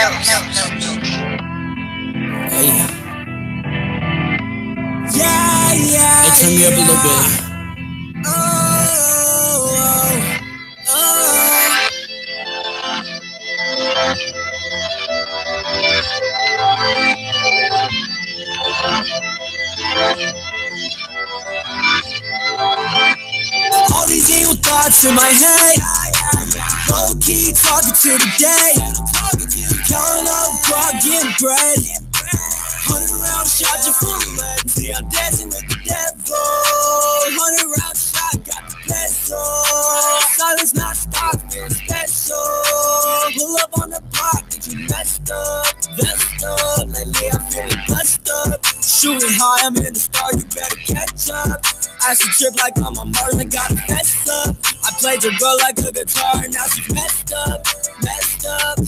Hey, turn me up a little bit. All these evil thoughts in my head, low key talking to the day, counting up grog, getting bread, 100 round shot, you full of lead. See, I'm dancing with the devil. 100 round shot, got the peso. Silence not stopped, feeling special. Pull up on the block, get you messed up, vest up. Lately I'm feeling blessed up. Shooting high, I'm in the star, you better catch up. I should trip like I'm a Marlin, gotta mess up. I played your girl like a guitar, now she's messed up,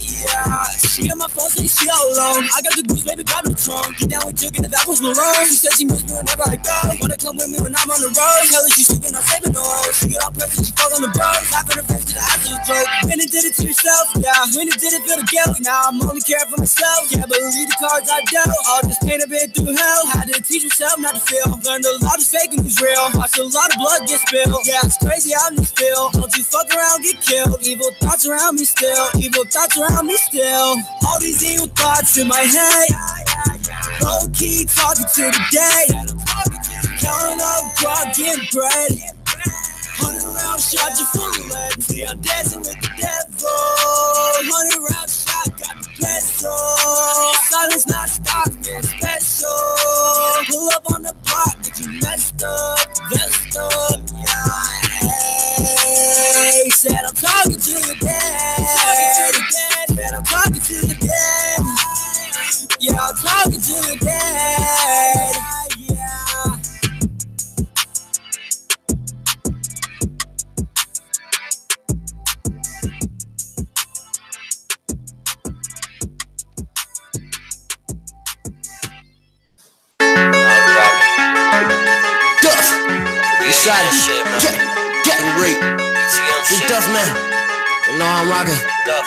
yeah. She got my phone, say she all alone. I got the goose, baby, grab the trunk. Get down with chicken, that was Marone. She said she miss me whenever I go. Wanna come with me when I'm on the road. Hell, she sleeping, I'm saving no hoes. She get all pressure, she fall on the bros. Laughing her face to the eyes of the joke. When it did it to yourself, yeah. When it did it, feel the guilt. Now I'm only caring for myself. Can't believe the cards I dealt. All this pain I've been through hell. Had to teach myself not to feel. Learned a lot is fake and who's real. Watched a lot of blood get spilled. Yeah, it's crazy how me feel. Don't you fuck around, get killed. Evil thoughts around me still. Evil thoughts around me still. All these evil thoughts in my head, low key talking to the day, counting up grog, getting bread, 100 round shot, you full of lead. See, I'm dancing with the devil. 100 round shot, got the peso. Silence not stopped, feeling special. Pull up on the block, get you messed up, vest up, yeah. Hey, said I'm talking to the dead. Said I'm talking to the dead. Yeah, I'm talking to the dead. Yeah. Duff, excited shit, man. Get great. It's Duff, man. You know I'm rocking. Duff.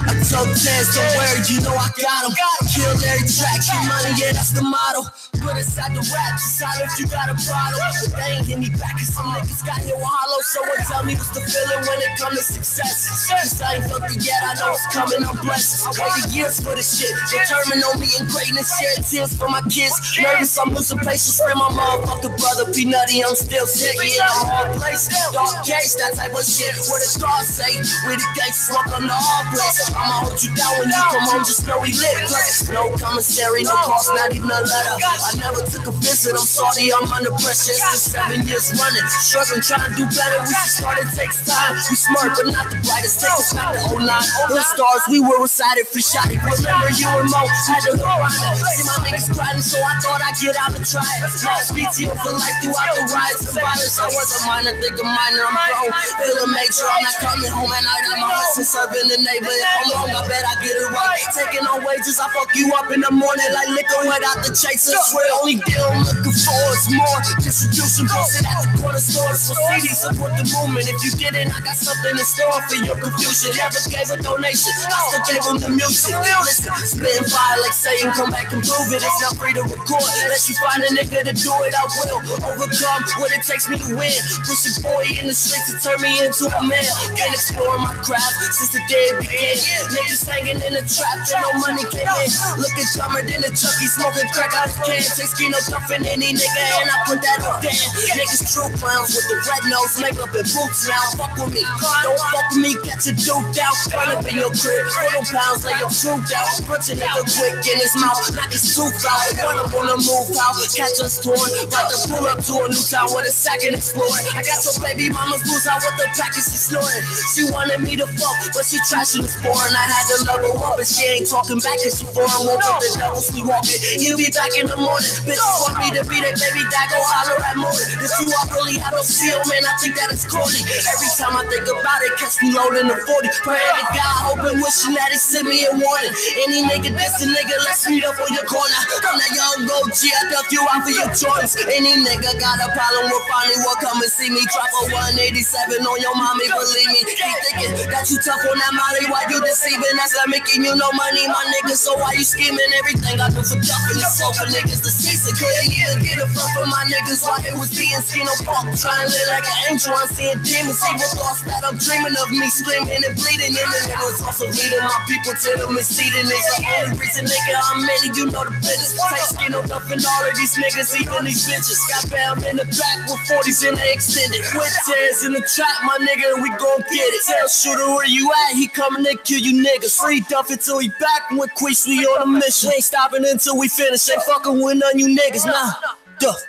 I told Chance, don't worry, you know I got him. Kill every track, get money, yeah, that's the motto. Put aside the rap, decide if you got a problem. But they ain't hit me back, cause some niggas got here hollow. So what tell me what's the feeling when it comes to success? Cause I ain't felt it yet, I know it's coming, I'm blessed. I waited years for this shit, determined on me and greatness. Shed tears for my kids, nervous, I'm losing patience. Spend my motherfucking brother, P-Nutty, I'm still sick. Yeah, I'm hard place, dark case, that type of shit. What the stars say, we the gangsters walk on the hard place. I'ma hold you down when you come home, just know we lit. Plus, no commissary, no cost, not even a letter. I never took a visit, I'm sorry, I'm under pressure. It's been 7 years running, struggling, trying to do better. We should start, it takes time. We smart, but not the brightest. Take us back to 09. The stars, we were recited, free shot. Remember you and Mo had to go on it. See my niggas grinding, so I thought I'd get out and try it. Lost BTO for life throughout the riots and violence. I was a minor, think a minor, I'm pro. Feeling major, I'm not coming home at night. I'm a hustle, serving the neighborhood. How long I bet I get it right. Taking on wages, I fuck you up in the morning like liquor without the chaser. Swear the only deal I'm looking for is more distribution. Posted at the corner stores for CDs, support the movement. If you didn't, I got something in store for your confusion. Never gave a donation, I still gave them the music. Listen, spitting fire like saying come back and prove it. It's not free to record unless you find a nigga to do it. I will overcome what it takes me to win. Pushing boy in the streets to turn me into a man. Can't explore my craft since the day it began. Niggas hanging in the trap, and no money came in. Looking dumber than a Chucky, smoking crack out the can. Take skin no duffing any nigga, and I put that up there. Niggas true clowns with the red nose, makeup and boots now. Fuck with me, don't fuck with me, get your dude out. Run up in your crib, 40 pounds, lay your truth out. Punch a nigga quick in his mouth, knock his tooth out. Run up on the move out, catch us torn. About to pull up to a new town with a sack and explore. I got some baby mama's boots out with the package she snorting. She wanted me to fuck, but she trashing the sport. And I had to level up, but she ain't talking back cause she foreign. Woke up the devil sleepwalking. He'll be back in the morning. Bitches want me to be their baby dad, go holler at morning. If you all really have no feel, man, I think that it's corny. Every time I think about it, catch me loading the 40. Praying to God, hoping, wishing that he sent me a warning. Any nigga that's a nigga, let's meet up on your corner. I'm that young OG, I duck you out for your choice. Any nigga got a problem with finally will come and see me. Drop a 187 on your mommy, believe me. Keep thinking that you tough on that molly while you deceive leaving, that's like making you no money, my nigga. So why you scheming? Everything I do for dumping the soul for niggas the season. Couldn't even get a fuck for my niggas while it was being seen on park. Trying to live like an angel, I'm seeing demons. Evil thoughts that I'm dreaming of me screaming and bleeding. And then it was also leading my people to the misleading. It's the only reason, nigga, I'm many, you know the business. Take skin up and all of these niggas, even these bitches. Got bam in the back with 40s in the extended. With tears in the trap, my nigga, we gon' get it. Tell shooter where you at, he coming to kill you niggas. Free Duff until he back with Queasley on a mission. We ain't stopping until we finish. Ain't fucking with none you niggas, nah. Duff.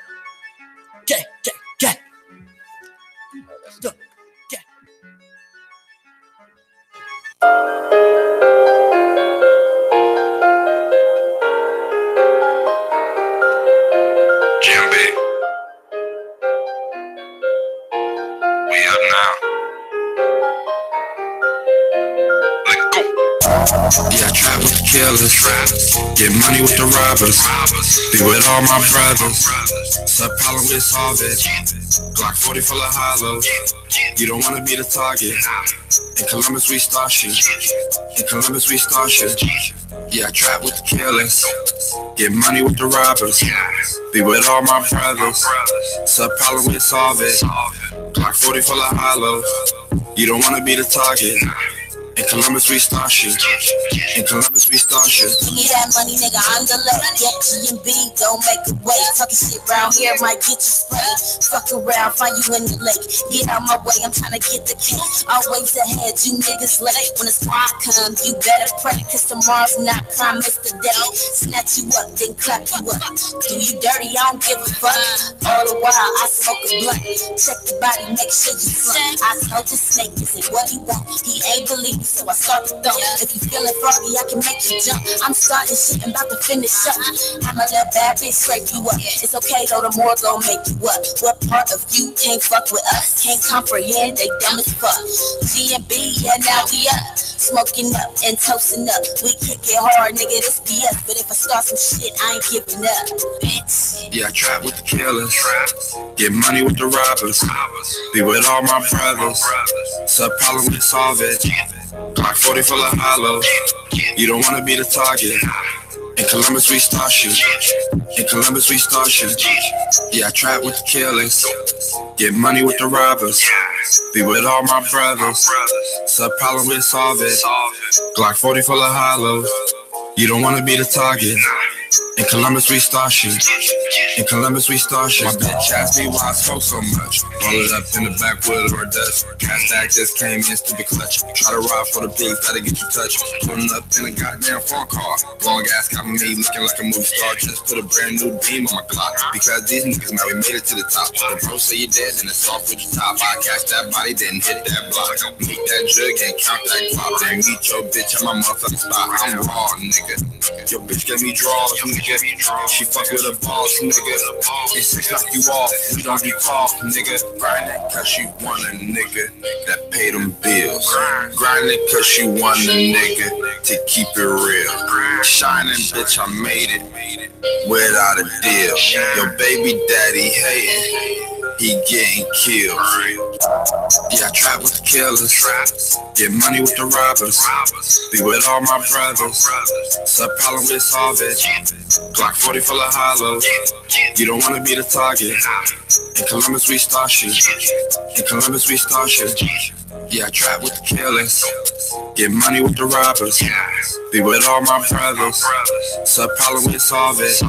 Get. Duff. Get. Jimby. We up now. Let go. Yeah, I trap with the killers, get money with the robbers, be with all my brothers, sub problem we solve it, Glock 40 full of hollows, you don't wanna be the target, in Columbus we start shit, in Columbus we start shit. Yeah, I trap with the killers, get money with the robbers, be with all my brothers, sub problem we solve it, Glock 40 full of hollows, you don't wanna be the target. In Columbus we start shit. In Columbus we start shit. Give me that money, nigga, on the left. Get G&B, don't make it wait. Talking shit round here might get you sprayed. Fuck around, find you in the lake. Get out my way, I'm trying to get the cake. Always ahead, you niggas late. When the squad comes, you better pray, cause tomorrow's not promised today. Snatch you up, then clap you up. Do you dirty, I don't give a fuck. All the while, I smoke a blunt. Check the body, make sure you front. I told the snake, this is what he want. He ain't believe me, so I start to thump. If you feeling froggy, I can make you jump. I'm starting shit and about to finish up. I'm a little bad bitch, scrape you up. It's okay though, the more gon' make you up. What part of you can't fuck with us? Can't comprehend, they dumb as fuck. G&B, yeah, now we up. Smoking up and toasting up. We kick it hard, nigga, this BS. But if I start some shit, I ain't giving up, bitch. Yeah, I trap with the killers, get money with the robbers, be with all my brothers, sub problem we solve it, Glock 40 full of hollows, you don't wanna be the target. In Columbus we start shit. In Columbus we start shit. Yeah, I trap with the killers, get money with the robbers, be with all my brothers, sub problem we solve it, Glock 40 full of hollows, you don't wanna be the target. In Columbus we start shit. In Columbus we start shit. My bitch asked me why I smoke so much. Roll it up in the backwood or dust. Cash stack just came in, stupid clutch. Try to ride for the pigs, that'll get you touched. Pulling up in a goddamn phone car. Long ass got me looking like a movie star. Just put a brand new beam on my clock. Because these niggas now we made it to the top. The bro say you dead, then it's off with your top. I catch that body, then hit that block. Meet that jug and count that clock. Then meet your bitch at my motherfucking spot. I'm raw, nigga. Your bitch get me draws, nigga. She fuck with a boss, nigga. It's sick like you off, we don't be caught, nigga. Grinding cause she want a nigga that pay them bills. Grinding cause she want a nigga to keep it real. Shining, bitch, I made it without a deal. Your baby daddy hating, he getting killed. Yeah, I trap with the killers, get money with the robbers, be with all my brothers, sub problem we solve it, Glock 40 full of hollows, you don't wanna be the target. In Columbus we start shit. In Columbus we start shit. Yeah, I trap with the killers, get money with the robbers, be with all my brothers, sub problem we solve it,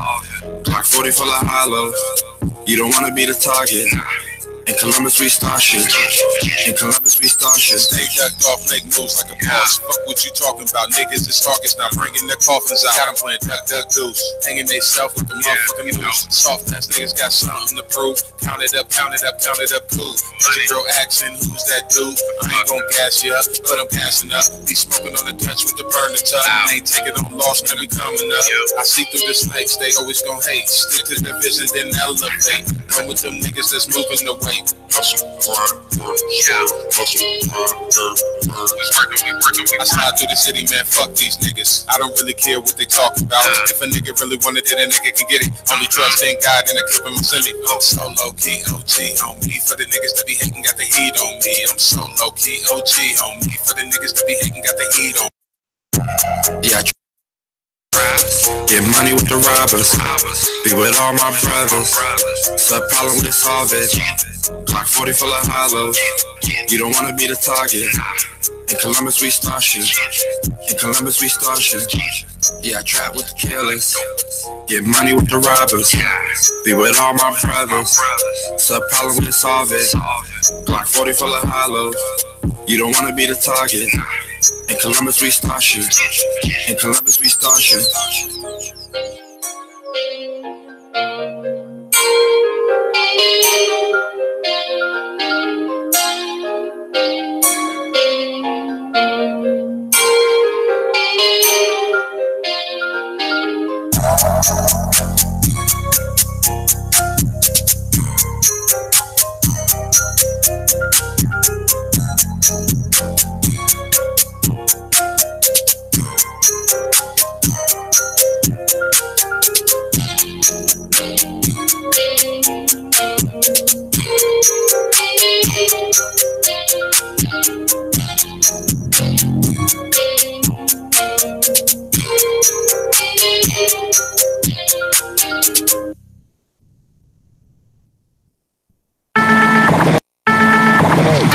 Glock 40 full of hollows, you don't wanna be the target. In Columbus we start shit. In Columbus we start shit. Stay ducked off, make moves like a boss. Fuck what you talking about, niggas is targets, not bringing their coffins out. Got them playing duck, duck, goose, hanging they self with the motherfucking noose. Soft ass niggas got something to prove. Count it up, count it up, count it up, cool. Girl action, who's that dude? I ain't gon' gas you up, but I'm gassing up. Be smoking on the Dutch with the burner tub. I ain't taking on loss, man, we coming up. I see through the snakes, they always gon' hate. Stick to the vision, then elevate. Run with them niggas that's moving away. Hustle, I slide through the city, man, fuck these niggas. I don't really care what they talk about. If a nigga really wanted it, a nigga can get it. Only trust in God and a clip in my semi. I'm so low-key OG on me. For the niggas that be hating, got the heat on me. I'm so low-key OG on me. For the niggas that be hating, got the heat on me. Yeah, I get money with the robbers. Be with all my brothers. Sub problem, we solve it. Glock 40 full of hollows. You don't wanna be the target. In Columbus we start shit. In Columbus we start shit. Yeah, I trap with the killers. Get money with the robbers. Be with all my brothers. Sub problem, we solve it. Glock 40 full of hollows. You don't wanna be the target. In Columbus we start shit. In Columbus we start shit.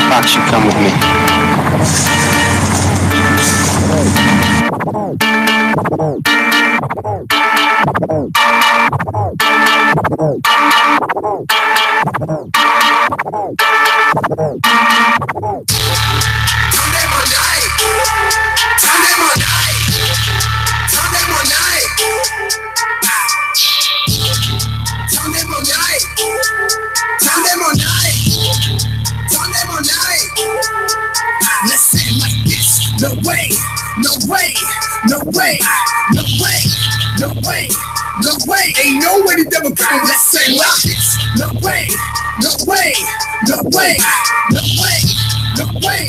Fox, you come with me. Let's say it like this. No way, no way, no way, no way, no way, no way. Ain't no way the devil come. Let's say it like this. No way, no way, no way, no way, no way,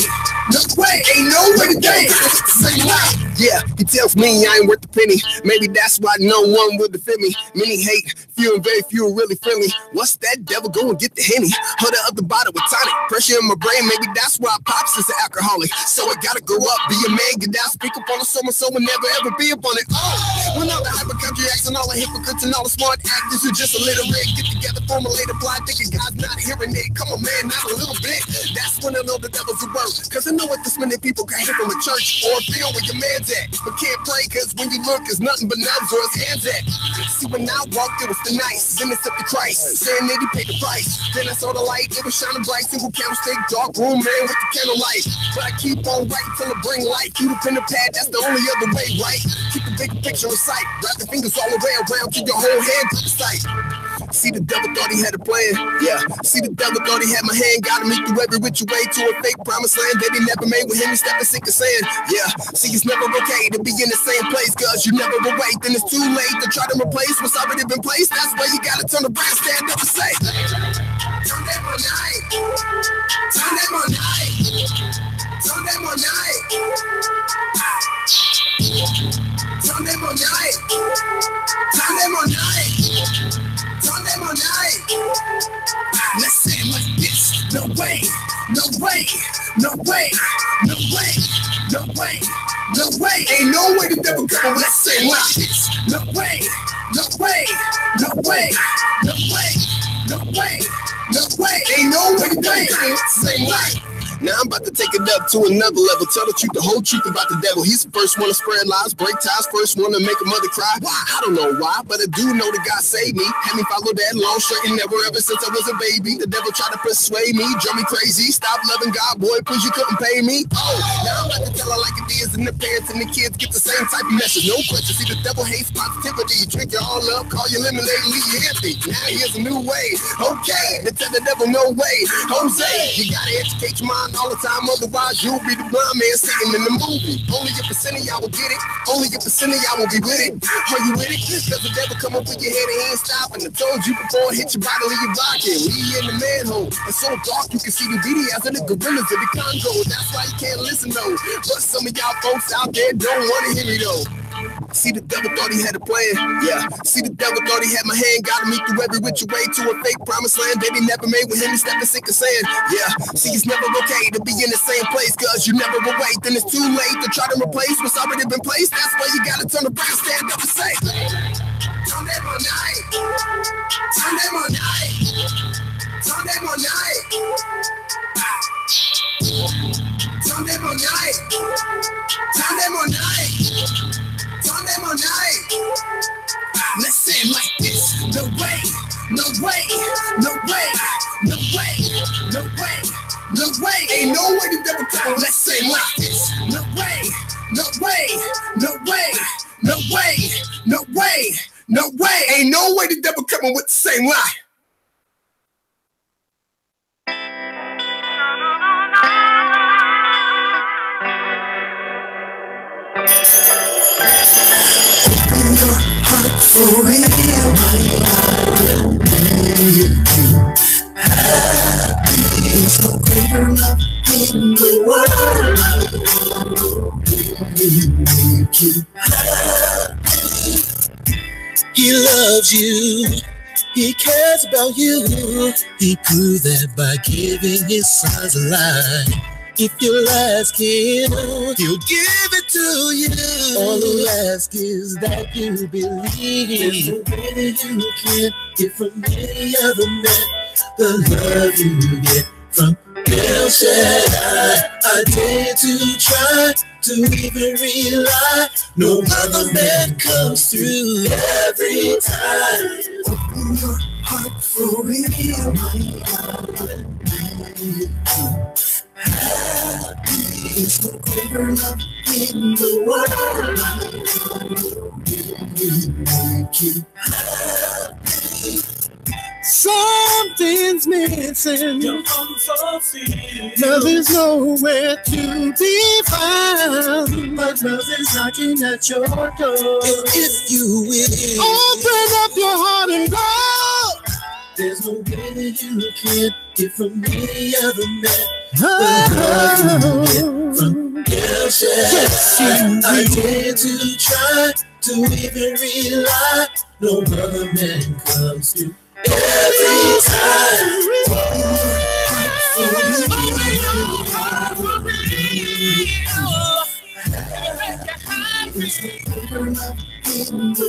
no way. Ain't no way the devil come. Say loud. Yeah, he tells me I ain't worth a penny. Maybe that's why no one will defend me. Many hate, few and very few are really friendly. What's that devil? Go and get the Henny. Hold the other bottle with tonic. Pressure in my brain, maybe that's why I pop since an alcoholic. So I gotta grow up, be a man, get down, speak up on the summer, so we'll never ever be up on it. Oh, when all the hyper country acts and all the hypocrites and all the smart actors who just a little red get together, formulate a blind thinking God's not hearing it. Come on, man, not a little bit. That's when I know the devil's at work. Cause I know what this many people can hear from a church or a field where your man's at. But can't pray cause when you look it's nothing but nubs or his hands at. See when I walked it was the nice, then it's up to Christ, saying that he paid the price. Then I saw the light, it was shining bright, single candlestick, dark room, man with the candlelight. But I keep on writing till I bring light. Keep the pen and pad, that's the only other way, right? Keep the big picture in sight, wrap the fingers all the way around, keep your whole hand to the sight. See the devil thought he had a plan, yeah. See the devil thought he had my hand, got me through every which way to a fake promised land that he never made with him. He stepped in sink of sand, yeah. See it's never okay to be in the same place, cause you never will wait. Then it's too late to try to replace what's already been placed. That's why you gotta turn around, stand up and say, turn that one night, turn that one night, turn that one night, turn that one night, turn that one night. Let's say it like this. No way, no way, no way, no way, no way, no way. Ain't no way the devil come. Let's say it like this. No way, no way, no way, no way, no way, no way. Ain't no way the devil come. Say like. Now I'm about to take it up to another level. Tell the truth, the whole truth about the devil. He's the first one to spread lies, break ties, first one to make a mother cry. Why? I don't know why, but I do know that God saved me. Had me follow that long straight and never ever since I was a baby. The devil tried to persuade me, drove me crazy. Stop loving God, boy, cause you couldn't pay me. Oh, now I'm about to tell her like it is, and the parents and the kids get the same type of message. No question, see the devil hates positivity. You drink it all up, call your lemonade, leave you empty. Now here's a new way. Okay, to tell the devil no way. Jose, you gotta educate your mind all the time, otherwise you'll be the blind man sitting in the movie. Only a percent of y'all will get it, only a percent of y'all will be with it. Are you with it? Cause the devil come up with your head and he ain't stopping. I told you before, hit your body, leave you rocking. Leave you in the manhole. It's so dark you can see the videos of the gorillas in the Congo. That's why you can't listen though. But some of y'all folks out there don't wanna hear me though. See, the devil thought he had a plan. Yeah. See, the devil thought he had my hand. Got me through every which way to a fake promised land. Baby never made with him. He stepped in sick of sand. Yeah. See, it's never okay to be in the same place, cause you never will wait. Then it's too late to try to replace what's already been placed. That's why you gotta turn around, stand up and say, turn that on night. Turn that on night. Turn that on night. Turn that on night. Turn that on night. Turn that on night. Let's say it like this. No way, no way, no way, no way, no way, no way. Ain't no way the devil come. Let's say it like this. No way, no way, no way, no way, no way, no way. Ain't no way the devil coming with the same lie. For real, there's no greater love in the world. He loves you. He cares about you. He proved that by giving his sons a life. If you'll ask him, he'll give it to you. All he'll ask is that you believe. There's no way you can get from any other man the love you get from El Shaddai. I dare to try to even rely. No other man comes through every time. Open your heart for real, my God. There's no greater love in the world. Something's missing. Love is nowhere to be found, but love is knocking at your door. If you will open up your heart and go, there's no way that you can get from any other man. From El Shaddai. I dare to try to even rely. No other man comes to every time. In the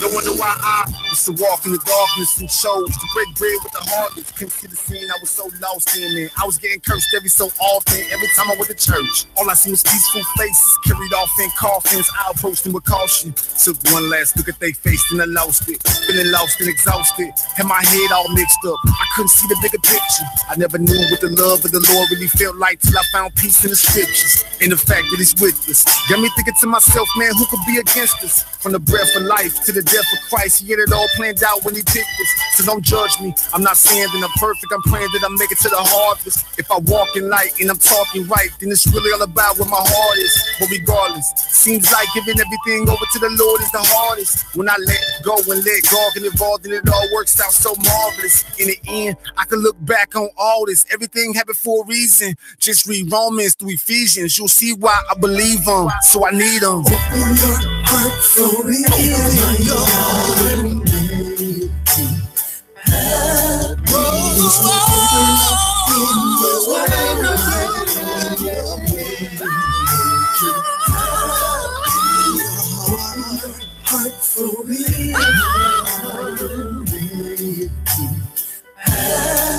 no wonder why I used to walk in the darkness and chose to break bread with the heartless. Couldn't see the scene, I was so lost in it. I was getting cursed every so often, every time I went to church. All I seen was peaceful faces, carried off in coffins. I approached them with caution. Took one last look at their face and I lost it. Feeling lost and exhausted, had my head all mixed up. I couldn't see the bigger picture. I never knew what the love of the Lord really felt like till I found peace in the scriptures. And the fact that he's with us got me thinking to myself, man, who could be against us? From the breath of life to the death of Christ, he had it all planned out when he picked us. So don't judge me, I'm not saying that I'm perfect, I'm praying that I make it to the harvest. If I walk in light and I'm talking right, then it's really all about where my heart is. But regardless, seems like giving everything over to the Lord is the hardest. When I let go and let God get involved and it all works out so marvelous. In the end, I can look back on all this, everything happened for a reason. Just read Romans through Ephesians, you'll see why I believe them, so I need them. Open your heart for real.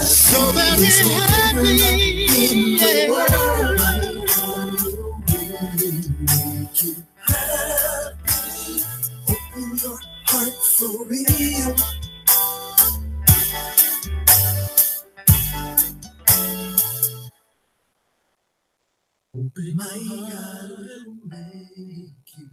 So very Open your heart for real. Open my heart and make you.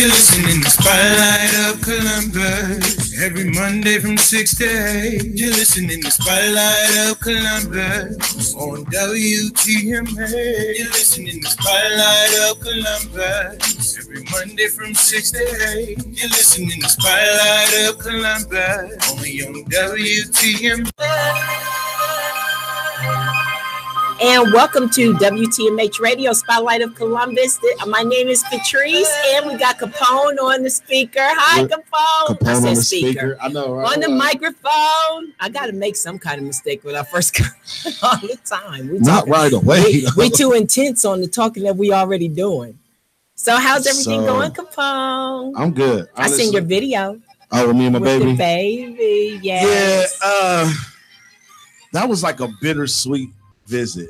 You're listening to Spotlight of Columbus. Every Monday from 6 to 8. You're listening to Spotlight of Columbus on WTMA. You're listening to Spotlight of Columbus. Every Monday from 6 to 8. You're listening to Spotlight of Columbus only on WTMA. And welcome to WTMH Radio, Spotlight of Columbus. My name is Patrice, and we got Capone on the speaker. Hi, Capone. Capone on the speaker. I know, right? On the microphone. I got to make some kind of mistake when I first come all the time. Not right away. We too intense on the talking that we already doing. So how's everything going, Capone? I'm good. I seen your video. Oh, with me and my baby? The baby, yes. Yeah. That was like a bittersweet visit.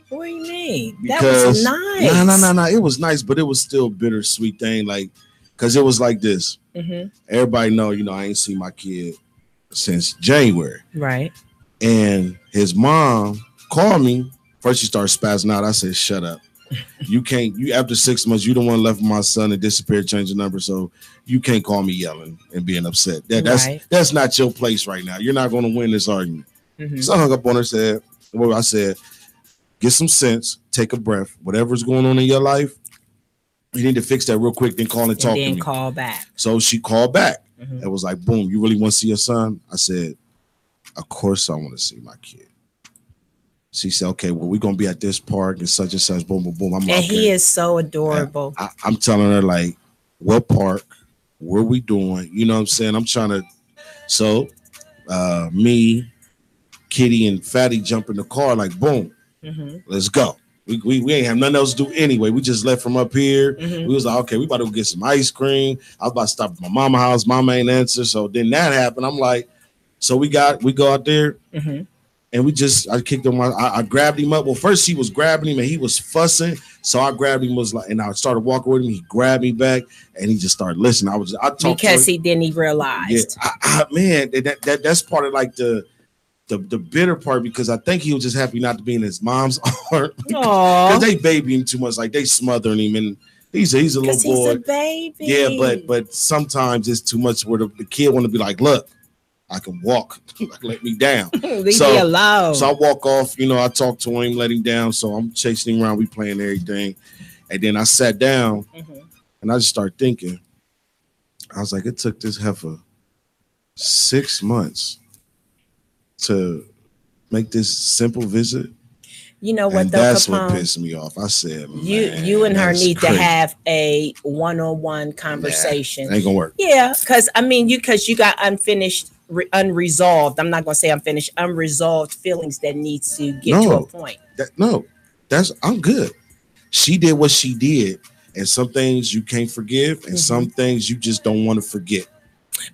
What do you mean? Because, that was nice. No. It was nice, but it was still a bittersweet thing. Like, because it was like this. Mm-hmm. Everybody know, I ain't seen my kid since January. Right. And his mom called me. First, she started spazzing out. I said, shut up. You after 6 months, you don't want to left my son and disappear, change the number. So you can't call me yelling and being upset. That's not your place right now. You're not going to win this argument. Mm-hmm. So I hung up on her, I said, get some sense, take a breath. Whatever's going on in your life, you need to fix that real quick, then call and talk to me. Then call back. So she called back. Mm-hmm. It was like, boom, you really want to see your son? I said, of course I want to see my kid. She said, okay, well, we're going to be at this park and such, boom, boom, boom. And he is so adorable. I'm telling her, like, what park? What are we doing? You know what I'm saying? I'm trying to. So me, Kitty, and Fatty jump in the car, like, boom, let's go. We ain't have nothing else to do anyway. We just left from up here. Mm-hmm. We was like, okay, we about to go get some ice cream. I was about to stop at my mama's house. Mama ain't answer. So then that happened. I'm like, so we go out there. Mm-hmm. And I kicked him. I grabbed him up. Well, first he was grabbing him and he was fussing. So I grabbed him, and I started walking with him. He grabbed me back and he just started listening. I talked because he realized. Yeah, man, that's part of like the bitter part, because I think he was just happy not to be in his mom's arms. Because they baby him too much, like they smothering him, and he's a little boy. He's a baby. Yeah, but sometimes it's too much where the kid want to be like, look, I can walk. Let me down. Leave me alone. So I walk off, I talk to him, let him down. So I'm chasing him around, we playing everything. And then I sat down and I just started thinking. I was like, it took this heifer 6 months to make this simple visit. You know what, and though, that's Capone, what pissed me off. I said, you and her need to have a one-on-one conversation. Ain't gonna work. Yeah, because you got unresolved. I'm not gonna say unfinished, unresolved feelings that needs to get to a point. I'm good. She did what she did, and some things you can't forgive, and some things you just don't want to forget.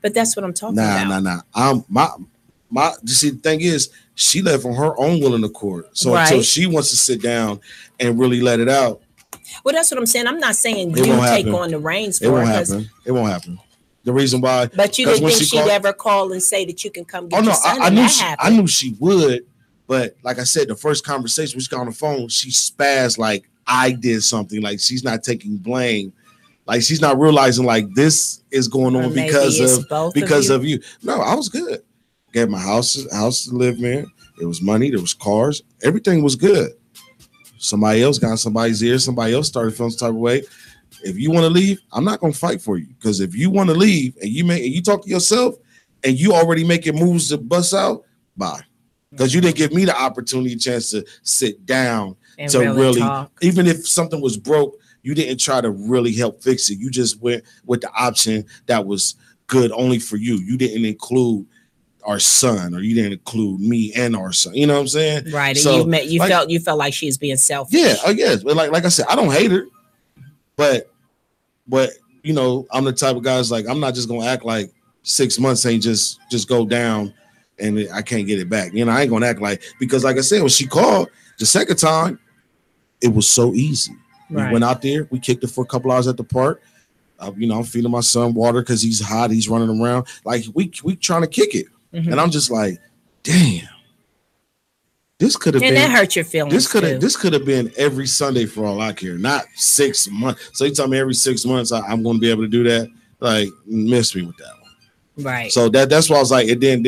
But that's what I'm talking about. Nah. You see, the thing is, she left on her own will and accord. So until she wants to sit down and really let it out. Well, that's what I'm saying. I'm not saying you take on the reins for her. It won't happen. The reason why. But you didn't think she'd ever call and say that you can come get your son? I knew she would. But like I said, the first conversation, we got on the phone, she spazzed like I did something. Like she's not taking blame. Like she's not realizing like this is going on because of you. No, I was good. Got my house to live in. There was money. There was cars. Everything was good. Somebody else got somebody's ear. Somebody else started feeling some type of way. If you want to leave, I'm not going to fight for you, because if you want to leave and you talk to yourself and you already making moves to bust out, bye. Because you didn't give me the opportunity, chance to sit down and to really talk. Even if something was broke, you didn't try to really help fix it. You just went with the option that was good only for you. You didn't include our son, or you didn't include me and our son. You know what I'm saying? Right. So, and you felt like she was being selfish. Yeah, I guess. But like I said, I don't hate her. But I'm the type of guys, like, I'm not just gonna act like 6 months ain't just go down and I can't get it back. I ain't gonna act like, because like I said, when she called the second time, it was so easy. Right. We went out there, we kicked it for a couple hours at the park. I'm feeding my son water because he's hot, he's running around. Like we trying to kick it. And I'm just like, damn. This could have been, and that hurt your feelings. This could have been every Sunday for all I care, not 6 months. So you tell me every 6 months I'm going to be able to do that? Like, miss me with that one, right? So that's why I was like, it then.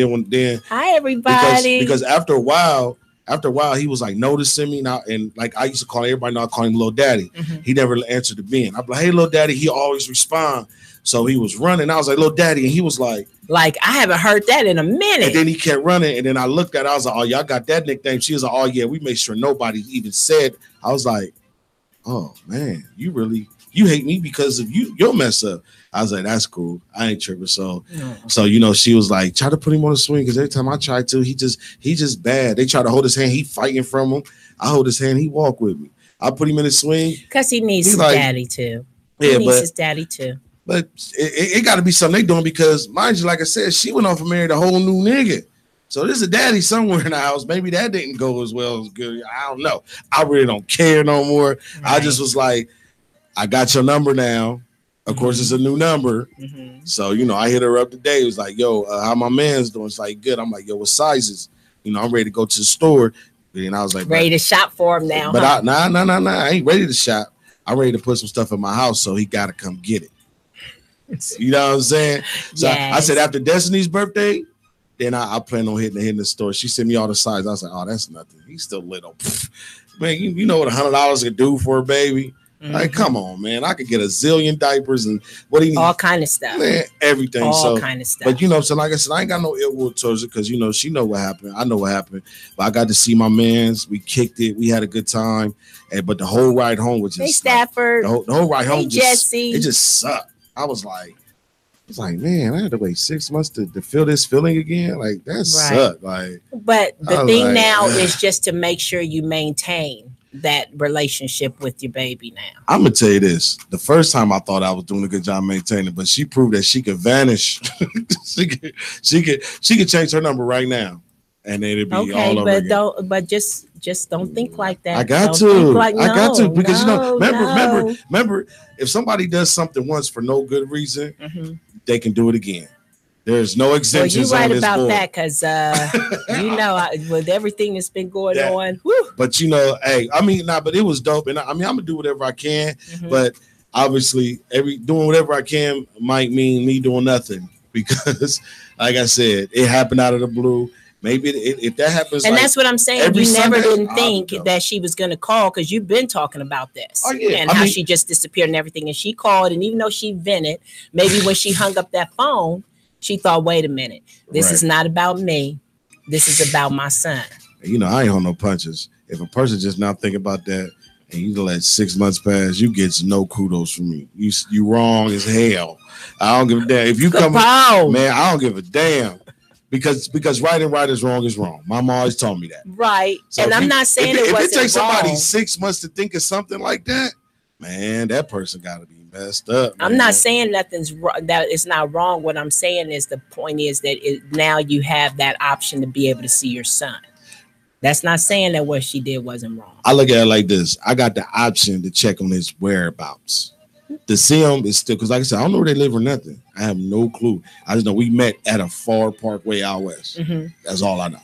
Hi everybody. Because after a while, he was like noticing me now, and like I used to call everybody, now I call him Little Daddy. He never answered the bin. I'm like, hey, Little Daddy. He always respond. So he was running. I was like, Little Daddy, and he was like, I haven't heard that in a minute. And then he kept running, and then I looked at it, I was like, oh, y'all got that nickname. She was like, oh yeah, we made sure nobody even said. I was like, oh man, you hate me because of your mess up. I was like, that's cool. I ain't tripping. So she was like, try to put him on the swing, because every time I try to, he just bad. They try to hold his hand, he fighting from him. I hold his hand, he walk with me. I put him in the swing because he needs his daddy too. He needs his daddy too. But it got to be something they doing, because mind you, like I said, she went off and married a whole new nigga. So there's a daddy somewhere in the house. Maybe that didn't go as well as good. I don't know. I really don't care no more. Right. I just was like, I got your number now. Of course, it's a new number. So, I hit her up today. It was like, yo, how my man's doing? It's like, good. I'm like, yo, what sizes? I'm ready to go to the store. And I was like, ready to shop for him now. But I ain't ready to shop. I'm ready to put some stuff in my house, so he got to come get it. You know what I'm saying? So yes. I said, after Destiny's birthday, then I plan on hitting the store. She sent me all the sizes. I was like, oh, that's nothing. He's still little. Man, you know what $100 could do for a baby? Like, come on, man. I could get a zillion diapers and what do you need? All kind of stuff. Man, everything. All kind of stuff. But so like I said, I ain't got no ill will towards it, because she know what happened. I know what happened. But I got to see my mans. We kicked it. We had a good time. But the whole ride home was just hey, Stafford. The whole ride home Jesse. It just sucked. I was like, man, I had to wait 6 months to feel this feeling again. Like, that sucked. Like, but the thing now is just to make sure you maintain that relationship with your baby now. I'm gonna tell you this. The first time I thought I was doing a good job maintaining, but she proved that she could vanish. she could change her number right now, and then it'd be all over again. But just don't think like that. I got to because remember, if somebody does something once for no good reason, they can do it again. There's no exemptions. Well, you're right on this about board. that, because with everything that's been going on. Whew. But hey, but it was dope, and I'm gonna do whatever I can. But obviously, doing whatever I can might mean me doing nothing, because, like I said, it happened out of the blue. Maybe if that happens, and that's what I'm saying. You never didn't think that she was going to call, because you've been talking about this and how she just disappeared and everything. And she called, and even though she vented, maybe when she hung up that phone, she thought, wait a minute, this is not about me. This is about my son. I ain't on no punches. If a person just not thinking about that, and you let 6 months pass, you get no kudos from me. You wrong as hell. I don't give a damn. If you come, man, I don't give a damn. Because right and right is wrong. Mama always told me that. Right. So and I'm not saying it wasn't if it takes somebody wrong. 6 months to think of something like that, man, that person got to be messed up. I'm not saying nothing's wrong, that it's not wrong. What I'm saying is the point is that now you have that option to be able to see your son. That's not saying that what she did wasn't wrong. I look at it like this. I got the option to check on his whereabouts. To see him is still, because like I said, I don't know where they live or nothing. I have no clue. I just know we met at a far parkway out west. That's all I know.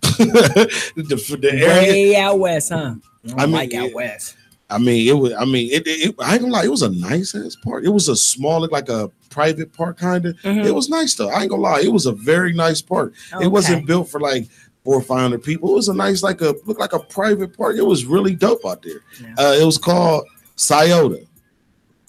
the area, way out west, huh? Out west. I ain't gonna lie, it was a nice ass park. It was a small, like a private park kind of. It was nice though. I ain't gonna lie, it was a very nice park. It wasn't built for like 400 or 500 people. It was a nice, looked like a private park. It was really dope out there. Yeah. It was called Scioto.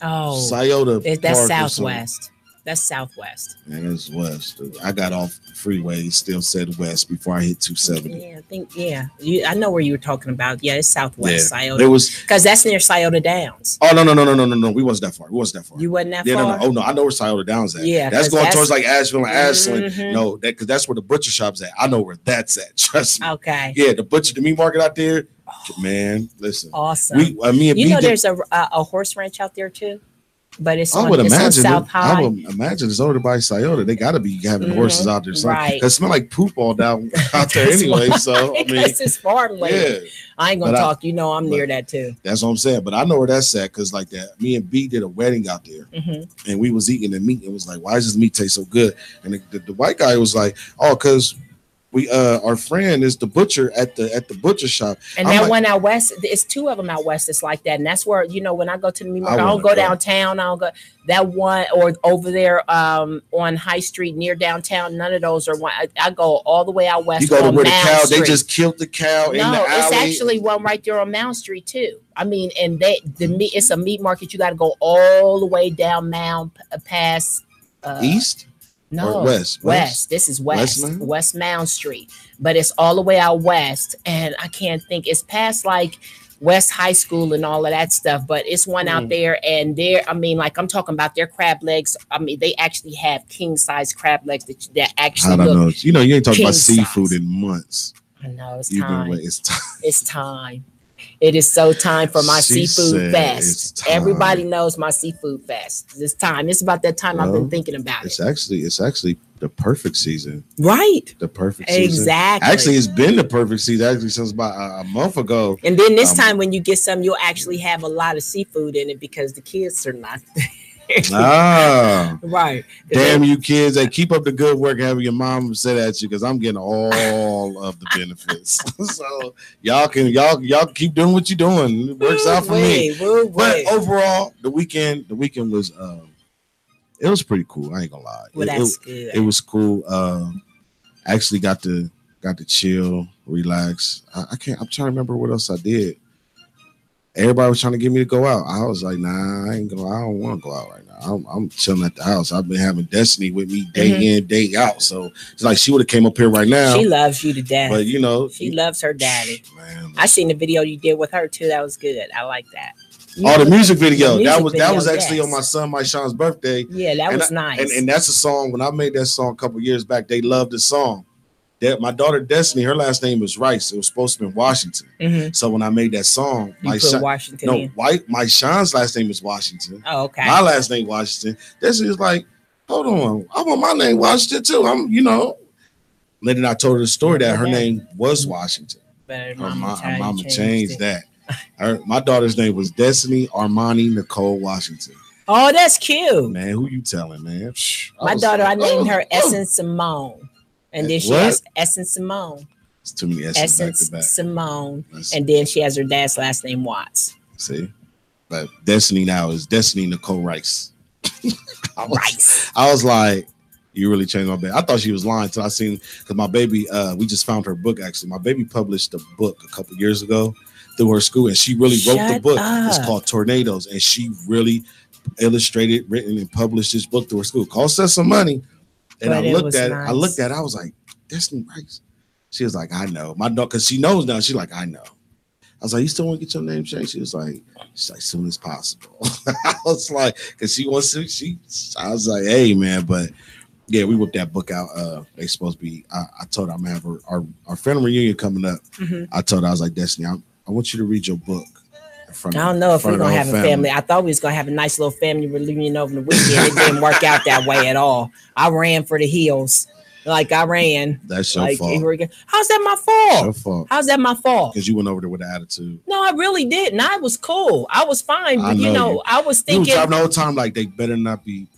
Oh, Scioto. That's Southwest. That's Southwest. Man, it's west. I got off the freeway, still said west before I hit 270. Yeah, I know where you were talking about. Yeah, it's Southwest Scioto. It was because that's near Scioto Downs. Oh no. We wasn't that far. You wasn't that far. No. Oh no, I know where Scioto Downs at. Yeah, that's going towards like Asheville and Ashland. No, because that's where the butcher shop's at. I know where that's at. Trust me. Okay. Yeah, the meat market out there. Man, listen. Awesome. There's a horse ranch out there too. But it's on South High. I would imagine it's over by Scioto. They got to be having horses out there. Right. It smell like poop all down out there anyway. So it's farmland. Yeah. I ain't gonna talk. I'm near that too. That's what I'm saying. But I know where that's at because like that. Me and B did a wedding out there, and we was eating the meat. It was like, why does this meat taste so good? And the white guy was like, oh, because We our friend is the butcher at the butcher shop. And that one out west, it's two of them out west. It's like that, and that's where when I go to the meat market, I don't go downtown. I don't go that one or over there on High Street near downtown. None of those are one. I go all the way out west. You go to where the cow? They just killed the cow in the alley. No, it's actually one right there on Mound Street too. I mean, and it's a meat market. You got to go all the way down Mound past east. No, or west. This is West Mound Street, but it's all the way out west, and I can't think. It's past like West High School and all of that stuff, but it's one out there, and there. I mean, like I'm talking about their crab legs. I mean, they actually have king size crab legs that actually. I don't know. You ain't talking about seafood in months. I know it's time. It's time. It is so time for my seafood fest. Everybody knows my seafood fest. It's time. It's about that time I've been thinking about it. It's actually the perfect season. Right. The perfect season. Exactly. Actually, it's been the perfect season actually since about a month ago. And then this time when you get some, you'll actually have a lot of seafood in it because the kids are not there. Right. Damn you kids! Hey, keep up the good work. Having your mom say that to you because I'm getting all of the benefits. So y'all can keep doing what you're doing. It works out for me. But overall, the weekend was it was pretty cool. I ain't gonna lie. Well, that's good. It was cool. Actually got to chill, relax. I'm trying to remember what else I did. Everybody was trying to get me to go out. I was like, nah, I don't want to go out right now. I'm chilling at the house. I've been having Destiny with me day in, day out. So it's like she would have came up here right now. She loves you to death. But she loves her daddy. Man, I seen the video you did with her too. That was good. I like that. The music video. That was actually on my son, my Sean's birthday. Yeah, that was nice. And that's a song. When I made that song a couple years back, they loved the song. My daughter Destiny, her last name was Rice. It was supposed to be Washington. So when I made that song, my Sean's last name is Washington. Oh, okay. My last name Washington. Destiny was like, hold on, I want my name Washington too. And then I told her the story that her name was Washington. Her mama changed that. My daughter's name was Destiny Armani Nicole Washington. Oh, that's cute. Man, who you telling, man? My daughter, I named her Essence Simone. And then she has Essence Simone. It's too many Essence back to back. Simone. And then she has her dad's last name Watts. See? But Destiny now is Destiny Nicole Rice. Rice. I was like, you really changed my baby. I thought she was lying until I seen, because my baby, we just found her book actually. My baby published a book a couple years ago through her school, and she really wrote the book. It's called Tornadoes, and she really illustrated, written, and published this book through her school. Cost us some money. And I looked at it, I was like, Destiny Rice. She was like, I know. My dog, because she knows now, she's like, I know. I was like, you still want to get your name changed? She was like, as soon as possible. I was like, because she wants to, I was like, hey, man, but yeah, we whipped that book out. They supposed to be, I told her I'm going to have our family reunion coming up. I told her, I was like, Destiny, I want you to read your book. I don't know if we're going to have a family. I thought we was going to have a nice little family reunion over the weekend. It didn't work out that way at all. I ran for the hills. Like I ran. That's your fault. How's that my fault? Your fault. How's that my fault? Because you went over there with an attitude. No, I really didn't. I was cool. I was fine. But I was thinking. You was driving the whole time like they better not be.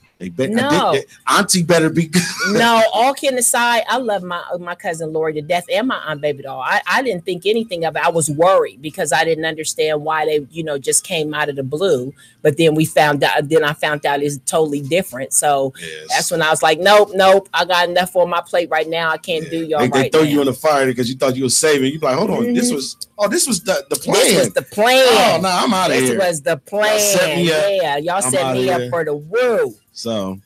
Auntie better be good. No, all kidding aside, I love my cousin Lori to death and my aunt Baby Doll. I didn't think anything of it. I was worried because I didn't understand why they, just came out of the blue. But then I found out it's totally different. So that's when I was like, nope. I got enough on my plate right now. I can't do y'all they throw you in the fire because you thought you were saving. You be like, hold on, this was the plan. This was the plan. Oh no, I'm out of here. This was the plan. Y'all set me up for the woo. So,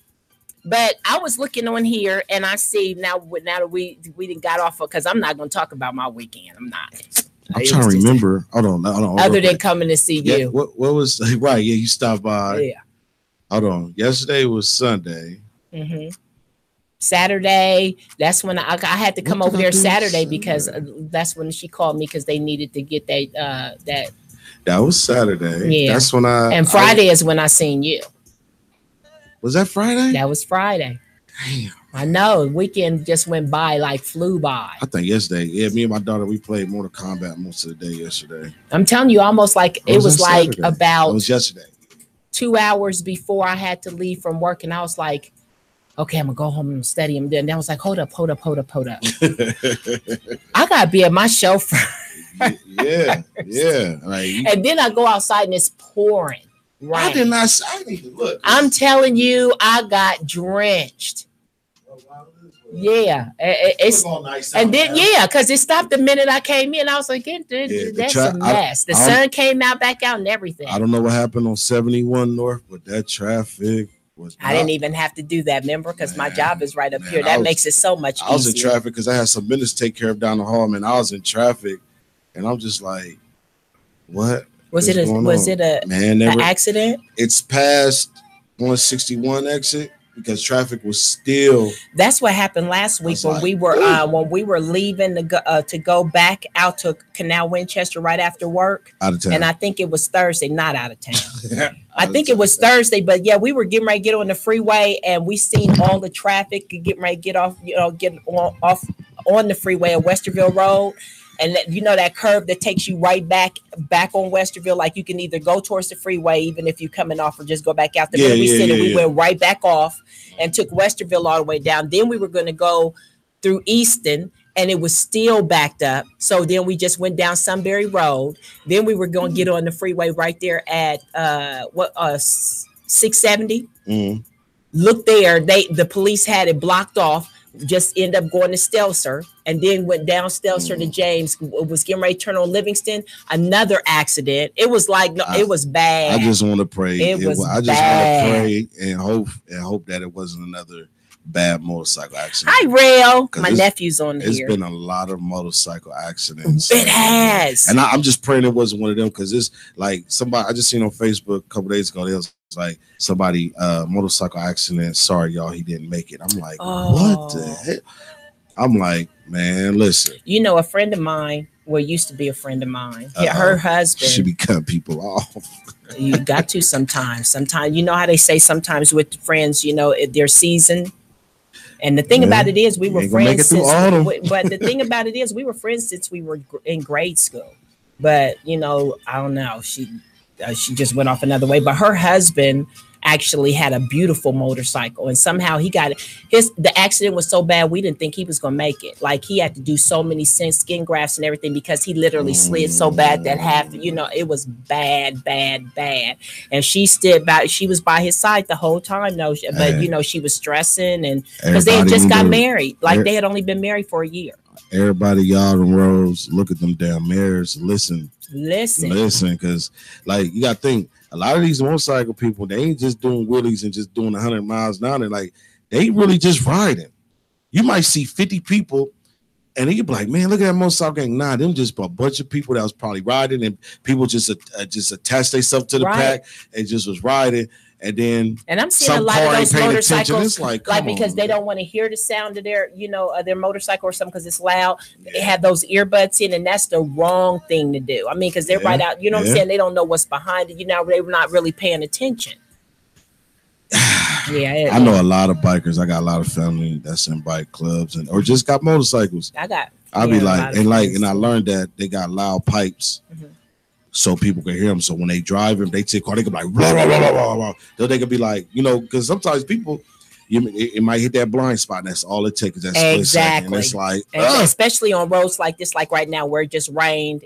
but I was looking on here and I see now that we didn't got off because I'm not going to talk about my weekend. I'm not. I'm trying to remember. Hold on. Other than coming to see you. What was right? Yeah, you stopped by. Yeah. Hold on. Yesterday was Sunday. Saturday. That's when I had to come over there Saturday because that's when she called me because they needed to get that. That was Saturday. Yeah. That's when And Friday is when I seen you. Was that Friday? That was Friday. Damn. I know. Weekend just went by, like flew by. I think yesterday. Yeah, me and my daughter, we played Mortal Kombat most of the day yesterday. I'm telling you, almost like it was like about it was yesterday. 2 hours before I had to leave from work. And I was like, okay, I'm gonna go home and study him. Then I was like, hold up. I gotta be at my chauffeur. yeah. Like, and then I go outside and it's pouring. Right. I didn't even look. I'm telling you, I got drenched. Yeah, it's nice and then because it stopped the minute I came in. I was like, that's a mess. The sun came back out and everything. I don't know what happened on 71 North, but that traffic was. I didn't even have to do that, remember, because my job is right up here. That makes it so much easier. I was in traffic because I had some business to take care of down the hall, man. I was in traffic, and I'm just like, what? Was it an accident? It's past 161 exit. Because traffic was still. That's what happened last week when we were leaving to go back out to Canal Winchester right after work. Out of town. And I think it was Thursday, not out of town. I think it was Thursday, but yeah, we were getting ready to get on the freeway and we seen all the traffic getting ready to get off, off on the freeway at Westerville Road. And that curve that takes you right back on Westerville, like you can either go towards the freeway, even if you're coming off, or just go back out there. We went right back off and took Westerville all the way down. Then we were going to go through Easton, and it was still backed up. So then we just went down Sunbury Road. Then we were going to get on the freeway right there at 670. Mm-hmm. Look there, the police had it blocked off. Just end up going to Stelzer and then went down Stelzer to James. Was getting ready to turn on Livingston. Another accident. It was like it was bad. I just want to pray. I just want to pray and hope that it wasn't another bad motorcycle accident. Hi, Rail. My nephew's on here. It's been a lot of motorcycle accidents. It has. And I'm just praying it wasn't one of them because it's like somebody I just seen on Facebook a couple days ago. It was like somebody motorcycle accident. Sorry, y'all, he didn't make it. I'm like, what the heck? I'm like, man, listen. A friend of mine, used to be a friend of mine. Her husband. Should be cutting people off. You got to sometimes. Sometimes, you know how they say sometimes with friends, their season. And the thing about it is, we were friends but the thing about it is, we were friends since we were in grade school. But I don't know. She just went off another way. But her husband actually had a beautiful motorcycle, and somehow he got it. The accident was so bad we didn't think he was gonna make it. Like he had to do so many skin grafts and everything because he literally slid so bad that it was bad. And she was by his side the whole time though. But she was stressing, and because they had just got married, like they had only been married for a year. Everybody, y'all on roads, look at them damn mirrors. Listen, because like you gotta think. A lot of these motorcycle people, they ain't just doing wheelies and just doing 100 miles an hour. Like they really just riding. You might see 50 people, and they can be like, "Man, look at that motorcycle gang." Nah, them just a bunch of people that was probably riding, and people just attached themselves to the pack and just was riding. And then I'm seeing a lot of those motorcycles like because they don't want to hear the sound of their their motorcycle or something because it's loud. Yeah. They have those earbuds in, and that's the wrong thing to do. I mean, because they're right out. You know what I'm saying? They don't know what's behind it. They were not really paying attention. I know a lot of bikers. I got a lot of family that's in bike clubs or just got motorcycles. I'll be like, and I learned that they got loud pipes. Mm-hmm. So people can hear them. So when they drive them, they take car. They can be like, blah, blah, blah, blah, blah. So they can be like, because sometimes people, it might hit that blind spot. And that's all it takes. Is that split second. And it's like, especially on roads like this, like right now, where it just rained,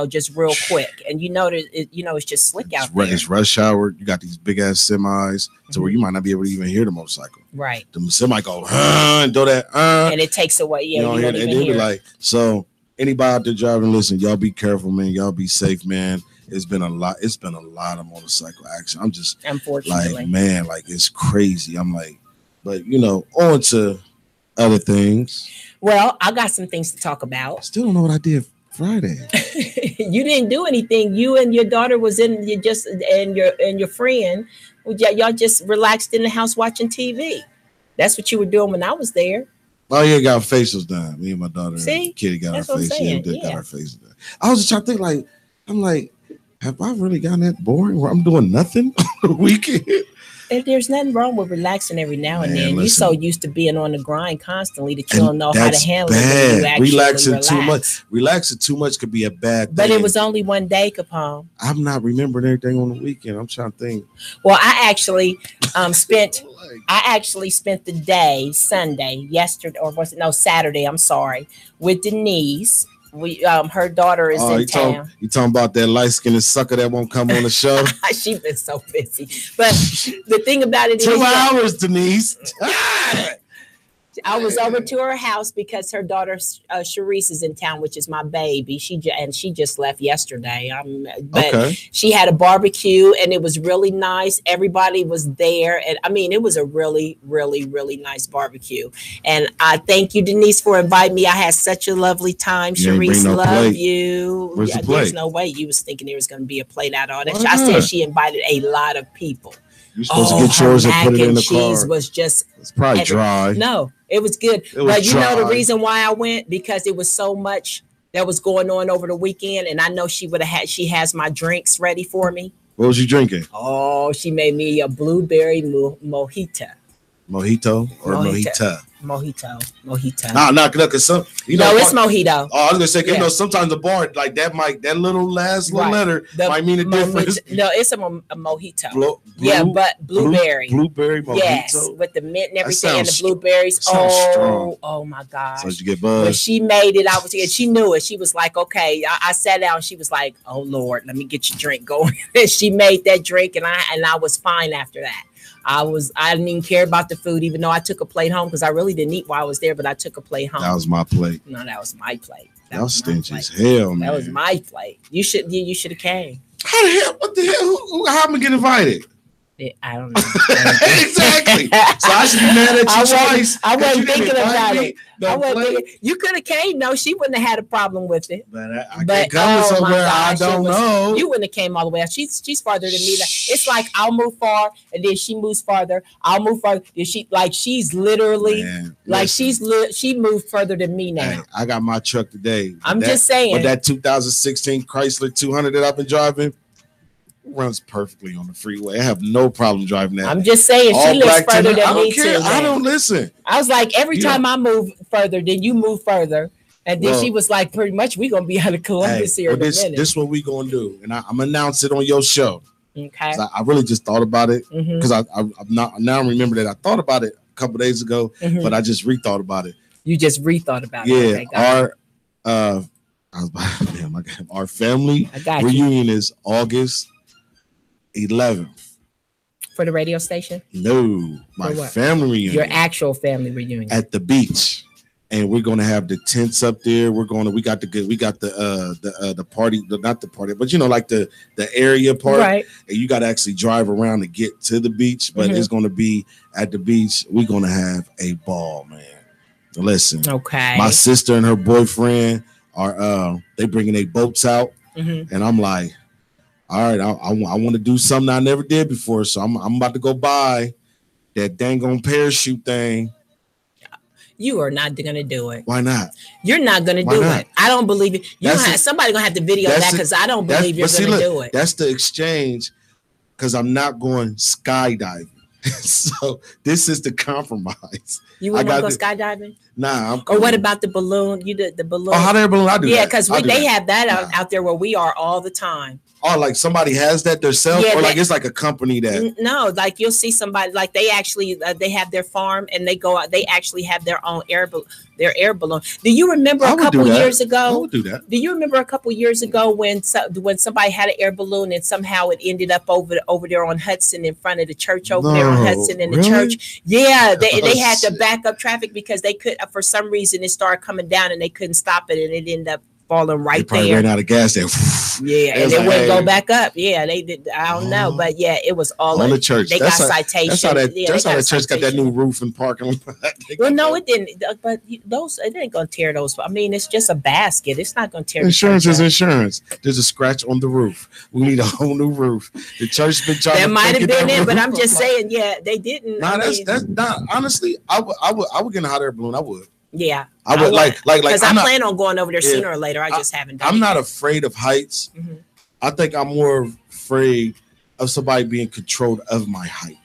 just real quick, and it's just slick out there. It's rush hour. You got these big ass semis to where you might not be able to even hear the motorcycle. Right. The semi go, and do that, and it takes away. Yeah, you don't even hear. Be like, so. Anybody out there driving, listen, y'all be careful, man. Y'all be safe, man. It's been a lot of motorcycle action. I'm just unfortunately like, man, like it's crazy. I'm like, but on to other things. Well, I got some things to talk about. Still don't know what I did Friday. You didn't do anything. You and your daughter and your friend, y'all just relaxed in the house watching TV. That's what you were doing when I was there. Oh yeah, got facials done. Me and my daughter, Kitty, got our face. Got our faces done. I was just trying to think, I'm like, have I really gotten that boring where I'm doing nothing on the weekend? There's nothing wrong with relaxing every now and then. You're so used to being on the grind constantly that you don't know how to handle it. You Relaxing too much. Relaxing too much could be a bad thing. But it was only one day, Capone. I'm not remembering everything on the weekend. I'm trying to think. Well, I actually spent the day Sunday, yesterday, or was it Saturday? I'm sorry, with Denise. We her daughter is in town. You talking about that light-skinned sucker that won't come on the show? She's been so busy. But the thing about it is 2 hours, Denise. I was over to her house because her daughter Sharice is in town, which is my baby. She just left yesterday. But she had a barbecue and it was really nice. Everybody was there, and I mean, it was a really, really, really nice barbecue. And I thank you, Denise, for inviting me. I had such a lovely time. Sharice, love you. Where's the plate? There's no way you was thinking there was going to be a plate out on it. I said she invited a lot of people. You're supposed to get yours and put it in the car. Cheese was just. It's probably dry. No. It was good. But you know the reason why I went? Because it was so much that was going on over the weekend. And I know she has my drinks ready for me. What was you drinking? Oh, she made me a blueberry mojito. Mojito or mojita? Mojito. Nah, because some it's mojito. Oh, I was gonna say, sometimes the bar like that little last little letter might mean a difference. No, it's a mojito. But blueberry. Blueberry mojito. Yes, with the mint and everything and the blueberries. Oh my gosh. So you get buzzed. When she made it, she knew it. She was like, okay. I sat down. She was like, oh Lord, let me get your drink going. And she made that drink, and I was fine after that. I didn't even care about the food, even though I took a plate home because I really didn't eat while I was there, but I took a plate home. That was my plate. No, that was my plate. That was stingy as hell, man. That was my plate. You should have came. How the hell? What the hell? How am I get invited? I don't know. Exactly. So I should be mad at you twice. I wasn't thinking about it. You could have came. No, she wouldn't have had a problem with it. But I can't come somewhere I don't know. You wouldn't have came all the way out. She's farther than me. It's like I'll move far, and then she moves farther. I'll move farther. She's literally she moved further than me now. Hey, I got my truck today. I'm just saying. But that 2016 Chrysler 200 that I've been driving runs perfectly on the freeway. I have no problem driving that. I'm just saying she lives further than me too. I don't listen. I was like, every time I move further, then you move further. And then she was like, pretty much we're gonna be out of Columbus here in a minute. This is what we gonna do. And I'm announce it on your show. Okay. I really just thought about it because I'm now remember that I thought about it a couple days ago, but I just rethought about it. You just rethought about it. Yeah. Our family reunion is August 11th. For the radio station? No, my family reunion. Your actual family reunion at the beach, and we're gonna have the tents up there. We got the party, not the party, but like the area part, right? And you got to actually drive around to get to the beach, but it's gonna be at the beach. We're gonna have a ball, man. Listen, okay. My sister and her boyfriend are they bringing their boats out, and I'm like, all right, I want to do something I never did before, so I'm about to go buy that dang on parachute thing. You are not going to do it. Why not? You're not going to do it. I don't believe it. Somebody going to have to video that because I don't believe you're going to do it. That's the exchange because I'm not going skydiving. So this is the compromise. You wouldn't want to go skydiving? Nah, I'm cool. Or what about the balloon? You did the balloon. Oh, hot air balloon? I do that. Yeah, because they have that out there where we are all the time. Oh, like somebody has that themselves, or like it's like a company that. No, like you'll see somebody like they actually they have their farm and they go out. They actually have their own air balloon. Do you remember a couple years ago? I would do that. Do you remember a couple years ago when somebody had an air balloon and somehow it ended up over there on Hudson in front of the church there on Hudson in the church? Yeah, they had to back up traffic because they could for some reason it started coming down and they couldn't stop it and it ended up falling right there. Probably ran out of gas there. Yeah, and it wouldn't go back up. Yeah, they did. I don't know, but yeah, it was all on the church. They got citations. That's how the church got that new roof and parking lot. Well, no, it didn't. But it ain't gonna tear those. I mean, it's just a basket. It's not gonna tear. Insurance is insurance. There's a scratch on the roof. We need a whole new roof. The church been trying. That might have been it, but I'm just saying. Yeah, they didn't. Nah, that's not. Honestly, I would get a hot air balloon. I would. Yeah, I would like because I plan on going over there sooner or later. I just haven't done it. I'm not afraid of heights. I think I'm more afraid of somebody being controlled of my height.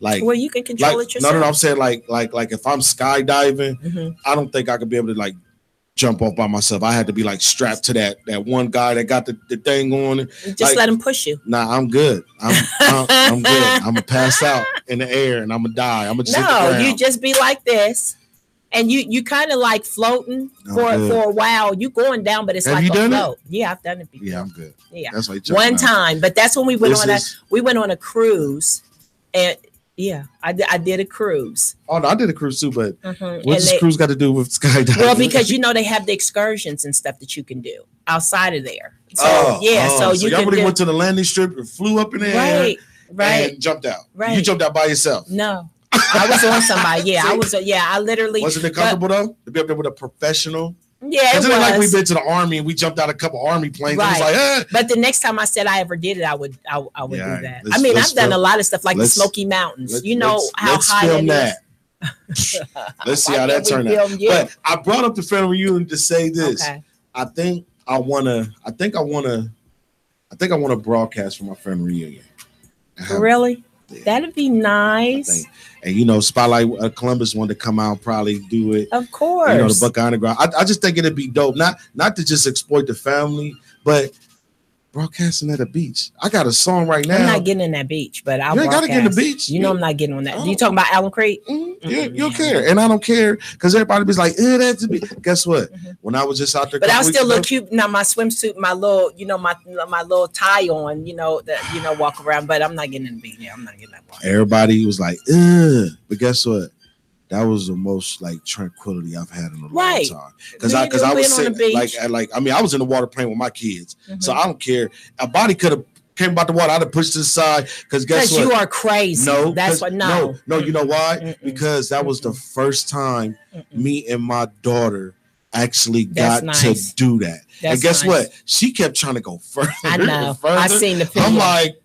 Like, well, you can control it yourself. No, I'm saying like if I'm skydiving, I don't think I could be able to like jump off by myself. I had to be like strapped to that one guy that got the thing on. Just like, let him push you. Nah, I'm good. I'm good. I'm gonna pass out in the air and I'm gonna die. I'm gonna just hit the ground. You just be like this. And you kind of like floating for a while. You going down, but it's like a float. Yeah, I've done it before. Yeah, I'm good. Yeah, that's why one time. But that's when we went on a cruise, and yeah, I did a cruise. Oh no, I did a cruise too. But what's this cruise got to do with skydiving? Well, because they have the excursions and stuff that you can do outside of there. So so you y'all really went to the landing strip and flew up in the air, right, and jumped out. Right, you jumped out by yourself. No. I was on somebody. Yeah, I was. I literally. Wasn't it comfortable though to be up there with a professional? Yeah, it was. Like we've been to the army and we jumped out a couple army planes. Right. It was like, But the next time I said I ever did it, I would do that. I mean, I've done a lot of stuff like the Smoky Mountains. You know how high that is. Let's see how that turned out. But I brought up the family reunion to say this. Okay. I think I wanna broadcast for my family reunion. Really? Yeah. That'd be nice. And Spotlight Columbus wanted to come out and probably do it. Of course. The Buckeye Underground. I just think it'd be dope. Not to just exploit the family, but broadcasting at a beach. I got a song right now. I'm not getting in that beach, but I'll gotta get in the beach. I'm not getting on that. You talking about Allen Creek? Mm-hmm. Yeah, you don't care. And I don't care because everybody was like, that's the beach. Guess what? When I was just out there, but I was still look cute. Now my swimsuit, my little, my little tie on, walk around, but I'm not getting in the beach. Yeah, I'm not getting that water. Everybody was like, but guess what? That was the most like tranquility I've had in a long time. Because I was sitting I was in the water playing with my kids, so I don't care. A body could have came about the water, I'd have pushed to the side. Because guess what? You are crazy. No, that's what. No. You know why? Because that was the first time me and my daughter actually got to do that. And guess what? She kept trying to go further. I know. I seen the picture. I'm like.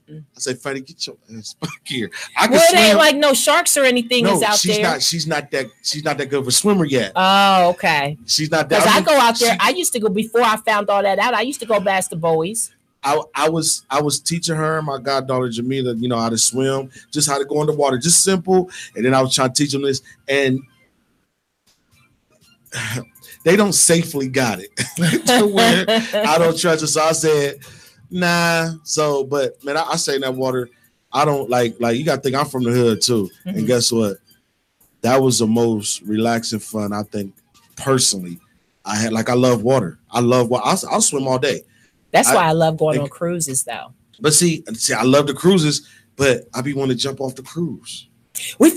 I say, Freddie, get your ass back here. It ain't like no sharks or anything is out there. She's not that good of a swimmer yet. Oh, okay. She's not that. Because I go out there. I used to go before I found all that out. I used to go past the buoys. I was teaching her, my goddaughter Jamila, how to swim, just how to go in the water, just simple. And then I was trying to teach them this, and they don't safely got it to where I don't trust her. So I said, nah. So, but man, I say in that water, I don't like you got to think I'm from the hood too. And guess what? That was the most relaxing fun I think personally I had. Like I love water. I love water. I'll swim all day. That's why I love going on cruises though. But see, I love the cruises, but I be wanting to jump off the cruise. Let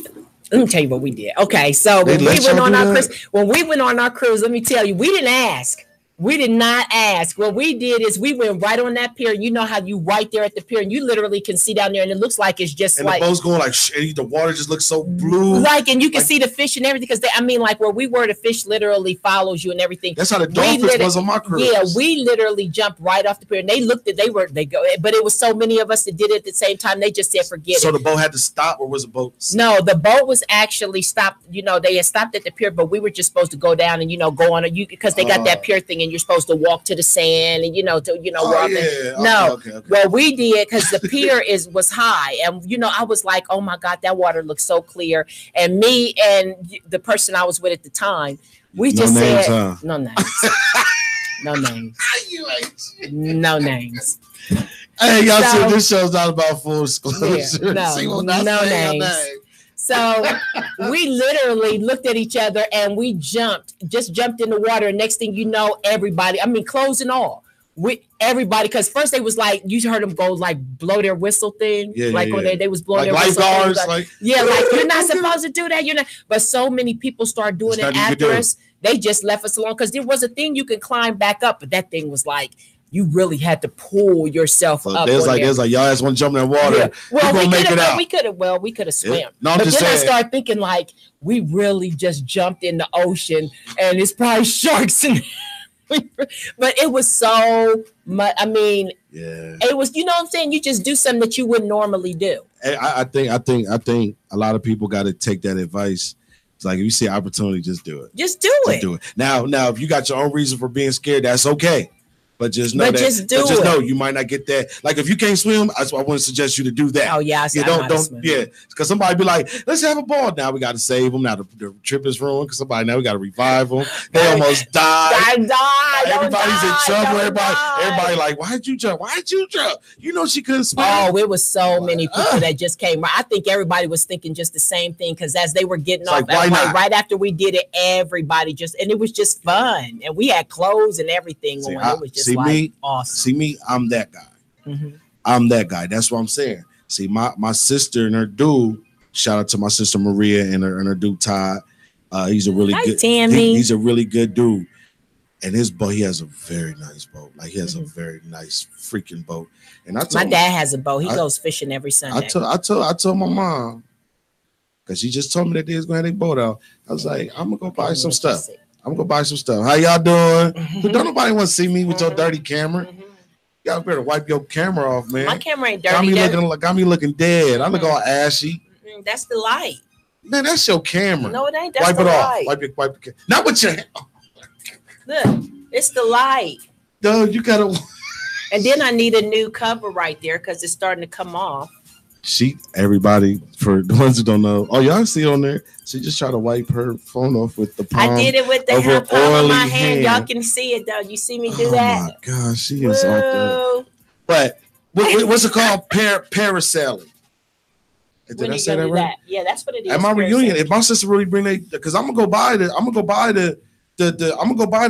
me tell you what we did. Okay, so when we went on our cruise, let me tell you, we didn't ask. We did not ask. What we did is we went right on that pier. You know how you right there at the pier and you literally can see down there and it looks like it's just and the boat's going like the water just looks so blue. And you can see the fish and everything because where we were, the fish literally follows you and everything. That's how the dolphins was on my cruise. Yeah, we literally jumped right off the pier and they looked at but it was so many of us that did it at the same time. They just said forget it. So the boat had to stop, or was the boat? No, the boat was actually stopped. They had stopped at the pier, but we were just supposed to go down and go on because they got that pier thing and you're supposed to walk to the sand and walk. Okay. Well, we did because the pier was high, and I was like, oh my God, that water looks so clear. And me and the person I was with at the time, we just said no names, no names, no names. Hey, y'all see this show's not about full disclosure. No names. So we literally looked at each other and we jumped in the water. And next thing you know, everybody, clothes and all, everybody, because first they was like, you heard them go like blow their whistle thing. When they was blowing like their whistle. Like you're not supposed to do that. You're not. But so many people start doing it after us. They just left us alone because there was a thing you could climb back up. But that thing was like, you really had to pull yourself up. There's like y'all guys want to jump in that water. Yeah. Well, we could have swam. Yeah. No, but then I started thinking like we really just jumped in the ocean and it's probably sharks in but it was so much. It was, what I'm saying? You just do something that you wouldn't normally do. I think a lot of people got to take that advice. It's like if you see opportunity, just do it. Just do it. Now, if you got your own reason for being scared, that's okay. But just know know you might not get that. Like if you can't swim, I wouldn't suggest you to do that. Oh yeah, you don't because somebody be like, let's have a ball. Now we got to save them. Now the trip is ruined because somebody now we got to revive them. They almost died. Everybody's in trouble. Everybody like, why'd you jump? You know she couldn't swim. Oh, it was so many people that just came. I think everybody was thinking just the same thing because as they were getting off, right after we did it, everybody and it was just fun, and we had clothes and everything on. It was just awesome. See me, I'm that guy. Mm-hmm. I'm that guy. That's what I'm saying. See, my sister and her dude. Shout out to my sister Maria and her dude Todd. He's a really good. He's a really good dude. And his boat, he has a very nice boat. Like he has a very nice freaking boat. And my dad has a boat. He goes fishing every Sunday. I told my mom because she just told me that they was going to have their boat out. I was like, I'm gonna go buy some stuff. I'm gonna go buy some stuff. How y'all doing? Don't nobody want to see me with your dirty camera. Y'all better wipe your camera off, man. My camera ain't dirty. Got me looking dead. I look all ashy. That's the light. Man, that's your camera. No, it ain't. That's wipe the it light. off. Wipe the camera. Not with your hand. Look, it's the light. Dude, you gotta. And then I need a new cover right there because it's starting to come off. Everybody, for the ones who don't know, y'all see on there, she just tried to wipe her phone off with the palm. I did it with the palm of my hand. Y'all can see it though. You see me do that? Oh my gosh, she is off there. But what's it called? Parasailing. Did I say that right? Yeah, that's what it is. At my reunion, if my sister really bring because I'm gonna go buy the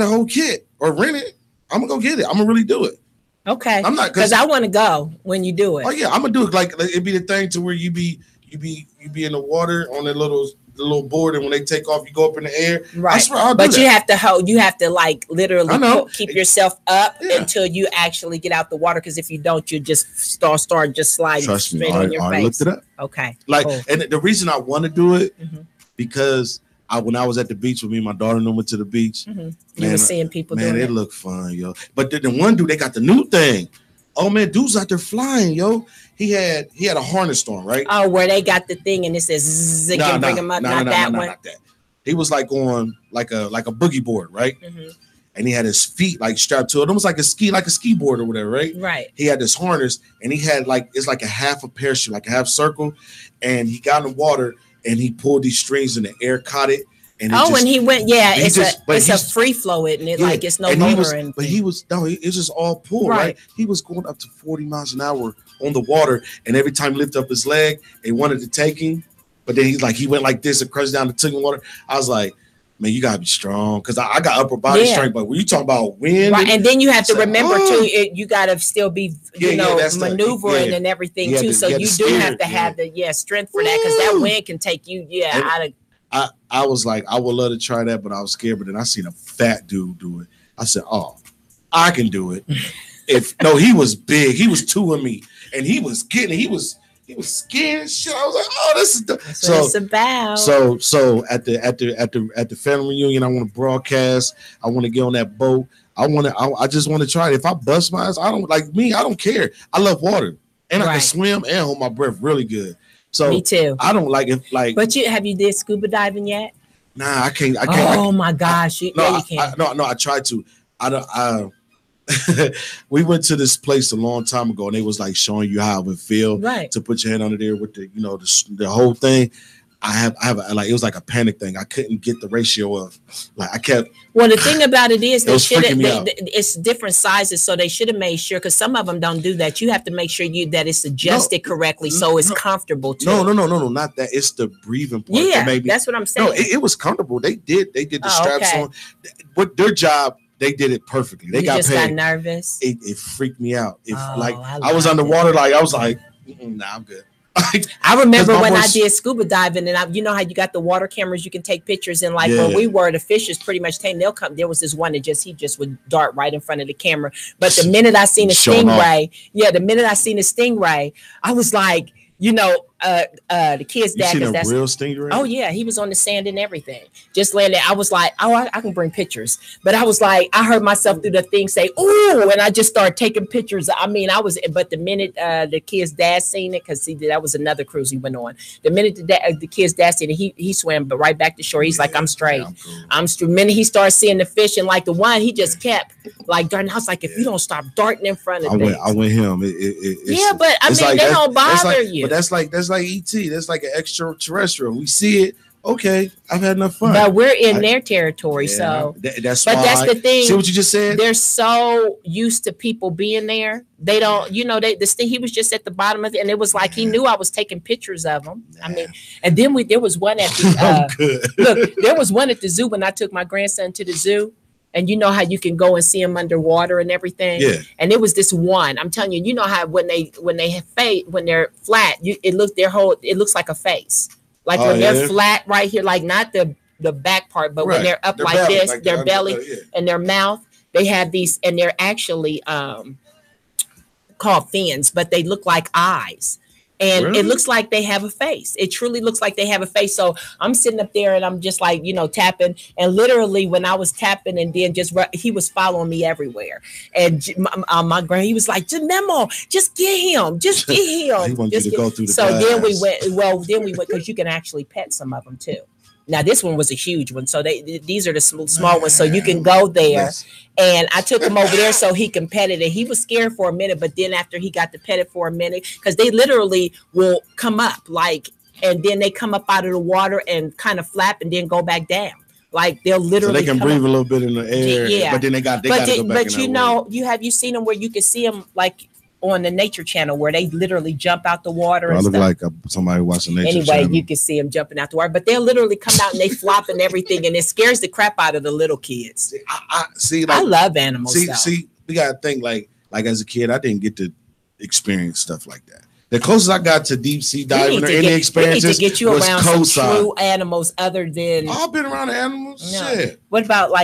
whole kit or rent it. I'm gonna go get it. I'm gonna really do it. Okay. I'm not because I want to go when you do it. Oh yeah, I'm gonna do it. Like it'd be the thing to where you be in the water on the little board, and when they take off, you go up in the air. Right. But you have to like literally keep yourself up until you actually get out the water. Because if you don't, you just start just sliding straight on your face. I looked it up. Okay. And the reason I want to do it because when I was at the beach with me, my daughter and I went to the beach. You were seeing people doing it looked fun, yo. But the one dude, they got the new thing. Oh man, dude's out there flying, yo. He had a harness on, right? Oh, where they got the thing and it says zzz, can bring him up. Not that one. Not that. He was like on like a boogie board, right? And he had his feet like strapped to it. Almost like a ski board or whatever, right? Right. He had this harness and he had it's like a half a parachute, like a half circle. And he got in the water and he pulled these strings and the air caught it. And and he went, it's a free flow, isn't it? Like it's no motor. But it was just all pull, right? He was going up to 40 miles an hour on the water, and every time he lifted up his leg, they wanted to take him, but then he went like this and crashed down the tongue water. I was like, man, you gotta be strong because I got upper body strength. But when you talk about wind, right? And then you have to remember too, you gotta still be maneuvering and everything too. So you do have to have the strength for that because that wind can take you out of. I was like, I would love to try that, but I was scared. But then I seen a fat dude do it. I said, oh, I can do it. He was big. He was 2 of me, and he was scared and shit. I was like, oh, this is that's what it's about. So at the family reunion, I want to broadcast. I want to get on that boat. I just want to try it. If I bust my ass, I don't care. I love water, and I can swim and hold my breath really good. So me too. I don't like it. But have you did scuba diving yet? Nah, I can't. Oh my gosh! You can't. I tried to. We went to this place a long time ago, and they was like showing you how it would feel to put your hand under there with the whole thing. I have it was like a panic thing. I couldn't get the ratio of I kept. Well, the thing about it is it's different sizes, so they should have made sure because some of them don't do that. You have to make sure that it's adjusted correctly so it's comfortable too. No, not that. It's the breathing part. Yeah, that's what I'm saying. No, it was comfortable. They did the straps on. But their job. They did it perfectly. They got paid. Got nervous. It freaked me out. I was underwater, I was like, nah, I'm good. I remember when I did scuba diving, and you know how you got the water cameras, you can take pictures, and when we were, the fish is pretty much tame. They'll come. There was this one that he just would dart right in front of the camera. But the minute I seen a stingray, I was like, the kid's dad. You seen a real stingray? Oh yeah, he was on the sand and everything. Just laying there. I was like, oh, I can bring pictures. But I was like, I heard myself through the thing say, ooh, and I just started taking pictures. I mean, but the minute the kid's dad seen it, because that was another cruise he went on. The minute the kid's dad seen it, he swam right back to shore. He's like, I'm straight. I'm straight. The minute he started seeing the fish, and like the one, he just kept like darting. I was like, if you don't stop darting in front of I went him. Yeah, but I mean, like, they don't bother you. But that's like ET. That's like an extraterrestrial. We see it. Okay, I've had enough fun. But we're in their territory, so that's the thing. See what you just said? They're so used to people being there. They don't, this thing. He was just at the bottom of it, and it was like he knew I was taking pictures of him. I mean, and then there was one at the look. There was one at the zoo when I took my grandson to the zoo. And you know how you can go and see them underwater and everything. Yeah. And it was this one. I'm telling you, you know how when they're flat, it looks like a face. Like when they're flat right here, like not the back part, but when they're up like this, like their belly and their mouth, they have these, and they're actually called fins, but they look like eyes. And it looks like they have a face. It truly looks like they have a face. So I'm sitting up there and I'm just like, tapping. And literally when I was tapping and then he was following me everywhere. And my grand, he was like, Memo, just get him. Just get him. He wanted you to go through the glass. Then we went, because you can actually pet some of them too. Now this one was a huge one, so these are the small ones, so you can go there. Yes. And I took him over there so he can pet it, and he was scared for a minute, but then after he got to pet it for a minute, because they literally will come up and then they come up out of the water and kind of flap and then go back down. Like they'll literally. So they can breathe a little bit in the air, but then they got to go back in But you seen them where you can see them like on the Nature Channel where they literally jump out the water. I look like somebody watching Nature Channel. Anyway, you can see them jumping out the water, but they'll literally come out and they flop and everything, and it scares the crap out of the little kids. I love animals. See, we gotta think like as a kid, I didn't get to experience stuff like that. The closest I got to deep sea diving or any experiences to get you around some true animals other than. I've been around animals. No. Shit. What about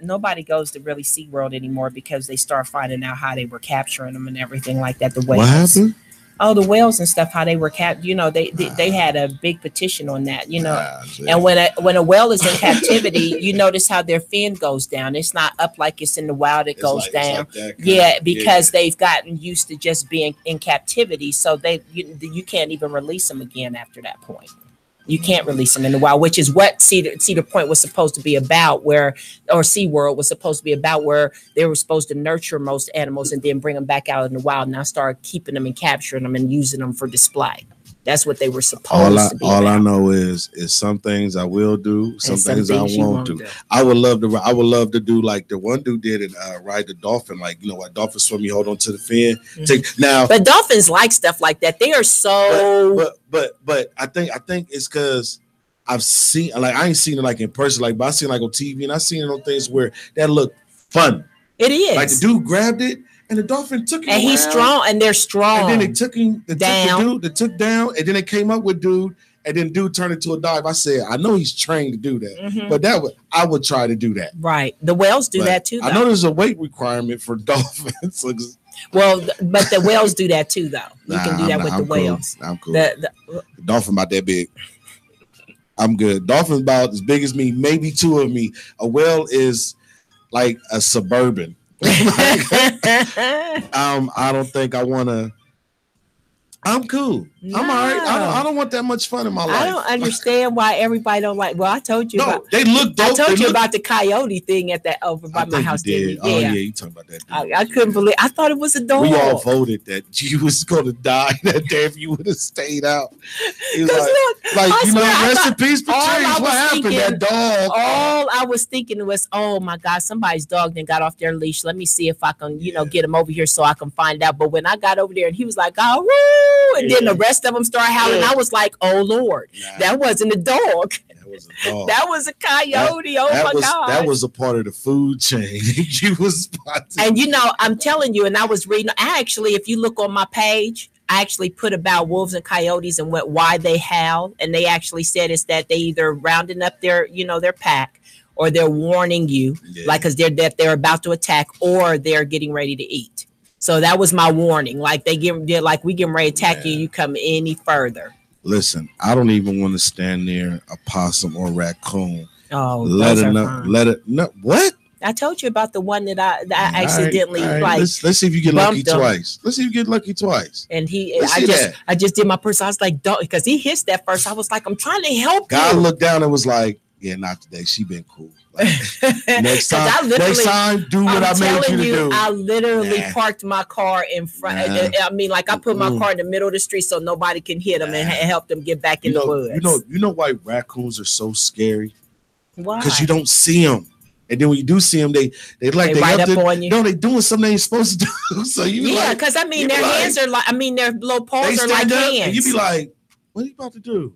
nobody goes to really SeaWorld anymore because they start finding out how they were capturing them and everything like that. The whales. What happened? Oh, the whales and stuff, how they were they had a big petition on that, and when a whale is in captivity, you notice how their fin goes down. It's not up like it's in the wild, it goes down. Because they've gotten used to just being in captivity, so you can't even release them again after that point. You can't release them in the wild, which is what Cedar Point was supposed to be about, or SeaWorld was supposed to be about, where they were supposed to nurture most animals and then bring them back out in the wild. Now start keeping them and capturing them and using them for display. That's what they were supposed to be. All I know is some things I will do, some things I won't do. I would love to do like the one dude did and ride the dolphin, like what dolphins swim, you hold on to the fin. Mm-hmm. But dolphins like stuff like that. They are so. But I think it's because I've seen I ain't seen it like in person, but I seen it like on TV, and I seen it on things where that look fun. It is like the dude grabbed it. And the dolphin took him and he's strong, and they're strong. And then they took him down. They took down, and then they came up with dude, and then dude turned into a dive. I said, I know he's trained to do that, but I would try to do that. Right, the whales do that too. I know there's a weight requirement for dolphins. Well, but the whales do that too, though. You can do that with the whales. I'm cool. The dolphin about that big. I'm good. Dolphin about as big as me, maybe two of me. A whale is like a Suburban. I don't think I want to. I'm cool. No. I'm all right. I don't want that much fun in my life. I don't understand why everybody don't like. Well, I told you. No, they look dope. I told you about the coyote thing at that over by my house. Did. Oh yeah, you talking about that? I couldn't believe. I thought it was a dog. We all voted that you was going to die that day if you would have stayed out. Rest in peace, Patrice. What happened? That dog. All I was thinking was, oh my God, somebody's dog then got off their leash. Let me see if I can, get him over here so I can find out. But when I got over there and he was like, oh, woo, and then the rest of them started howling. I was like, oh Lord, that wasn't a dog. That was a dog. That was a coyote. God. That was a part of the food chain. You was and I'm telling you, and I was reading. If you look on my page, I actually put about wolves and coyotes and why they howl, and they actually said it's that they either rounding up their pack, or they're warning you, because they're about to attack, or they're getting ready to eat. So that was my warning. Like we getting ready to attack you. You come any further. Listen, I don't even want to stand near a possum or raccoon. Oh, let it know. What? I told you about the one that I accidentally Let's see if you get lucky twice. Let's see if you get lucky twice. And I just did my person. I was like, don't, because he hissed that first. I was like, I'm trying to help you. God looked down and was like, yeah, not today. She been cool. Like, next time, do what I made you to do. I literally parked my car in front. I mean, like I put my car in the middle of the street so nobody can hit them and help them get back in the woods. You know why raccoons are so scary? Why? Because you don't see them. And then when you do see them, they right up on you. No, they doing something they ain't supposed to do. So because I mean their hands are like, their little paws are like hands. And you be like, what are you about to do?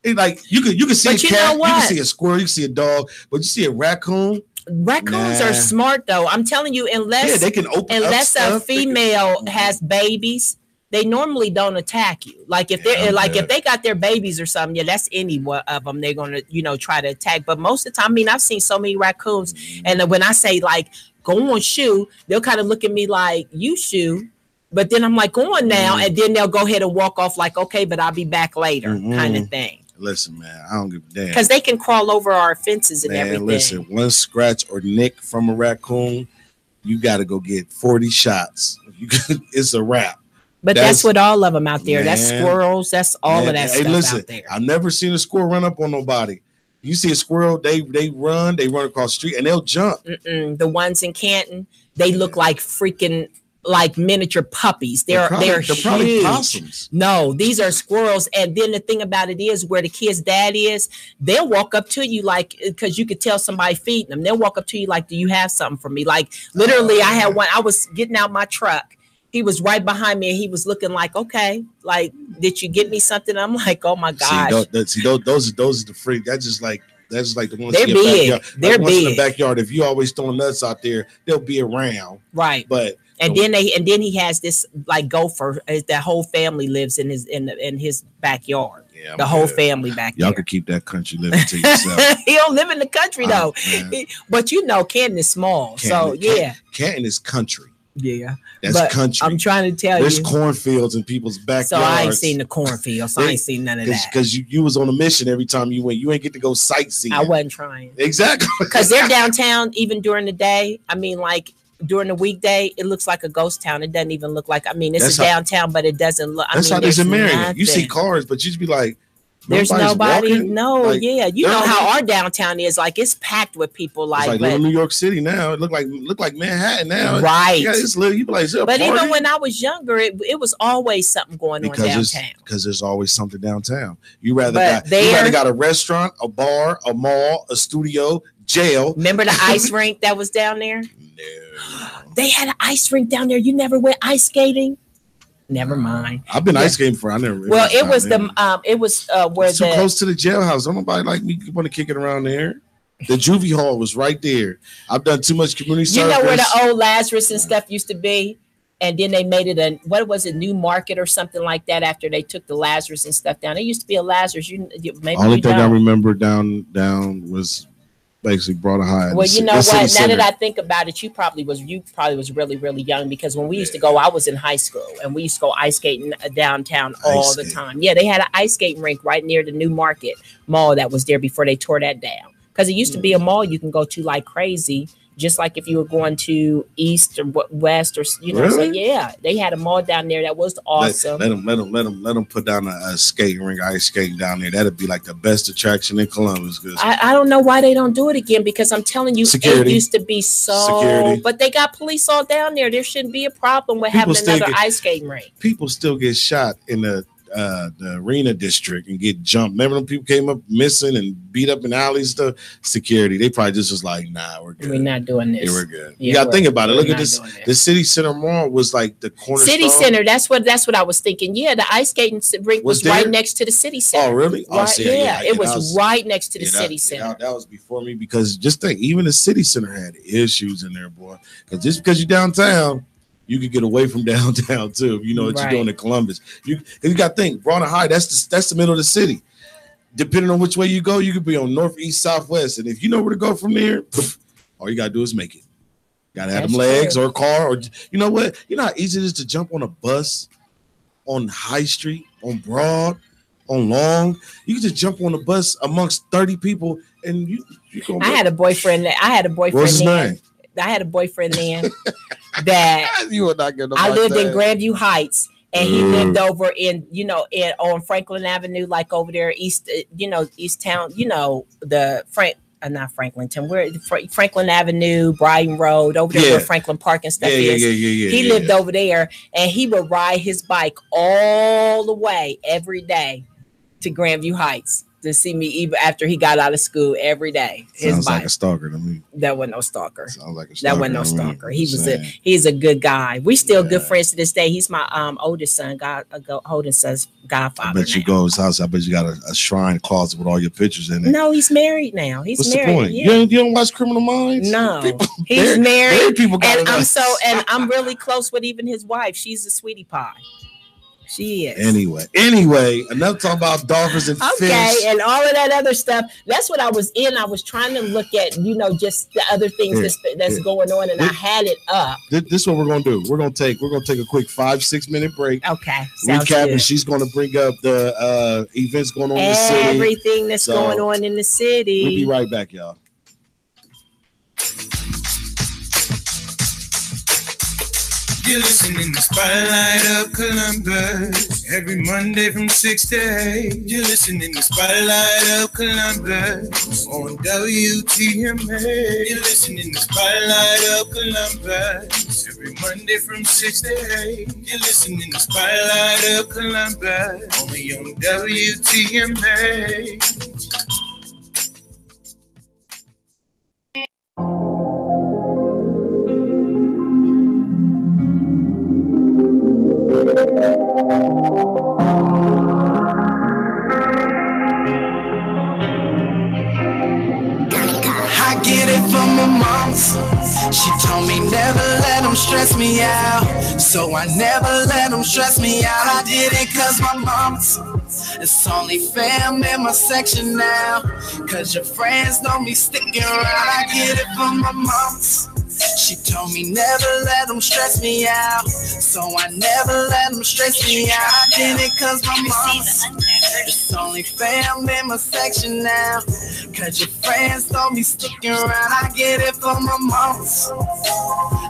And like you can see a cat, you can see a squirrel, you can see a dog, but you see a raccoon. Raccoons are smart though. I'm telling you, unless they can open a female has babies, they normally don't attack you. Like if they're if they got their babies or something, that's any one of them they're gonna try to attack. But most of the time, I mean, I've seen so many raccoons, and when I say like go on shoo, they'll kind of look at me like you shoo, but then I'm like go on now, and then they'll go ahead and walk off like okay, but I'll be back later, kind of thing. Listen, man, I don't give a damn because they can crawl over our fences and everything. Listen, one scratch or nick from a raccoon, you got to go get 40 shots. It's a wrap. But that's what all of them out there. That's squirrels. That's all of that stuff out there. I've never seen a squirrel run up on nobody. You see a squirrel, they run across the street and they'll jump. The ones in Canton, they look like freaking like miniature puppies. They're huge. Possums. No, these are squirrels. And then the thing about it is where the kid's dad is, they'll walk up to you like, because you could tell somebody feeding them. They'll walk up to you like, do you have something for me? Like literally I had one, I was getting out my truck. He was right behind me and he was looking like, okay, like, did you get me something? I'm like, oh my gosh. See, those are the freak. That's just like the ones they're big. They're big in the backyard. If you always throwing nuts out there, they'll be around. Right. But then he has this like gopher. The whole family lives in his backyard. Yeah, the whole family back there. Y'all can keep that country living to yourself. He don't live in the country though. But Canton is small. Canton is country. Yeah, that's country. I'm trying to tell there's cornfields in people's backyards. So I ain't seen the cornfields. I ain't seen none of that. Because you was on a mission every time you went. You ain't get to go sightseeing. I wasn't trying. Exactly. Because they're downtown even during the day. I mean, like during the weekday, it looks like a ghost town. It doesn't even look like. I mean, it's downtown, but it doesn't look. That's how there's in Marion. You see cars, but you just be like. There's nobody. Walking. No, like, you know how our downtown is. Like it's packed with people. Like, it's like little New York City now. It look like Manhattan now. Right. It's little. You be like, but even when I was younger, it was always something going on downtown. Because there's always something downtown. You rather got a restaurant, a bar, a mall, a studio, jail. Remember the ice rink that was down there? No. They had an ice rink down there. You never went ice skating? Never mind. I've been ice skating for. I never. Well, it was where it's too close to the jailhouse. Don't nobody like me want to kick it around there. The juvie hall was right there. I've done too much community service. You know where the old Lazarus and stuff used to be, and then they made it New Market or something like that after they took the Lazarus and stuff down. It used to be a Lazarus. Only thing I remember down was. Basically brought a high. Well, you know what? Now that I think about it, you probably was really, really young because when we used to go, I was in high school and we used to go ice skating downtown all the time. Yeah, they had an ice skating rink right near the New Market Mall that was there before they tore that down. Because it used to be a mall you can go to like crazy, just like if you were going to east or west or Really? So yeah, they had a mall down there that was awesome. Let them put down a skating rink, ice skating down there. That'd be like the best attraction in Columbus. I don't know why they don't do it again because I'm telling you, Security. It used to be so. Security. But they got police all down there. There shouldn't be a problem with having another ice skating rink. People still get shot in the arena district and get jumped. Remember when people came up missing and beat up in alleys stuff? Security, they probably just was like, nah, we're good. We're not doing this. Yeah, we're good. You gotta think about it. Look at this. The City Center Mall was like the cornerstone. City Center, that's what I was thinking. Yeah, the ice skating rink was right next to the City Center. Oh, really? Right, it was right next to the City Center. That was before me because just think, even the City Center had issues in there, boy. Because just because you're downtown, you could get away from downtown too. You know what you're doing in Columbus. You got to think, Brawner High, that's the middle of the city. Depending on which way you go, you could be on north, east, southwest. And if you know where to go from there, all you got to do is make it. Gotta have them legs or a car, or you know what? You know how easy it is to jump on a bus on High Street, on Broad, on Long. You can just jump on a bus amongst 30 people, and you go. I had a boyfriend. What's his name? I had a boyfriend then that you were not getting. I lived in Grandview Heights, and he lived over in on Franklin Avenue, like over there East Town. Not Franklinton. Where Franklin Avenue, Brighton Road, over there where Franklin Park and stuff is. He lived over there, and he would ride his bike all the way every day to Grandview Heights to see me, even after he got out of school every day. Sounds like a stalker to me. That wasn't no stalker. Sounds like a That stalker. wasn't no stalker. He's a good guy. We still good friends to this day. He's my oldest son, Holden's son's godfather. I bet you go to his house. I bet you got a shrine closet with all your pictures in it. No, he's married now. What's the point? Yeah. You don't watch Criminal Minds? No, he's married. And I'm really close with even his wife. She's a sweetie pie. She is. Anyway, enough talk about dolphins and fish. Okay, and all of that other stuff. That's what I was in. I was trying to look at, just the other things that's going on, and I had it up. This is what we're gonna do. We're gonna take a quick 5-6 minute break. Okay. Recap, and she's gonna bring up the events going on in the city. Everything that's going on in the city. We'll be right back, y'all. You're listening to Spotlight of Columbus every Monday from 6 to 8. You're listening to Spotlight of Columbus on WTMA. You're listening to Spotlight of Columbus every Monday from 6 to 8. You're listening to Spotlight of Columbus only on WTMA. I get it from my moms. She told me never let them stress me out, so I never let them stress me out. I did it cause my moms. It's only fam in my section now, cause your friends don't be sticking around. I get it from my moms. She told me never let them stress me out, so I never let them stress me out. I did it cause my moms. It's only fam in my section now, cause your friends don't be sticking around. I get it from my moms.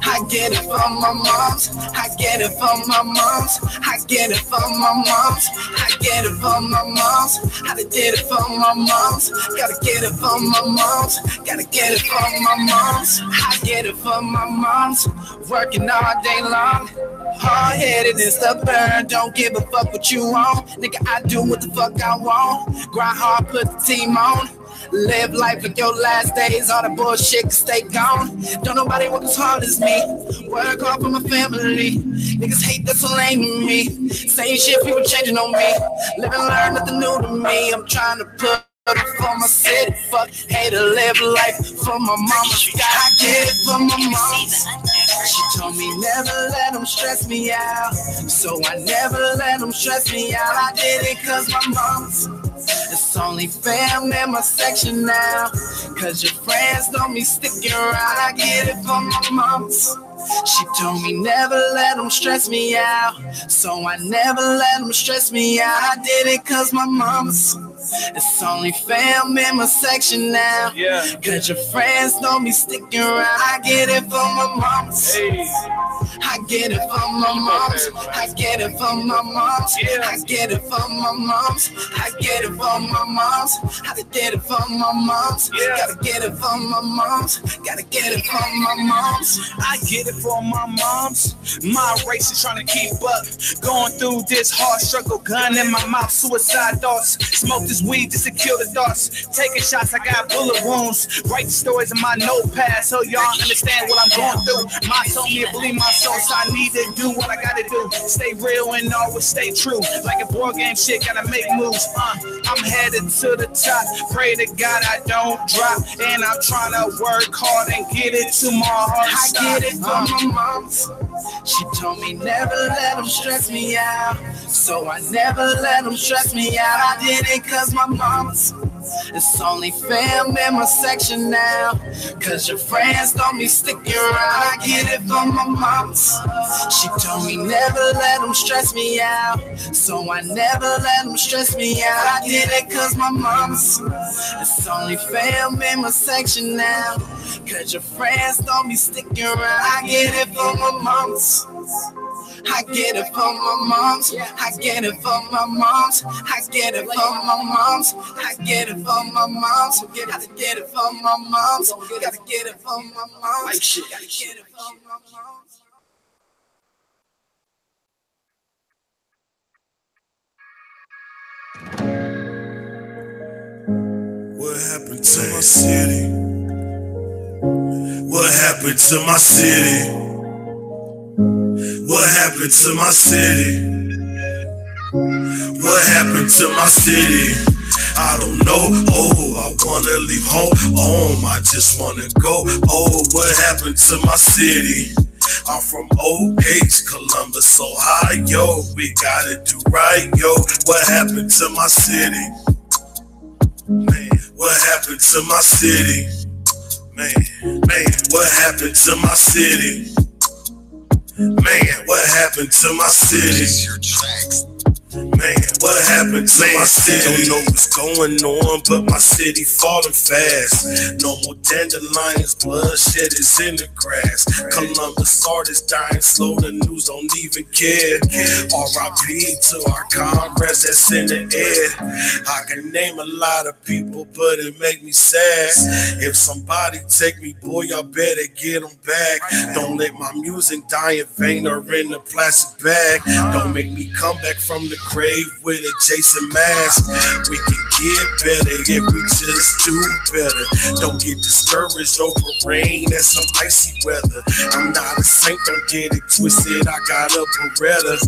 I get it from my moms. I get it from my moms. I get it from my moms. I get it from my moms. I did it from my moms. Gotta get it from my moms. Gotta get it from my moms. I get it from my moms. Working all day long. Hard-headed and stubborn. Don't give a fuck what you want. Nigga, I do what the fuck I want. Grind hard, put the team on. Live life like your last days. All the bullshit can stay gone. Don't nobody work as hard as me. Work hard for my family. Niggas hate that's so lame to me. Same shit, people changing on me. Live and learn, nothing new to me. I'm trying to put for my city, fuck, hate to live life for my mama. I get it from my mom. She told me never let them stress me out, so I never let them stress me out. I did it cause my mom's. It's only fam in my section now, cause your friends don't be sticking around. I get it from my mom's. She told me never let them stress me out, so I never let them stress me out. I did it cause my mom's. It's only fam in my section now, cause your friends don't be sticking around. I get it from my moms. I get it from my moms. I get it from my moms. I get it from my moms. I get it from my moms. I get it from my moms. Gotta get it from my moms. Gotta get it from my moms. I get it from my moms. My race is trying to keep up. Going through this hard struggle, gun in my mouth, suicide thoughts. Smoke this weed just to kill the thoughts. Taking shots, I got bullet wounds. Write the stories in my notepad so y'all understand what I'm going through. My told me to believe my soul, so I need to do what I gotta do. Stay real and always stay true. Like a board game shit, gotta make moves. I'm headed to the top. Pray to God I don't drop. And I'm trying to work hard and get it to my heart. I get it from my moms. She told me never let them stress me out, so I never let them stress me out. I did it cause my moms. It's only fam in my section now. Cause your friends don't be sticking around. I get it from my moms. She told me never let them stress me out. So I never let them stress me out. I did it cause my moms. It's only fam in my section now. Cause your friends don't be sticking around. I get it from my moms. I get it from my moms. I get it from my moms. I get it from my moms. I get it from my moms. Gotta get it from my moms. Gotta get it from my moms. Gotta get it from my moms. What happened to my city? What happened to my city? What happened to my city? What happened to my city? I don't know. Oh, I wanna leave home. I just wanna go. Oh, what happened to my city? I'm from OH, Columbus, Ohio. We gotta do right, yo. What happened to my city? Man, what happened to my city? Man, what happened to my city? Man, what happened to my city? Man, what happened to my city? Don't know what's going on, but my city falling fast. No more dandelions, bloodshed is in the grass. Columbus artists dying slow, the news don't even care. R.I.P. to our comrades that's in the air. I can name a lot of people, but it make me sad. If somebody take me, boy, y'all better get them back. Don't let my music die in vain or in a plastic bag. Don't make me come back from the grave with a Jason mask. We can get better if we just do better. Don't get discouraged over rain and some icy weather. I'm not a saint, don't get it twisted. I got a Beretta.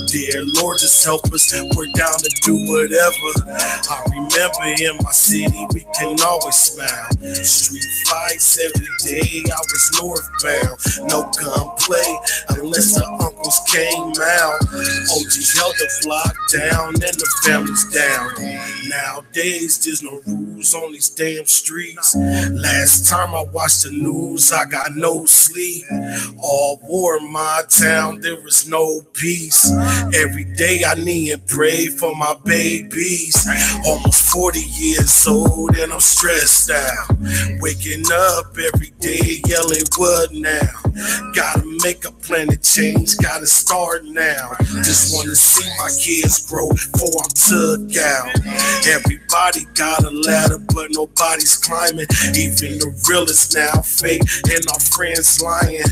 Dear Lord, just help us. We're down to do whatever. I remember in my city, we can always smile. Street fights every day. I was northbound. No gunplay unless the uncles came out. OG held the block down and the family's down. Nowadays there's no rules on these damn streets. Last time I watched the news, I got no sleep. All war in my town, there is no peace. Every day I need and pray for my babies. Almost 40 years old and I'm stressed out. Waking up every day yelling what now? Gotta make a plan to change, gotta start now. Just wanna see my kids grow before I'm took out. Everybody got a ladder, but nobody's climbing. Even the realest now fake, and our friends lying.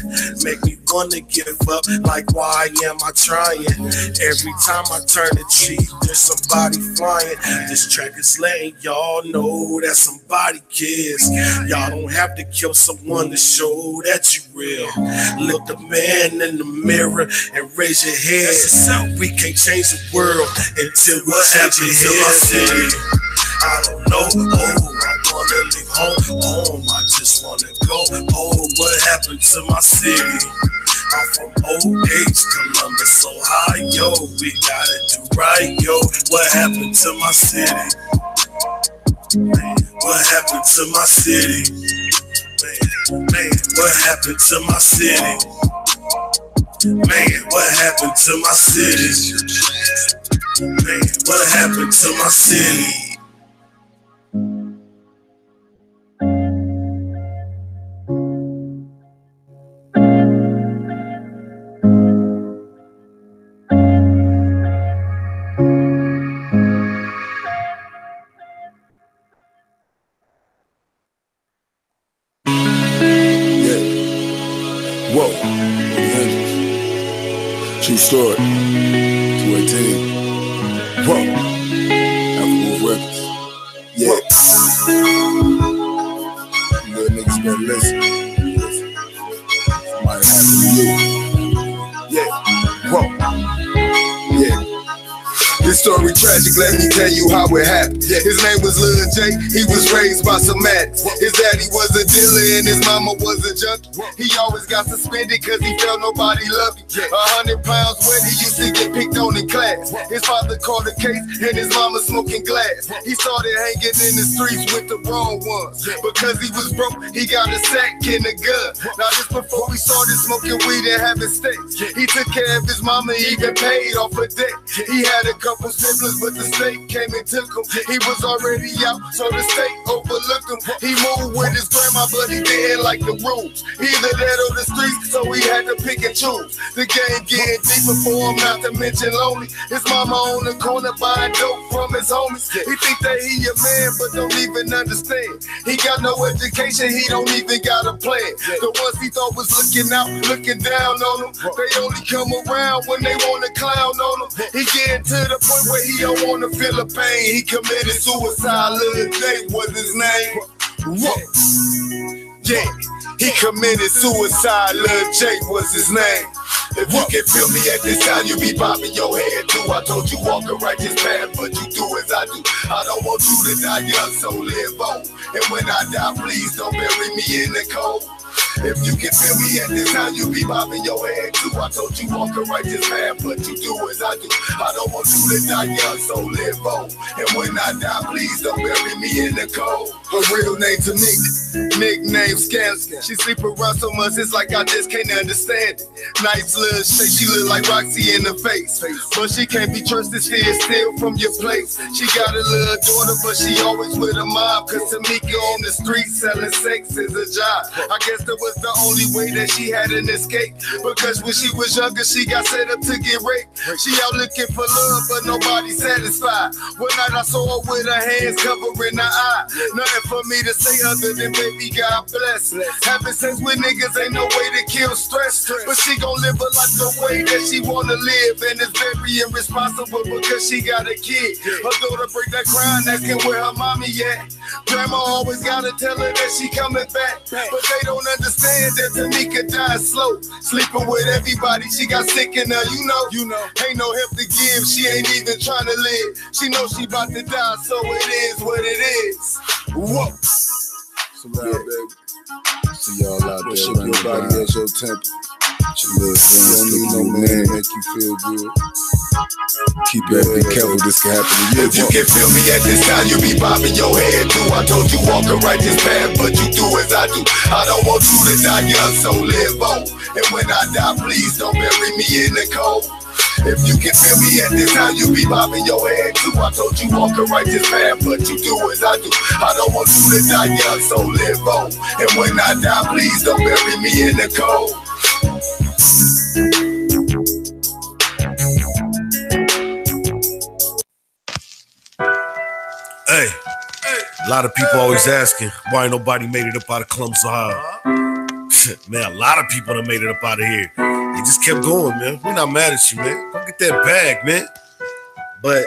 Make me wanna give up, like why am I trying? Every time I turn the cheek, there's somebody flying. This track is letting y'all know that somebody cares. Y'all don't have to kill someone to show that you real. Look the man in the mirror and raise your head. We can't change the world until we change it to my city. I don't know. Oh, I wanna leave home. I just wanna go. Oh, what happened to my city? I'm from OH, Columbus, Ohio. We gotta do right, yo. What happened to my city? Man, what happened to my city? Man, what happened to my city? Man, what happened to my city? Man, what happened to my city? Whoa, true story, 218. Whoa, Aftermove Records. Yeah. You little niggas better listen. Might happen to you. Yeah. Whoa. Yeah. This story tragic, let me tell you how it happened. His name was Lil J, he was raised by some addicts. His daddy was a dealer and his mama was a junkie. He always got suspended cause he felt nobody loved him. 100 pounds when he used to get picked on in class. His father caught a case and his mama smoking glass. He started hanging in the streets with the wrong ones. Because he was broke, he got a sack and a gun. Now this before we started smoking weed and having steaks. He took care of his mama, even paid off a debt. He had a couple siblings, but the state came and took him. He was already out, so the state overlooked him. He moved with his grandma, but he didn't like the rules. Either that or the streets, so he had to pick and choose. The game getting deeper for him, not to mention lonely. His mama on the corner buying dope from his homies. He think that he a man, but don't even understand. He got no education, he don't even got a plan. The ones he thought was looking out, looking down on him, they only come around when they want to clown on him. He getting to the point where he don't want to feel the pain. He committed suicide, Lil J was his name. Yeah, he committed suicide, Lil J was his name. If you can feel me at this time, you be bobbing your head too. I told you walk a righteous path, but you do as I do. I don't want you to die young, so live on. And when I die, please don't bury me in the cold. If you can feel me at this time, you be bobbing your head too. I told you walk a righteous path, but you do as I do. I don't want you to die young, so live on. And when I die, please don't bury me in the cold. Her real name to nickname Scam. She sleep around so much, it's like I just can't understand it. Nice little shake, she look like Roxy in the face. But she can't be trusted, steal from your place. She got a little daughter, but she always with a mob. Cause Tamika on the street selling sex is a job. I guess that was the only way that she had an escape. Because when she was younger, she got set up to get raped. She out looking for love, but nobody satisfied. One night I saw her with her hands covering her eye. Nothing for me to say other than baby God bless. Having sex with niggas ain't no way to kill stress. But she gon' live a life the way that she wanna live. And it's very irresponsible because she got a kid. Her daughter break that crying, asking where her mommy at. Grandma always gotta tell her that she coming back. But they don't understand that Tamika died slow. Sleeping with everybody, she got sick in her, you know. Ain't no help to give, she ain't even trying to live. She know she about to die, so it is what it is. Whoa. So now, baby, see y'all out there. Shake your body as your temple. You don't need no man to make you feel good. Keep your be careful, this can happen to you. If you can feel me at this time, you be bobbing your head too. I told you walk a righteous path, but you do as I do. I don't want you to die young, so live on. And when I die, please don't bury me in the cold. If you can feel me at this time, you be bobbing your head too. I told you walk a righteous path, but you do as I do. I don't want you to die young, so live on. And when I die, please don't bury me in the cold. Hey, a lot of people always asking why nobody made it up out of Columbus, Ohio. Man, a lot of people done made it up out of here. They just kept going, man. We're not mad at you, man. Go get that bag, man. But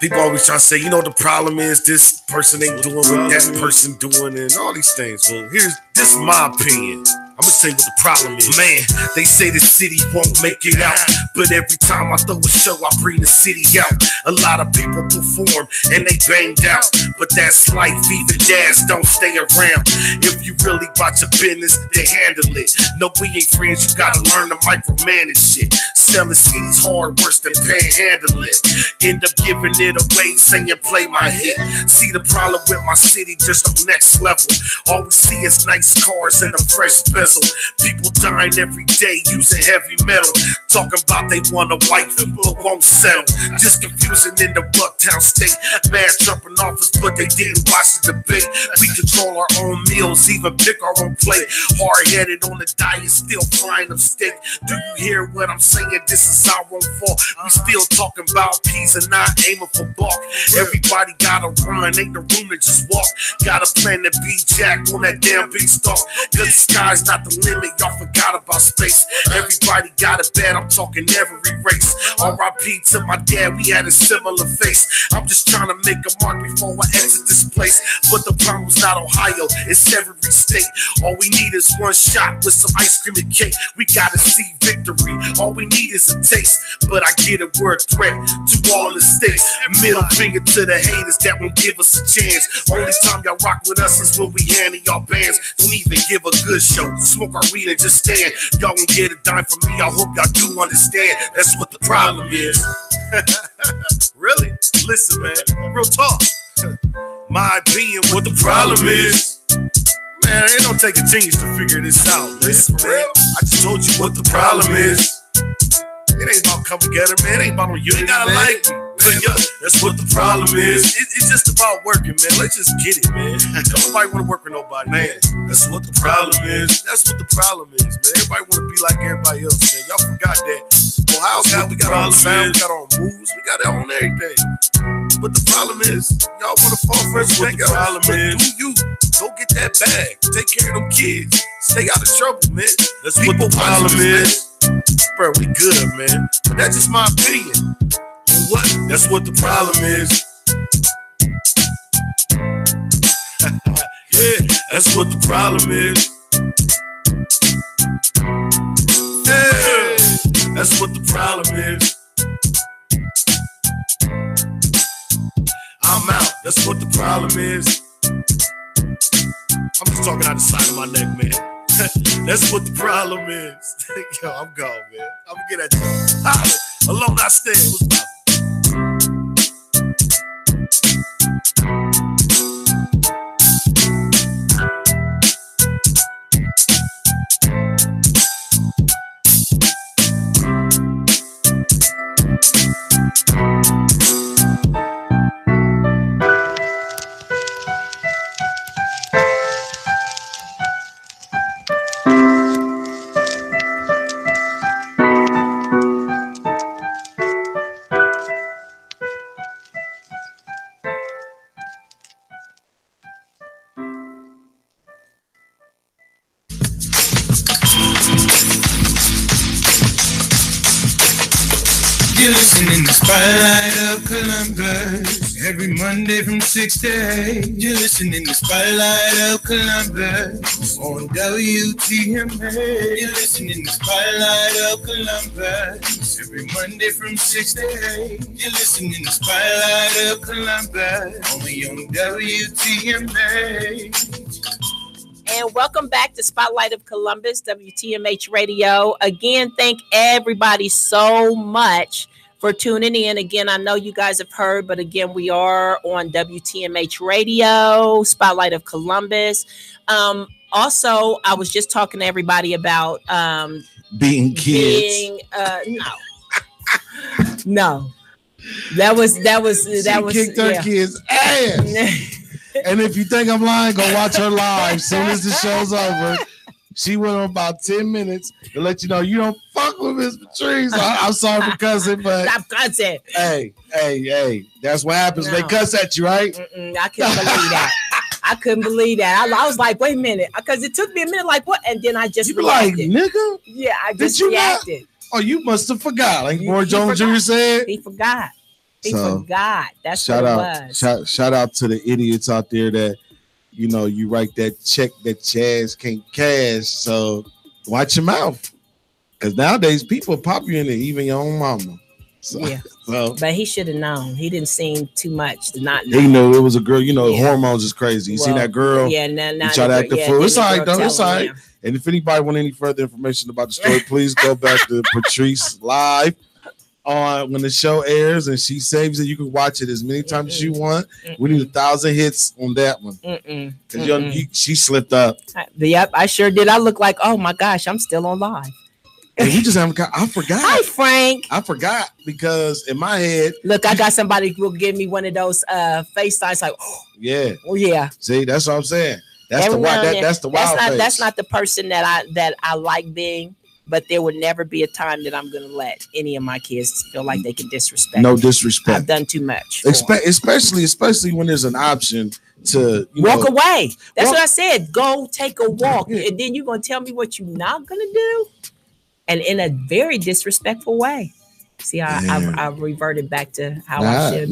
people always try to say, you know, the problem is this person ain't doing what that person doing and all these things. Well, this is my opinion. I'm gonna tell you what the problem is. Man, they say the city won't make it out, but every time I throw a show, I bring the city out. A lot of people perform and they banged out, but that's life, even dads don't stay around. If you really about your business, then handle it. No, we ain't friends, you gotta learn to micromanage shit. Selling CDs hard, worse than panhandling. End up giving it away, saying play my hit. See the problem with my city, just on next level. All we see is nice cars and a fresh bezel. People dying every day using heavy metal. Talking about they want a wife but won't settle. Just confusing in the Bucktown state. Mad jumping office, but they didn't watch the debate. We control our own meals, even pick our own plate. Hard-headed on the diet, still frying them steak. Do you hear what I'm saying? This is our own fault. We still talking about peas and not aiming for bark. Everybody gotta run, ain't no room to just walk. Got a plan to be jacked on that damn big stalk. Cause the sky's not not the limit, y'all forgot about space. Everybody got a bed, I'm talking every race. R.I.P. to my dad, we had a similar face. I'm just trying to make a mark before I exit this place. But the problem's not Ohio, it's every state. All we need is one shot with some ice cream and cake. We gotta see victory, all we need is a taste. But I get a word threat to all the states. Middle finger to the haters that won't give us a chance. Only time y'all rock with us is when we handle y'all bands. Don't even give a good show, smoke our weed and just stand. Y'all won't get a dime from me, I hope y'all do understand. That's what the problem is. Really? Listen, man, real talk. My opinion, what the problem is. Man, it don't take a genius to figure this out. Listen, man, I just told you what the problem is. It ain't about coming together, man. It ain't about you ain't gotta like me. But yeah, that's what the problem is. It's just about working, man. Let's just get it, man. Nobody wanna work with nobody, man. That's what the problem is. That's what the problem is, man. Everybody wanna be like everybody else, man. Y'all forgot that. Ohio's got, we got our own sound, we got our own moves, we got our own everything. But the problem is, y'all wanna fall for everything else. The problem is, do you go get that bag, take care of them kids, stay out of trouble, man. That's what the problem is. Bro, we good, man. But that's just my opinion. What? That's what the problem is. Yeah, that's what the problem is. Yeah, that's what the problem is. I'm out. That's what the problem is. I'm just talking out the side of my neck, man. That's what the problem is. Yo, I'm gone, man. I'm gonna get at you. Alone I stand. What's up? You're listening to Spotlight of Columbus every Monday from 6 to 8. You're listening to Spotlight of Columbus on WTMA. You're listening to Spotlight of Columbus every Monday from 6 to 8. You're listening to Spotlight of Columbus only on WTMA. And welcome back to Spotlight of Columbus, WTMH Radio. Again, thank everybody so much for tuning in. Again, I know you guys have heard, but again, we are on WTMH Radio, Spotlight of Columbus. Also, I was just talking to everybody about being kids. No. That was kicked her kids' ass. And if you think I'm lying, go watch her live. As soon as the show's over, she went on about 10 minutes to let you know you don't fuck with Miss Patrice. I'm sorry for cussing, but stop cussing. Hey, that's what happens. No. They cuss at you, right? I couldn't believe that. I couldn't believe that. I was like, wait a minute, because it took me a minute. Like what? And then I just reacted. Like, nigga. Yeah, I just reacted. Oh, you must have forgot. Like Boy Jones Jr. said, he forgot. He forgot. That's what it was. Shout out to the idiots out there that, you know, you write that check that your ass can't cash. So watch your mouth. Because nowadays people pop you in it, even your own mama. So, yeah. But he should have known. He didn't seem too much to not know. He knew it was a girl. You know, hormones is crazy. You seen that girl? Yeah, you try to act the fool. It's all right, though. It's all right. And if anybody want any further information about the story, please go back to Patrice Live. On when the show airs and she saves it, you can watch it as many times as you want. We need 1,000 hits on that one. Because she slipped up. Yep, I sure did. I look like, oh my gosh, I'm still on live. And we just haven't. I forgot. Hi, Frank. I forgot because in my head, look, I got somebody who will give me one of those FaceTimes. Like, oh yeah, oh yeah. See, that's what I'm saying. That's the wild. That's the wild. That's not the person that I like being. but there would never be a time that I'm going to let any of my kids feel like they can disrespect. No disrespect. I've done too much. Especially when there's an option to walk away. That's what I said. Go take a walk, and then you're going to tell me what you're not going to do, and in a very disrespectful way. See, I reverted back to how I should.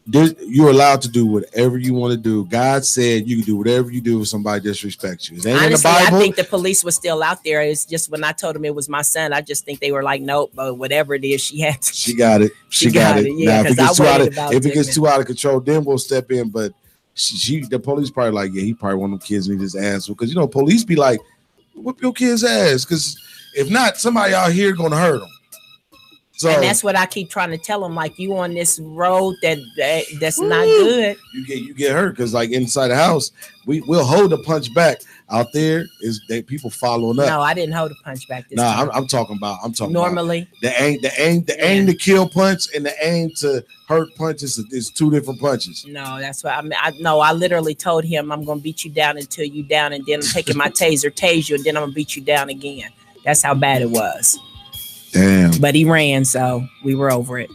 You're allowed to do whatever you want to do. God said you can do whatever you do if somebody disrespects you. Honestly, in the Bible? I think the police was still out there. It's just when I told them it was my son, I just think they were like, nope, but whatever it is, she had to. She got it. She got it. Yeah, now, if it gets too out of control, then we'll step in. But the police probably like, yeah, he probably one of them kids need his ass. Because, police be like, whip your kid's ass. Because if not, somebody out here going to hurt them. So, and that's what I keep trying to tell them. Like, you on this road that's not good. You get hurt because, like, inside the house, we'll hold the punch back. Out there people following up. No, I didn't hold a punch back this time. I'm talking about normally the aim to kill punch and the aim to hurt punch is two different punches. No, that's what I mean. I literally told him I'm gonna beat you down until you down, and then I'm taking my tase you, and then I'm gonna beat you down again. That's how bad it was. Damn. But he ran, so we were over it.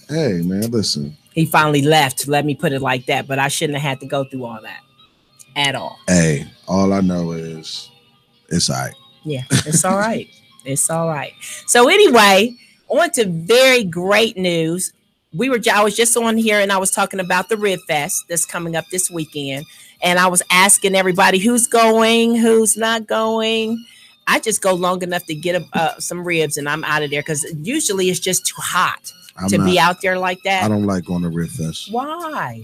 Hey, man, listen. He finally left. Let me put it like that. But I shouldn't have had to go through all that at all. Hey, all I know is it's all right. Yeah, it's all right. It's all right. So anyway, on to very great news. I was just on here and I was talking about the Rib Fest that's coming up this weekend. And I was asking everybody who's going, who's not going. I just go long enough to get some ribs and I'm out of there because usually it's just too hot be out there like that. I don't like going to Rib Fest. Why?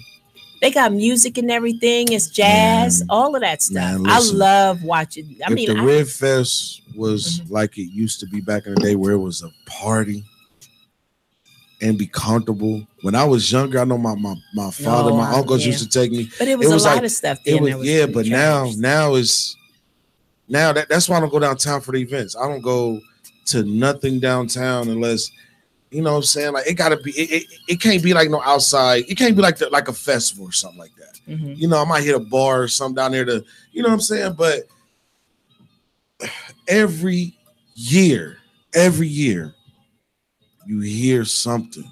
They got music and everything. It's jazz, all of that stuff. Man, listen, I love watching. The Rib Fest was like it used to be back in the day where it was a party and be comfortable. When I was younger, I know my father, my uncles used to take me. But it was a lot of stuff. But now that's why I don't go downtown for the events. I don't go to nothing downtown unless, you know what I'm saying? Like, it gotta be, it can't be like no outside. It can't be like like a festival or something like that. Mm-hmm. I might hit a bar or something down there you know what I'm saying? But every year, you hear something.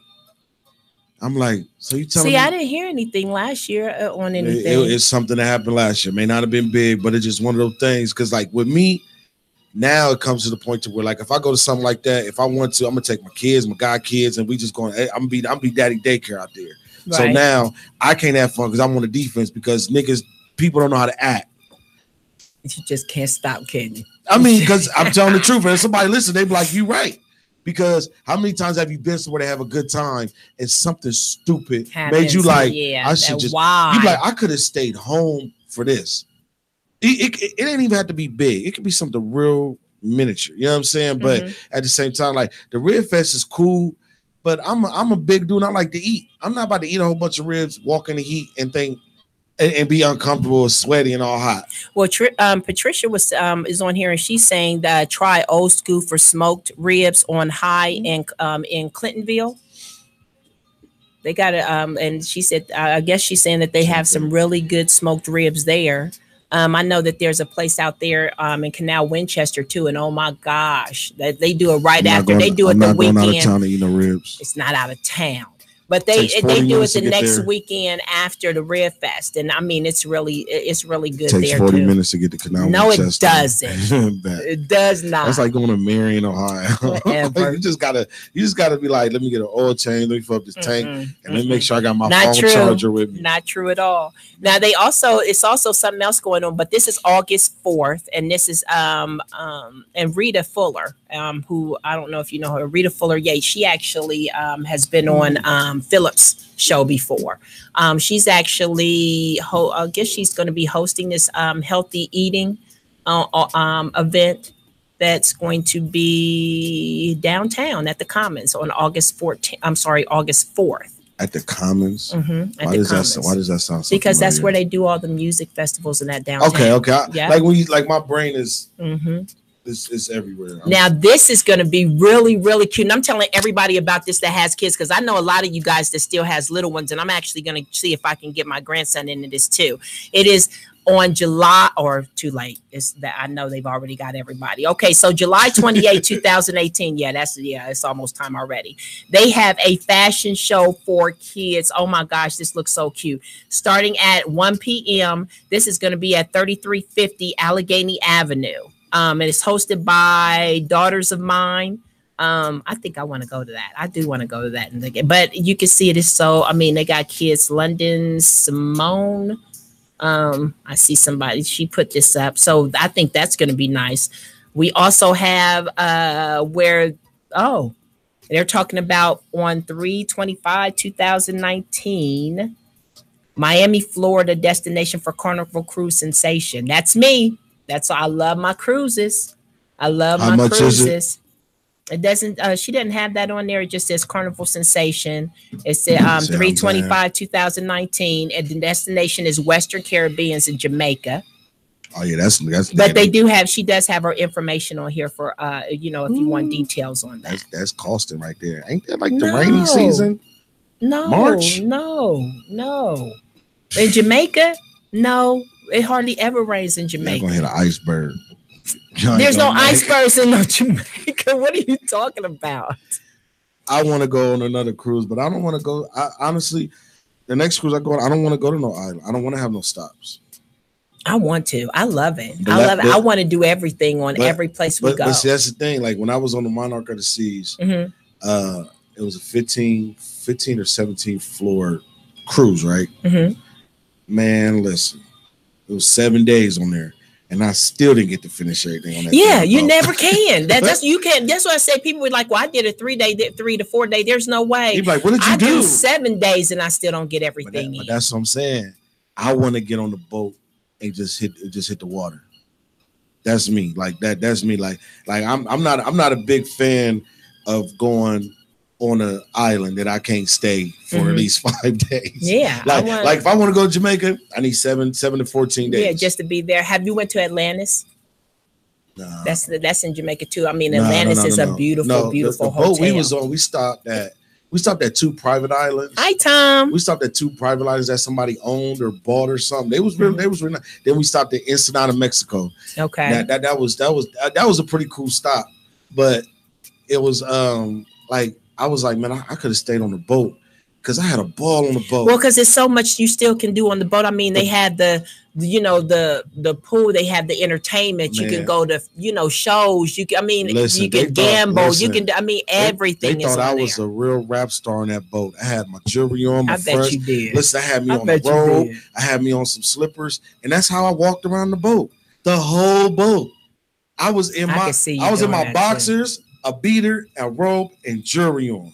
I'm like, so you telling me? I didn't hear anything last year on anything. It's something that happened last year. May not have been big, but it's just one of those things. Because like with me, now it comes to the point to where like if I go to something like that, if I want to, I'm gonna take my kids, my god kids, and we just going. I'm be daddy daycare out there. Right. So now I can't have fun because I'm on the defense because people don't know how to act. You just can't stop kidding. I mean, because I'm telling the truth, and somebody listen, they be like, "You right." Because how many times have you been somewhere to have a good time and something stupid made you like, I should just, you like, I could have stayed home for this. It ain't even have to be big. It could be something real miniature. You know what I'm saying? But at the same time, like the Rib Fest is cool, but I'm a big dude. I like to eat. I'm not about to eat a whole bunch of ribs, walk in the heat and think and be uncomfortable, sweaty, and all hot. Well, Patricia is on here and she's saying that try Old School for smoked ribs on High in Clintonville. They got it, and she said, I guess she's saying that they have some really good smoked ribs there. I know that there's a place out there in Canal Winchester too, and oh my gosh, that they do it right after they do it the weekend. I'm not going out of town to eat no ribs. It's not out of town. But they do it the next weekend after the Rib Fest, and I mean it's really good. It takes 40 minutes to get to Canal. No, it doesn't. It does not. That's like going to Marion, Ohio. you just gotta be like, let me get an oil change, let me fill up this tank, and let me make sure I got my phone charger with me. Not true at all. Now it's also something else going on, but this is August 4th, and this is and Rita Fuller, who I don't know if you know her, Rita Fuller. Yeah, she actually has been on Phillips' show before. She's actually, I guess she's going to be hosting this healthy eating event that's going to be downtown at the Commons on August 4th. At the Commons? Mm-hmm. Why does that sound so Because familiar? That's where they do all the music festivals in that downtown. Okay. Yeah. Like my brain is... It's everywhere. Now this is going to be really, really cute. And I'm telling everybody about this that has kids because I know a lot of you guys that still has little ones, and I'm actually going to see if I can get my grandson into this too. It is on July, or too late. It's that I know they've already got everybody. Okay, so July 28, 2018. It's almost time already. They have a fashion show for kids. Oh my gosh, this looks so cute. Starting at 1 p.m. This is going to be at 3350 Allegheny Avenue. And it's hosted by Daughters of Mine. I think I want to go to that. I do want to go to that. But you can see it is so, I mean, they got kids. London Simone. I see somebody, she put this up. So I think that's going to be nice. We also have they're talking about on 3/25/2019, Miami, Florida destination for Carnival Cruise Sensation. That's me. I love my cruises. I love How my much cruises. is It doesn't. She didn't have that on there. It just says Carnival Sensation. It said 3/25/2019, and the destination is Western Caribbean's in Jamaica. Oh yeah, that's. But they do have. She does have her information on here for if you want details on that. That's costing right there. Ain't that like the rainy season? No, March. No. In Jamaica, no. It hardly ever rains in Jamaica. You're gonna hit an iceberg. There's no icebergs in Jamaica. What are you talking about? I want to go on another cruise, but I don't want to go. Honestly, the next cruise I go on, I don't want to go to no island. I don't want to have no stops. I want to. I love it. I want to do everything on every place we go. But see, that's the thing. Like when I was on the Monarch of the Seas, it was a 15 or 17 floor cruise, right? Mm-hmm. Man, listen, it was 7 days on there. And I still didn't get to finish everything on that. Yeah, you never can. That's you can't. That's why I say people were like, "Well, I did a 3 to 4 day. There's no way." You're like, "What did you do?" I do 7 days and I still don't get everything. But that's what I'm saying. I want to get on the boat and just hit the water. That's me. Like that. That's me. Like I'm not a big fan of going on an island that I can't stay for at least 5 days. Yeah. Like if I want to go to Jamaica, I need 7 to 14 days. Yeah, just to be there. Have you went to Atlantis? No. That's in Jamaica too. I mean, Atlantis is a beautiful the hotel. Boat we was on, we stopped at 2 private islands. Hi, Tom. We stopped at 2 private islands that somebody owned or bought or something. They was really nice. Then we stopped at Ensenada, Mexico. Okay. That was a pretty cool stop. But it was like I was like, man, I could have stayed on the boat because I had a ball on the boat. Well, because there's so much you still can do on the boat. I mean, they had the pool, they have the entertainment. You can go to, shows. You can gamble. You can, everything. They thought I was a real rap star on that boat. I had my jewelry on. I bet you did. Listen, I had me on the robe. I had me on some slippers, and that's how I walked around the boat. The whole boat. I was in my boxers. A beater, a robe, and jewelry on.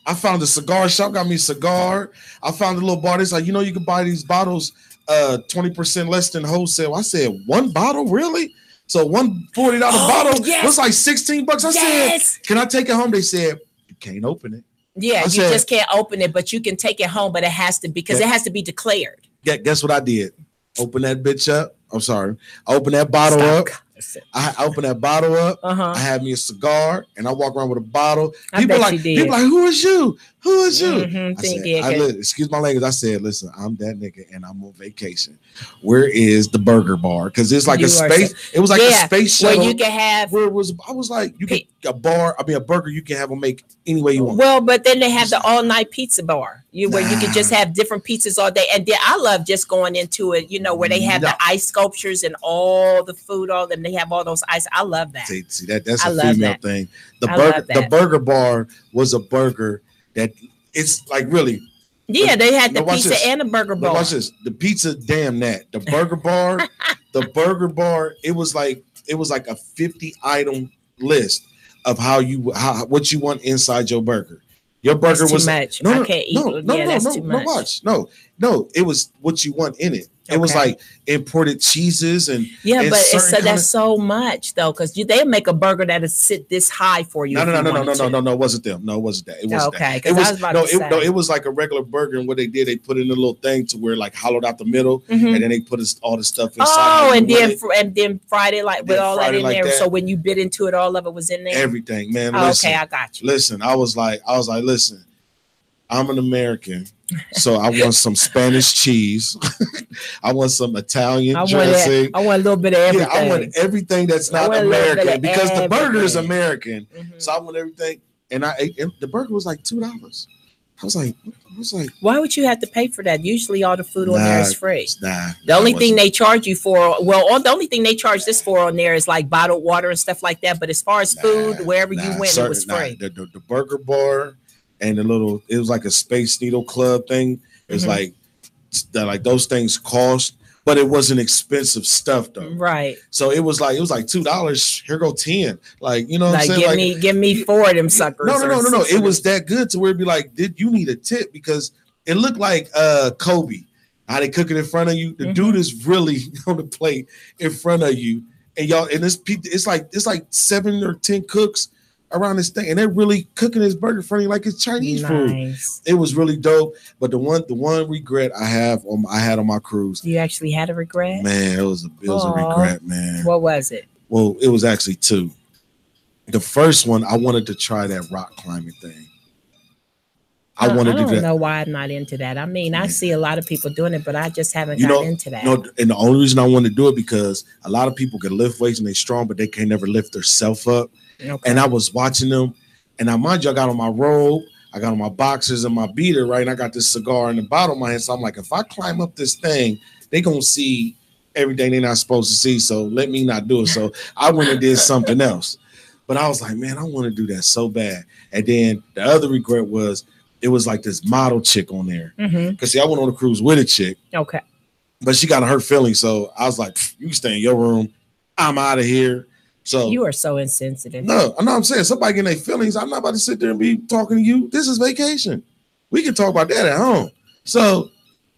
I found a cigar shop, got me a cigar. I found a little bar. It's like, you can buy these bottles 20% less than wholesale. I said, 1 bottle? Really? So $1 $40 bottle was like $16. I said, can I take it home? They said, you can't open it. Yeah, you just can't open it, but you can take it home, but it has to be, because it has to be declared. Guess what I did? Open that bitch up. I'm sorry. I opened that bottle up. I opened that bottle up. I had me a cigar, and I walk around with a bottle. People like, who is you? Who is you? Excuse my language. I said, listen, I'm that nigga, and I'm on vacation. Where is the burger bar? Because it's like a space. It was like a space shuttle. Where you can have. I was like, you can a bar. I mean, a burger. You can have them make any way you want. Well, but then they have the all-night pizza bar. Where you can just have different pizzas all day. And then I love just going into it, where they have the ice sculptures and all the food, all them. They have all those ice. I love that. See that's a female thing. The burger bar was a burger that it's like really. Yeah, they had the pizza and a burger bar. Watch this. The pizza, damn that. The burger bar, it was like a 50 item list of what you want inside your burger. Your burger was too much. I can't eat. That's too much. No, it was what you want in it. It was like imported cheeses and but that's so much though, because they make a burger that is sit this high for you. No, it wasn't them. No, it wasn't that. It wasn't that. It was it was like a regular burger, and what they did, they put in a little thing to where like hollowed out the middle, and then they put all the stuff inside. Oh, and then fried it with all that in there. So when you bit into it, all of it was in there. Everything, man. Listen, okay, I got you. Listen, I was like, listen, I'm an American. So I want some Spanish cheese. I want some Italian dressing. I want a little bit of everything. Yeah, I want everything that's not American because the burger is American. So I want everything. And I ate, and the burger was like $2. I was like, why would you have to pay for that? Usually all the food on there is free. The only thing they charge you for, the only thing they charge this for on there is like bottled water and stuff like that. But as far as food, wherever you went, it was free. The burger bar and it was like a Space Needle Club thing. It's like those things cost, but it wasn't expensive stuff though. Right. So it was like $2. Here go 10. Like, you know what I'm saying? Give me 4 of them suckers. No. It was that good to where it'd be like, you need a tip? Because it looked like Kobe. How they cook it in front of you. The dude is really on the plate in front of you. And y'all, and it's like 7 or 10 cooks around this thing, and they're really cooking this burger in front of you like it's Chinese food. It was really dope. But the one regret I had on my cruise. You actually had a regret? Man, it was a regret, man. What was it? Well, it was actually 2. The first one, I wanted to try that rock climbing thing. I don't know why I'm not into that. I mean, I see a lot of people doing it, but I just haven't gotten into that. No, and the only reason I want to do it because a lot of people can lift weights and they're strong, but they can never lift themselves up. Okay. And I was watching them, and now mind you, I got on my robe, I got on my boxers and my beater, right? And I got this cigar in the bottom of my hand. So I'm like, if I climb up this thing, they gonna see everything they're not supposed to see. So let me not do it. So I went and did something else. But I was like, man, I want to do that so bad. And then the other regret was it was like this model chick on there. Because see, I went on a cruise with a chick. Okay. But she got hurt feelings. So I was like, you can stay in your room. I'm out of here. So you are so insensitive. No, I know I'm saying somebody getting their feelings. I'm not about to sit there and be talking to you. This is vacation. We can talk about that at home. So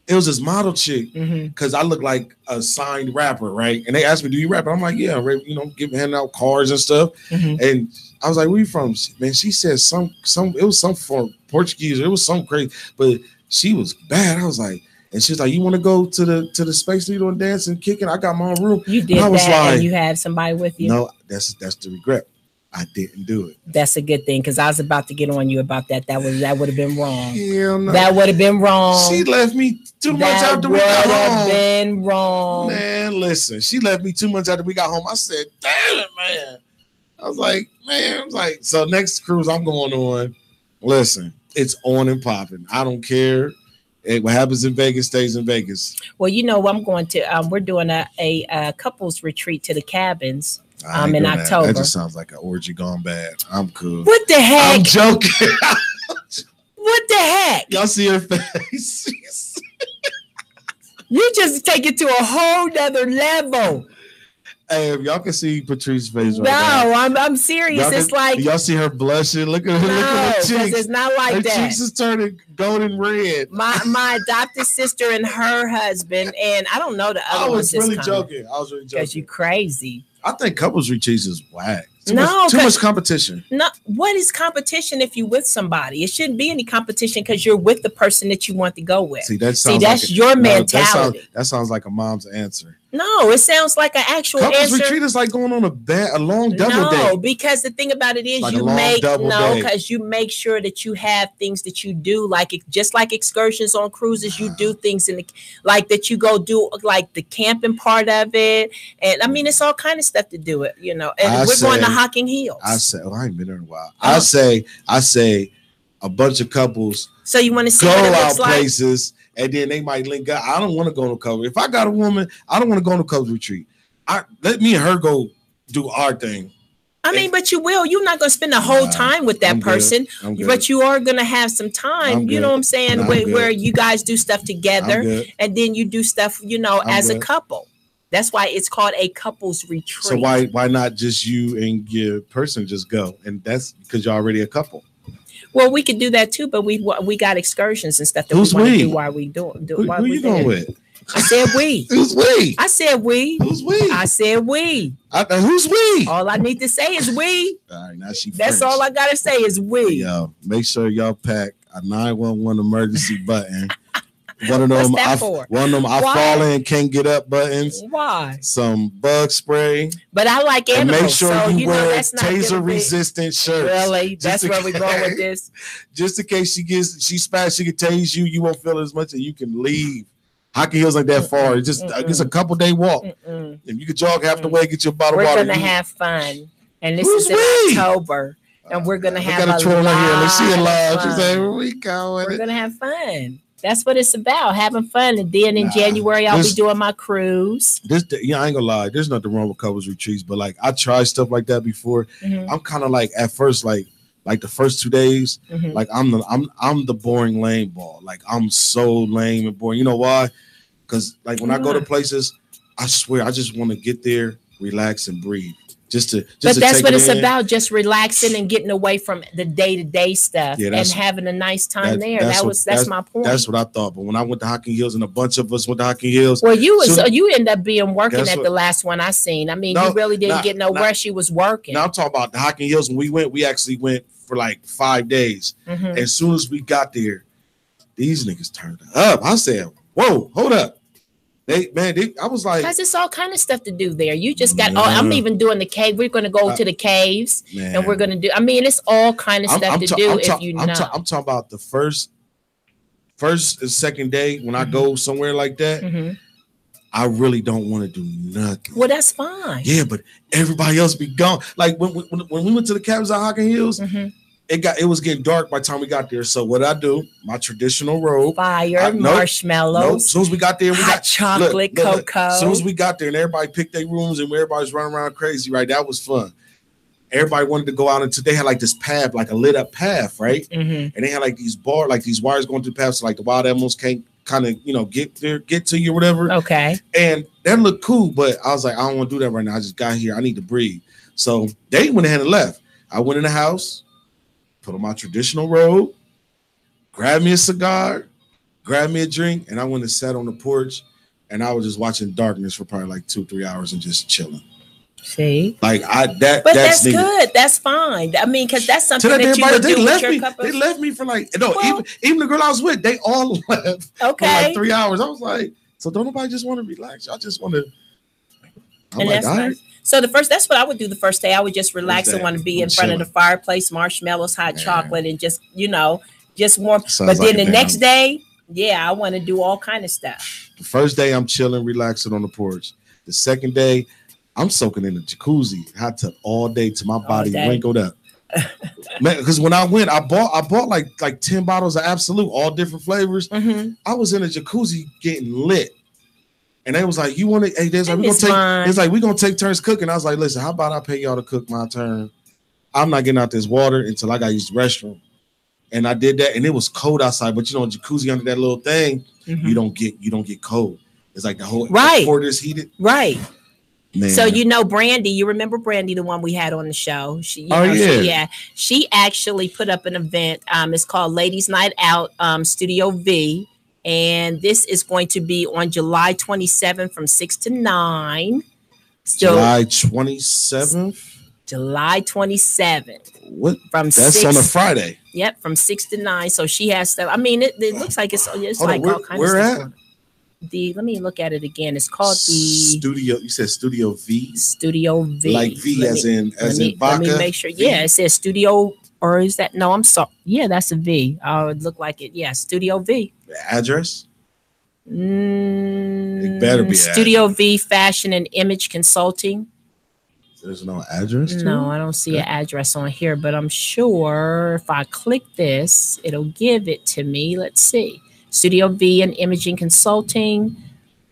it was this model chick because I look like a signed rapper, right? And they asked me, "Do you rap?" And I'm like, "Yeah, you know, handing out cards and stuff." And I was like, "Where you from?" Man, she said some. It was some form Portuguese. It was some crazy, but she was bad. I was like. And she's like, "You want to go to the Space Needle and dance and kick it?" I got my own room. You did that, and you had somebody with you. No, that's the regret. I didn't do it. That's a good thing because I was about to get on you about that. That would have been wrong. Hell no. That would have been wrong. She left me 2 months after we got home. That would have been wrong. Man, listen, she left me 2 months after we got home. I said, "Damn it, man." I was like, so next cruise I'm going on. Listen, it's on and popping. I don't care. Hey, what happens in Vegas stays in Vegas. Well, you know, I'm going to. We're doing a couples retreat to the cabins. In October. That just sounds like an orgy gone bad. I'm cool. What the heck? I'm joking. What the heck? Y'all see her face? You just take it to a whole nother level. Hey, if y'all can see Patrice's face right now. No, I'm serious. It's like y'all see her blushing. Look at her. Look at her cheeks. It's not like her that. Her cheeks is turning golden red. My adopted sister and her husband, and I don't know the other one. I was really joking. Because you crazy. I think couples retreats is whack. Too much competition. No, what is competition if you with somebody? It shouldn't be any competition because you're with the person that you want to go with. That's your mentality. That sounds like a mom's answer. No, it sounds like an actual couples answer. retreat is like going on a long double date. No, because the thing about it is because you make sure that you have things that you do, just like excursions on cruises, you do things like that you go do like the camping part of it. And I mean, it's all kind of stuff to do it, you know. And we're going to Hocking Hills. I ain't been there in a while. I say a bunch of couples. So you want to see go what it out looks places. And then they might link up. I don't want to go to a couple. If I got a woman, I don't want to go on a couple retreat. Let me and her go do our thing. I mean, but you will. You're not going to spend the whole time with that person, but you are going to have some time. You know what I'm saying? Where you guys do stuff together, and then you do stuff, you know, as a couple. That's why it's called a couples retreat. So why not just you and your person just go? And that's because you're already a couple. Well, we could do that too, but we got excursions and stuff that we want to do while we do. Who you going with? I said we. Who's we? I said we. Who's we? I said we. Who's we? All I need to say is we. All right, now That's French. All I gotta say is we. Yo, make sure y'all pack a 911 emergency button One of them, I Why? fall in, can't get up buttons. Why? Some bug spray. But I like animals. And make sure so you wear that's taser resistant shirts. Really? That's where we're going with this. Just in case she spats, she can tase you. You won't feel it as much, and you can leave. Hockey Hill's like that far. It's just it's a couple day walk. If you could jog half the way, get your bottle of water. We're gonna have fun, and this is in October, and we're gonna have a lot of fun. Let's see it live. She's like, where we going? We're gonna have fun. That's what it's about, having fun. And then in January, I'll be doing my cruise. I ain't gonna lie. There's nothing wrong with couples retreats, but like I tried stuff like that before. I'm kind of like at first like the first 2 days, like I'm the boring lame ball. Like I'm so lame and boring. You know why? Because like when I go to places, I swear I just want to get there, relax, and breathe. But that's what it's about, just relaxing and getting away from the day-to-day stuff and having a nice time there. That's my point. That's what I thought. But when I went to Hockey Hills and a bunch of us went to Hockey Hills. Well, you end up being working at the last one I seen. I mean, you really didn't get no rest. You was working. Now I'm talking about the Hockey Hills. When we actually went for like 5 days. As soon as we got there, these niggas turned up. I said, whoa, hold up. I was like, because it's all kind of stuff to do there. You just got. I'm even doing the cave. We're going to go to the caves, and we're going to do. I mean, it's all kind of stuff to do if you know. I'm talking about the first and second day when I go somewhere like that. I really don't want to do nothing. Well, that's fine. Yeah, but everybody else be gone. Like when we went to the cabins at Hockey Hills. It was getting dark by the time we got there. So what I do, my traditional robe, marshmallows. As soon as we got there, we got chocolate, cocoa. As soon as we got there, and everybody picked their rooms, and everybody's running around crazy. Right, that was fun. Everybody wanted to go out into. They had like this path, like a lit up path, right? And they had like these these wires going through the path, so like the wild animals can't kind of get to you or whatever. Okay. And that looked cool, but I was like, I don't want to do that right now. I just got here. I need to breathe. So they went ahead and left. I went in the house. Put on my traditional robe, grabbed me a cigar, grabbed me a drink, and I went and sat on the porch, and I was just watching darkness for probably like 2-3 hours and just chilling. See, like that's good. That's fine. I mean, because that's something that you would do with your couple. They left me for like even the girl I was with, they all left. Okay, for like 3 hours. I was like, so don't nobody just want to relax? Y'all just want to. I'm like, all right. So that's what I would do the first day. I would just relax and want to be in front of the fireplace, marshmallows, hot chocolate, and just warm. But then the next day, I want to do all kind of stuff. The first day I'm chilling, relaxing on the porch. The second day, I'm soaking in the jacuzzi, hot tub all day till my body wrinkled up. Man, because when I went, I bought like 10 bottles of Absolute, all different flavors. I was in a jacuzzi getting lit. And they was like, you want to, hey, there's like, we're going to take turns cooking. I was like, listen, how about I pay y'all to cook my turn? I'm not getting out this water until I got to use the restroom. And I did that, and it was cold outside, but jacuzzi under that little thing, you don't get cold. It's like the whole port is heated. Right. Man. So Brandy, you remember Brandy, the one we had on the show? She actually put up an event. It's called Ladies Night Out, Studio V. And this is going to be on July 27th from 6 to 9. July 27th? July 27th. What? That's 6, on a Friday. Yep, from 6 to 9. So she has stuff. I mean, it looks like it's like all kinds of stuff. Let me look at it again. It's called the Studio. You said Studio V? Studio V. Like V as in vodka? Let me make sure. Yeah, it says Studio, or is that? No, I'm sorry. Yeah, that's a V. It looked like it. Yeah, Studio V. Address? It better be Studio V Fashion and Image Consulting. There's no address? No, I don't see an address on here, but I'm sure if I click this, it'll give it to me. Let's see. Studio V and Imaging Consulting.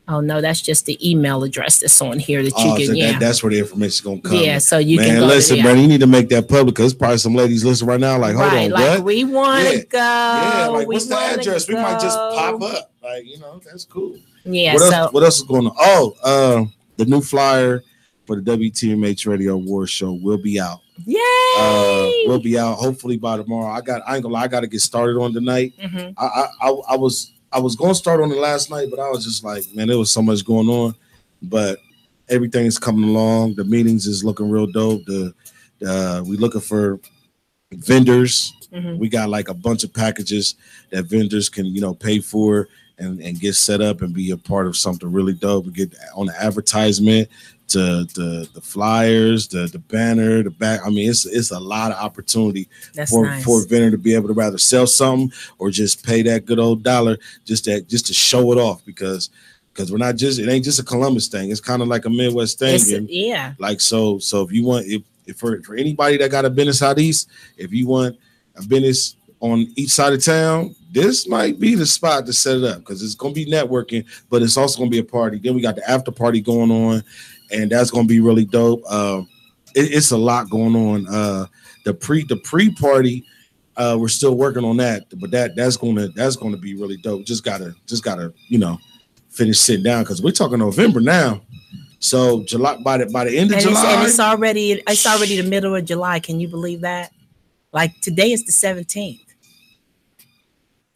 Oh no, that's just the email address that's on here that you can. That's where the information's gonna come. Yeah, so you can go. Listen, man, you need to make that public because probably some ladies listening right now, like, hold on, like, what? We want to go. Yeah, like, what's the address? We might just pop up. Like, that's cool. Yeah. What else is going on? Oh, the new flyer for the WTMH Radio Awards show will be out. Yay! We'll be out hopefully by tomorrow. I ain't gonna lie, I got to get started on tonight. I was going to start on it last night, but I was just like, man, there was so much going on. But everything's coming along. The meetings is looking real dope. We looking for vendors. We got like a bunch of packages that vendors can, pay for. and get set up and be a part of something really dope. We get on the advertisement, to the flyers, the banner, the back. I mean, it's a lot of opportunity for a vendor to be able to rather sell something or just pay that good old dollar just to show it off, because we're not just, it ain't just a Columbus thing. It's kind of like a Midwest thing. Yeah. Like so if you want, if for anybody that got a business out east, if you want a business on each side of town, this might be the spot to set it up, because it's gonna be networking, but it's also gonna be a party. Then we got the after party going on, and that's gonna be really dope. It's a lot going on. The pre party, we're still working on that, but that's gonna be really dope. Just gotta finish sitting down, because we're talking November now. So July, by the end of July, and it's already the middle of July. Can you believe that? Like today is the 17th.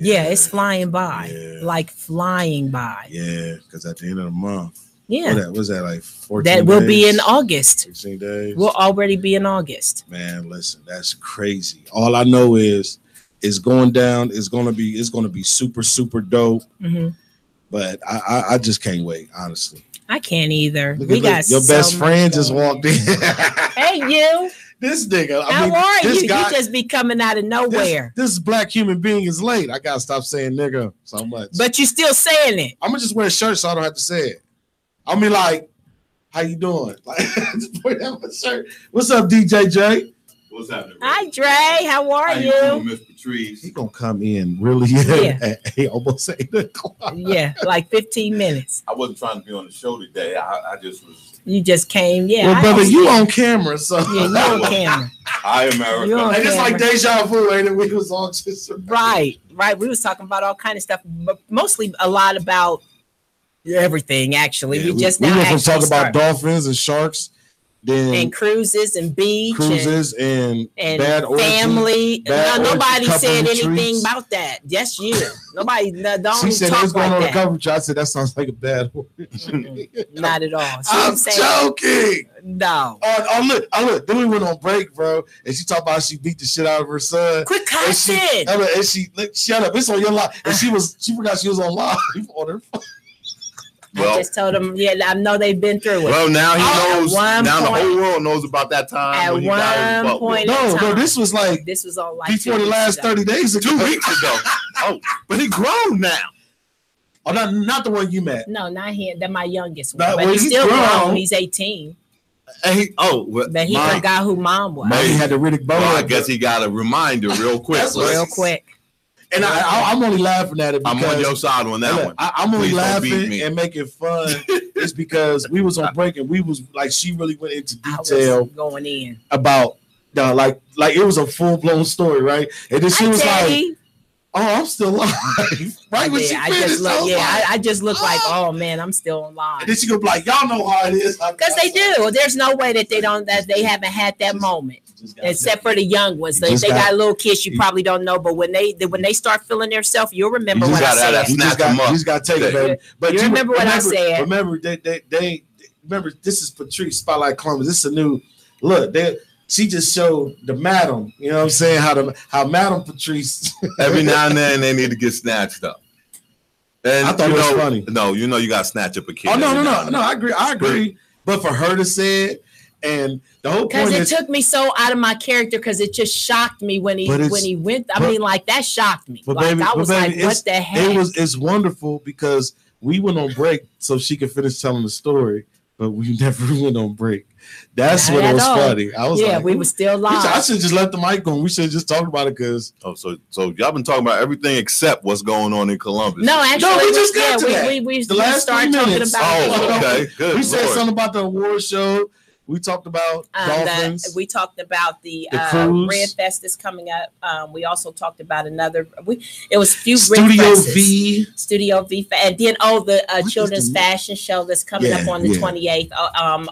Yeah, it's flying by, like flying by. Yeah, because at the end of the month. Yeah. Was that like 14 That will be in August. 16 days. We'll already be in August. Man, listen, that's crazy. All I know is it's going down. It's gonna be super, super dope. Mm-hmm. But I just can't wait, honestly. I can't either. We got your best friend just walked in. Hey, you. This nigga. How are you? You just be coming out of nowhere. This black human being is late. I gotta stop saying nigga so much. But you still saying it. I'm gonna just wear a shirt so I don't have to say it. I mean, like, how you doing? Like, just put that my shirt. What's up, DJ J? What's happening? Hi, Dre. How are you? Doing, Miss Patrice? He gonna come in really at almost 8 o'clock. Yeah, like 15 minutes. I wasn't trying to be on the show today. I just was. You just came, yeah. Well, brother, you on camera, so yeah, you on camera. Hi, America. Like, it's like deja vu, ain't it? We was on just right. We was talking about all kind of stuff, but mostly a lot about everything. Actually, yeah, we just now actually talk about dolphins and sharks, then and cruises and beach, and bad family. Bad nobody said anything retreats. About that. Just you. Nobody. Don't she said talk it's going like on that. a cover. I said that sounds like a bad one. Not at all. I'm joking. No. Oh, look. Then we went on break, bro, and she talked about she beat the shit out of her son. Quit cussing. And she shut up. It's on your live. And she forgot she was on live on her phone. I just told him, yeah, I know they've been through it. Well, now he knows. Now the whole world knows about that time. At when he died one point, no, this was all like before the last 30 days ago. 2 weeks ago. Oh, but he grown now. Oh, not the one you met. No, not him. That's my youngest one. But he's still grown. He's 18. And but he forgot who mom was. He had the Riddick Bowe. Well, I guess he got a reminder real quick. Real quick. And I'm only laughing at it because I'm on your side on that one. I'm only laughing and making fun. It's because we was on break and we was like, she really went into detail going in about like it was a full blown story, right? And then she was like, "Oh, I'm still alive." Right when she finished, I just look like, "Oh man, I'm still alive." And then she go be like, "Y'all know how it is," because they do. There's no way that they haven't had that moment. Except for the young ones, they got little kids you probably don't know, but when they start feeling themselves, you'll remember what I said. You just got to take it, baby. But you remember what I said. Remember, they remember. This is Patrice Spotlight Columbus. This is a new look. She just showed the madam. You know what I'm saying? How Madam Patrice. Every now and then they need to get snatched up. And I thought it was funny. No, you got to snatch up a kid. Oh no. I agree. But for her to say it. And the whole point is, it took me so out of my character because it just shocked me when he went. I mean, like that shocked me. Like I was like, what the heck? It's wonderful because we went on break so she could finish telling the story, but we never went on break. That's what was funny. I was like, we were still live. I should just let the mic go. We should just talk about it because so y'all been talking about everything except what's going on in Columbus. No, actually, we just got to that. We the last started talking about. Oh, okay, good. We said something about the award show. We talked about dolphins. We talked about the Red Fest that's coming up. We also talked about another. It was a few Studio V, and then the children's fashion show that's coming up on the 28th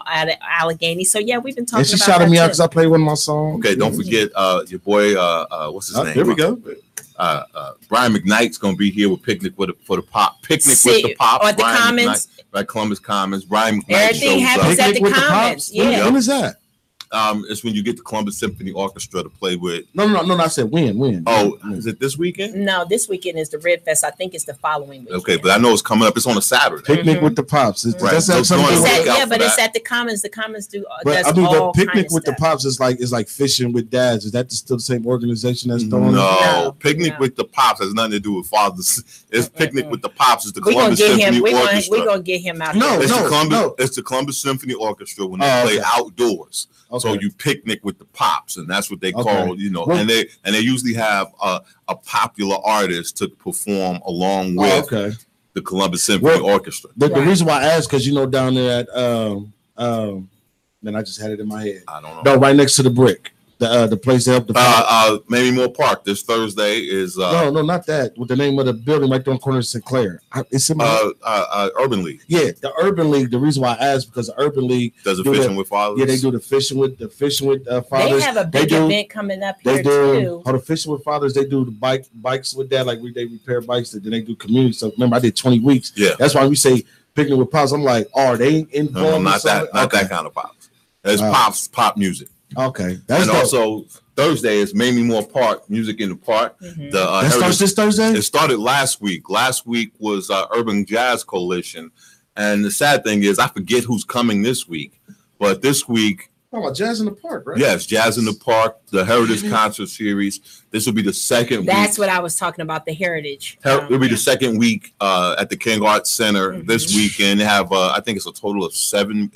at Allegheny. So we've been talking. And she about shouted me out because I played one of my songs. Okay, don't forget your boy. What's his name? Here we go. Brian McKnight's gonna be here with Picnic with the Pop. Picnic with the Pop. At the Commons. Right, Columbus Commons. Brian McKnight Everything happens at the Commons. Yeah. When is that? It's when you get the Columbus Symphony Orchestra to play with. No. I said when. Oh, is it this weekend? No, this weekend is the Red Fest. I think it's the following weekend. Okay, but I know it's coming up. It's on a Saturday. Picnic with the Pops. Right. That's something. But it's at the Commons. The Commons do. But I mean, the Picnic with the Pops is like fishing with dads. Is that still the same organization that's doing? No, Picnic with the Pops has nothing to do with fathers. It's Picnic with the Pops. It's the Columbus Symphony Orchestra. We're gonna get him out. It's the Columbus Symphony Orchestra when they play outdoors. Okay. So you picnic with the Pops, and that's what they call, and they usually have a popular artist to perform along with the Columbus Symphony Orchestra. The reason why I asked, because down there at man, I just had it in my head. I don't know. No, right next to the Brick. The place that helped the Mamie Moore Park this Thursday is no, not that. With the name of the building right there on the corner of Sinclair. It's in my Urban League. Yeah, the Urban League. The reason why I asked because the Urban League does the fishing with fathers. Yeah, they do the fishing with fathers. They have a big event coming up here too. The fishing with fathers. They do the bikes with that. Like they repair bikes. Then they do community stuff. Remember, I did 20 weeks. Yeah, that's why we say picnic with pops. I'm like, are they involved? No, not that kind of pops. It's pop music. Okay, and also Thursday is Mamie Moore Park, Music in the Park. That starts this Thursday? It started last week. Last week was Urban Jazz Coalition. And the sad thing is I forget who's coming this week. But this week... Oh, about Jazz in the Park, right? Yes, Jazz in the Park, the Heritage Concert Series. This will be the second week. That's what I was talking about, the Heritage. It'll be the second week at the King Arts Center this weekend. They have, I think it's a total of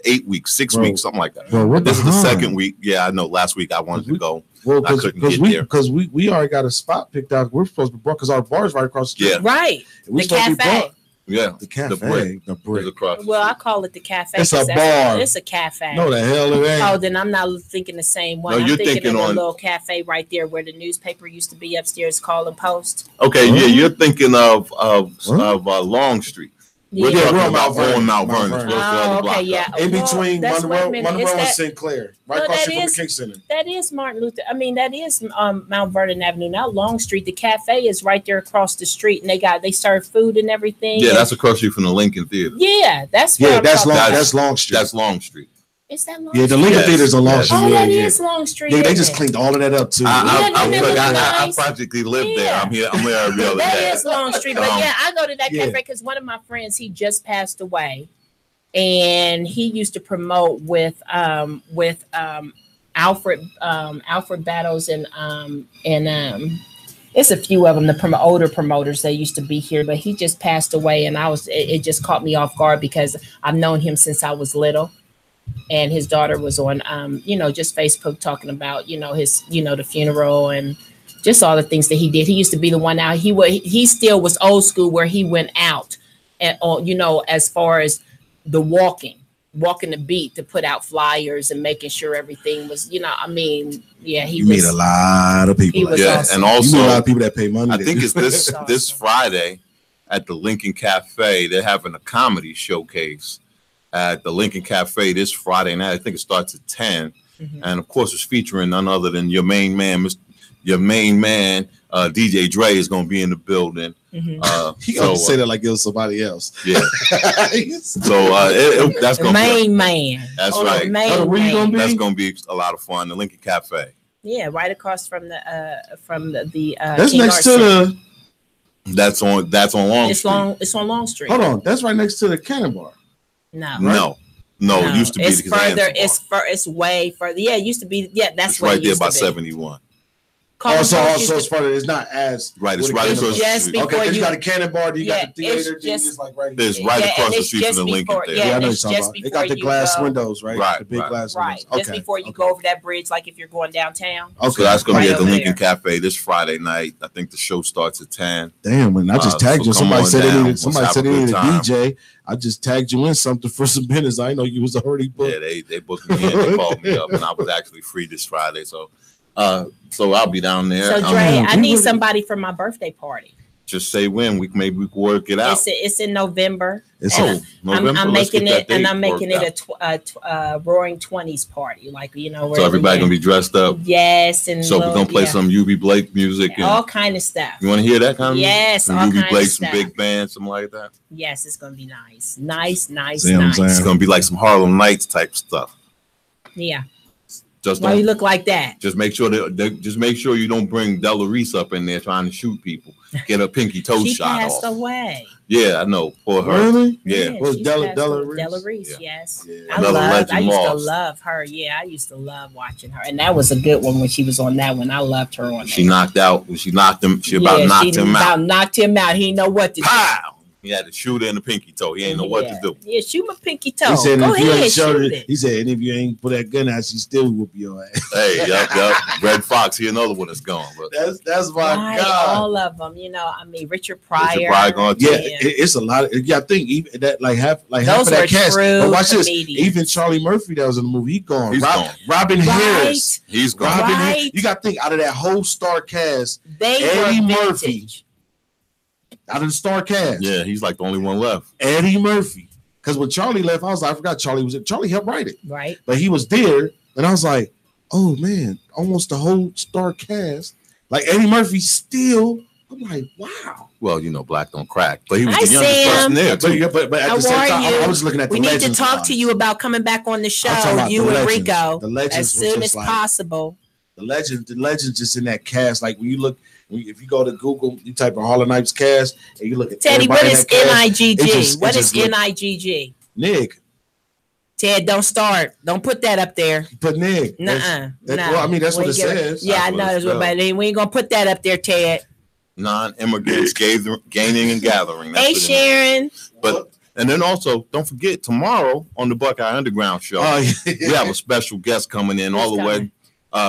8 weeks, 6 weeks, something like that. Bro, this is the second week. Yeah, I know. Last week I wanted to go. Well, I couldn't get there. Because we already got a spot picked out. We're supposed to be brought because our bar's right across the street. Yeah. Right. The cafe. Yeah, the cafe, the brick across. Well, I call it the cafe. It's a bar. It's a cafe. No, the hell it ain't. Oh, then I'm not thinking the same one. No, I'm you're thinking of on a little cafe right there where the newspaper used to be upstairs called a Post. Okay, yeah, you're thinking of Long Street. We're talking about on Mount Vernon. Oh, okay, yeah. In between Monroe and Sinclair, right across from the King Center. That is Martin Luther. I mean, that is Mount Vernon Avenue. Not Long Street. The cafe is right there across the street, and they serve food and everything. Yeah, that's across the street from the Lincoln Theater. Yeah, that's that's Long Street. That's Long Street. Is that Long the Lincoln Theater's on Long Street. Oh, that is Long Street. Yeah, they just cleaned all of that up too. I practically live there. I'm here every other day. That is Long Street, but I go to that cafe because one of my friends, he just passed away, and he used to promote with Alfred Battles and it's a few of them, the older promoters that used to be here, but he just passed away, and it just caught me off guard because I've known him since I was little. And his daughter was on, just Facebook talking about, his, the funeral and just all the things that he did. He used to be the one out. He still was old school where he went out and, as far as the walking the beat to put out flyers and making sure everything was, he meet a lot of people. He was awesome. And also you meet a lot of people that pay money. I think it's this Friday at the Lincoln Cafe. They're having a comedy showcase at the Lincoln Cafe this Friday night. I think it starts at 10. And of course, it's featuring none other than your main man, DJ Dre is going to be in the building. He gonna say that like it was somebody else. Yeah. So that's going to be man. That's right. That's going to be a lot of fun. The Lincoln Cafe. Yeah, right across from the that's King next Arts to Center. That's on Long Street. It's on Long Street. Hold on, that's right next to the Cannon Bar. No. It used to be. It's further. It's way further. Yeah, it used to be. Yeah, that's right there by 71. Also, it's further. It's not as right. It's right across the street. Okay, you got a Cannon Bar. You got the theater. It's like right here. It's right across the street from the Lincoln Theater. Yeah, I know you're talking about. They got the glass windows, right? Right. The big glass windows. Right. Just before you go over that bridge, like if you're going downtown. Okay, so that's going to be at the Lincoln Cafe this Friday night. I think the show starts at 10. Damn, man! I just tagged you. Somebody said they needed a DJ. I just tagged you in something for some business. I know you was already booked. Yeah, they booked me in. They called me up, and I was actually free this Friday. So I'll be down there. So Dre, I need somebody for my birthday party. Just say when we can work it out. It's in November. November. I'm making it, and I'm making it a Roaring 20s party, like so everybody gonna be dressed up. Yes, and so we're gonna play some UB Blake music and all kind of stuff. You want to hear that kind of music? Yes, all UB kind Blake, of stuff. some big band, something like that. Yes, it's gonna be nice, nice. It's gonna be like some Harlem Nights type stuff. Yeah. Why you look like that? Just make sure just make sure you don't bring Della Reese up in there trying to shoot people. Get a pinky toe she shot passed off. away. Yeah, I know. Poor her. Really? Yeah. Was Della Reese? Della Reese, Yeah. yes. Yeah. I used to love her. Yeah, I used to love watching her, and that was a good one when she was on that one. I loved her on that. She knocked out. She knocked him. She about knocked him out. About knocked him out. He didn't know what to do. He had to shoot her in the pinky toe. He ain't know what to do. Yeah, shoot my pinky toe. He said, Go ahead, shoot it. He said, and if you ain't put that gun out, she still whoop your ass. Hey, yep. Red Fox, he another one that's gone. But that's my God. All of them, I mean, Richard Pryor. Gone too. Yeah, it's a lot. I think even that half of that cast. But watch this. Even Charlie Murphy that was in the movie, he gone. He's gone. Robin Harris, he's gone. You got to think out of that whole star cast. Eddie Murphy. Out of the star cast. Yeah, he's like the only one left. Eddie Murphy. Because when Charlie left, I was like, I forgot Charlie helped write it. Right. But he was there, and I was like, oh man, almost the whole star cast. Like Eddie Murphy still. I'm like, wow. Well, black don't crack. But he was the youngest person there too. But at the same time, I was looking at we need to talk to you about coming back on the show, you and Rico, as soon as possible. The legends just in that cast. Like when you look. If you go to Google, you type in Harlem Nights cast, and you look at Teddy, what is NIGG? What is NIGG? Nick. Ted, don't start. Don't put that up there. But Nick. Nuh-uh. Well, I mean, that's what it says. Yeah, I know. But we ain't going to put that up there, Ted. Non-immigrants gaining and gathering. Hey, Sharon. And then also, don't forget, tomorrow on the Buckeye Underground show, we have a special guest coming in all the way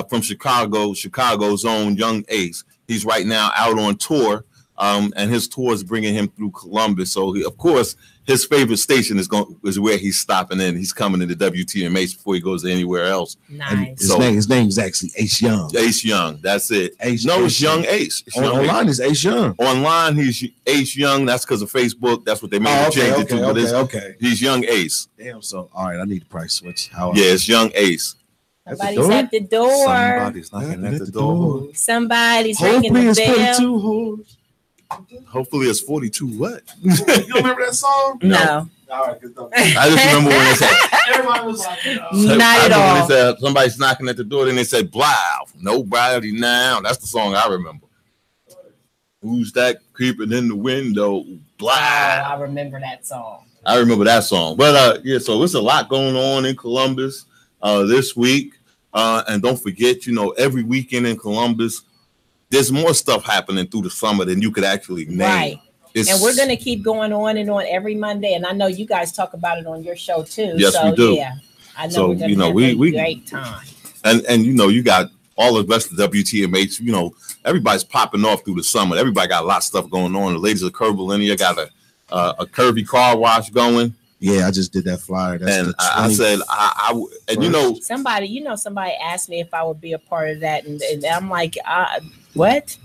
from Chicago's own Young Ace. He's right now out on tour, and his tour is bringing him through Columbus. So, of course, his favorite station is where he's stopping in. He's coming into WTMH before he goes anywhere else. Nice. His name is actually Ace Young. Ace Young, that's it. It's Young Ace. Online is Ace Young. Online, he's Ace Young. That's because of Facebook. That's what they made him change it to. Okay. He's Young Ace. Damn. So, all right, I need a price switch. It's Young Ace. Somebody's at the door. Somebody's knocking at the door. Somebody's ringing the bell. 42 Hopefully it's 42 what? You remember that song? No. All right, I just remember when they said everybody was like, not at all. When they said somebody's knocking at the door, then they said "Blow, nobody now." That's the song I remember. Who's that creeping in the window? Blow. I remember that song. I remember that song. But so there's a lot going on in Columbus this week. And don't forget, every weekend in Columbus, there's more stuff happening through the summer than you could actually name. Right. And we're going to keep going on and on every Monday. And I know you guys talk about it on your show too. Yes, we do. Yeah, I know we're going to have a great time. And you got all the rest of WTMH, everybody's popping off through the summer. Everybody got a lot of stuff going on. The ladies of Curvilinia got a curvy car wash going. Yeah, I just did that flyer. That's and I said, somebody asked me if I would be a part of that, and I'm like, what?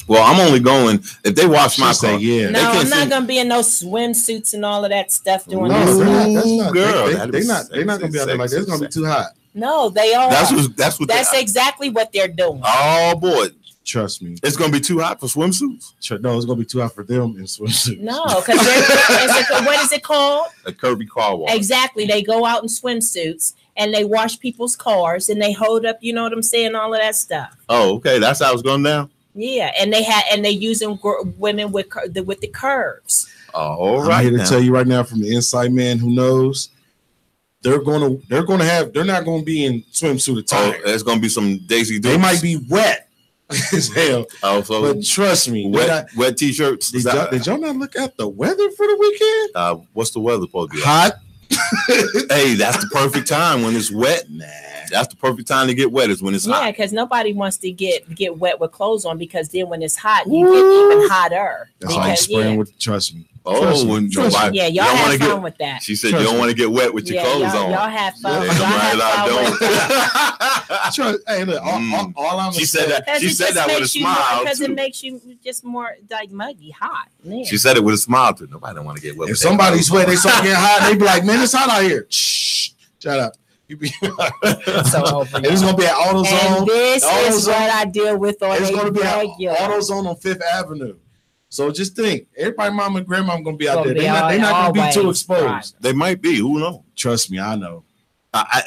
Well, I'm only going if they wash my car. Yeah, no, I'm not gonna be in no swimsuits and all of that stuff doing this. That's not, girl. They're not gonna be out there like that. It's gonna be too hot. No, they are. That's exactly what they're doing. Oh boy. Trust me. It's going to be too hot for swimsuits? No, it's going to be too hot for them in swimsuits. No, because what is it called? A curvy car wash. Exactly. They go out in swimsuits and they wash people's cars and they hold up, you know what I'm saying, all of that stuff. Oh, okay. That's how it's going down? Yeah, and they using women with the curves. All right. I'm here to tell you right now from the inside man who knows. They're not going to be in swimsuit attire. Oh, there's going to be some Daisy Dukes. They might be wet. As hell. But trust me, wet t-shirts. Did y'all not look at the weather for the weekend? What's the weather supposed to be? Hot. Hey, that's the perfect time when it's wet. Nah. That's the perfect time to get wet is when it's hot. Yeah, because nobody wants to get wet with clothes on because then when it's hot, you get even hotter. That's why I'm spraying with. Trust me. Yeah, y'all have fun with that. She said you don't want to get wet with your clothes on. Y'all have fun. Hey, look, all I'm she said that with a smile because it makes you just more like muggy, hot. Man. She said it with a smile too. Nobody don't want to get wet. If somebody's wet, they start getting hot. They be like, "Man, it's hot out here." Shh, shut up. It's gonna be at AutoZone. And this is what I deal with on it's gonna be at AutoZone on 5th Avenue. So just think, everybody, mama and grandma gonna be out there. They're not gonna be too exposed. They might be. Who knows? Trust me, I know.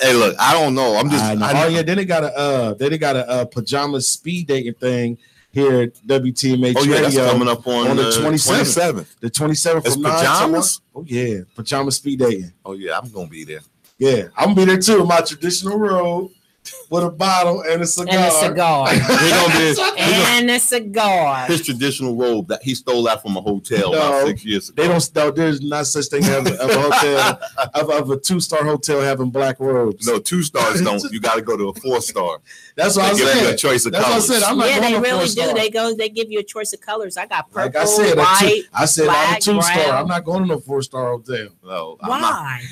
Hey, look, I don't know. I'm just. Oh yeah, then they got a pajama speed dating thing here at WTMH. Oh yeah, that's coming up on the 27th. The 27th from pajamas. Oh yeah, pajama speed dating. Oh yeah, I'm gonna be there. Yeah, I'm gonna be there too in my traditional robe with a bottle and a cigar. And a cigar. And a cigar. His traditional robe that he stole that from a hotel about 6 years ago. They don't. No, there's not such thing as a hotel of a 2-star hotel having black robes. No, 2 stars don't. You got to go to a 4-star. That's what I said. Give you a choice of colors. What I said. I'm not they going really do. They give you a choice of colors. I got purple, like I said, white, I'm black, a 2-star. brown. I'm not going to no 4-star hotel. No, why?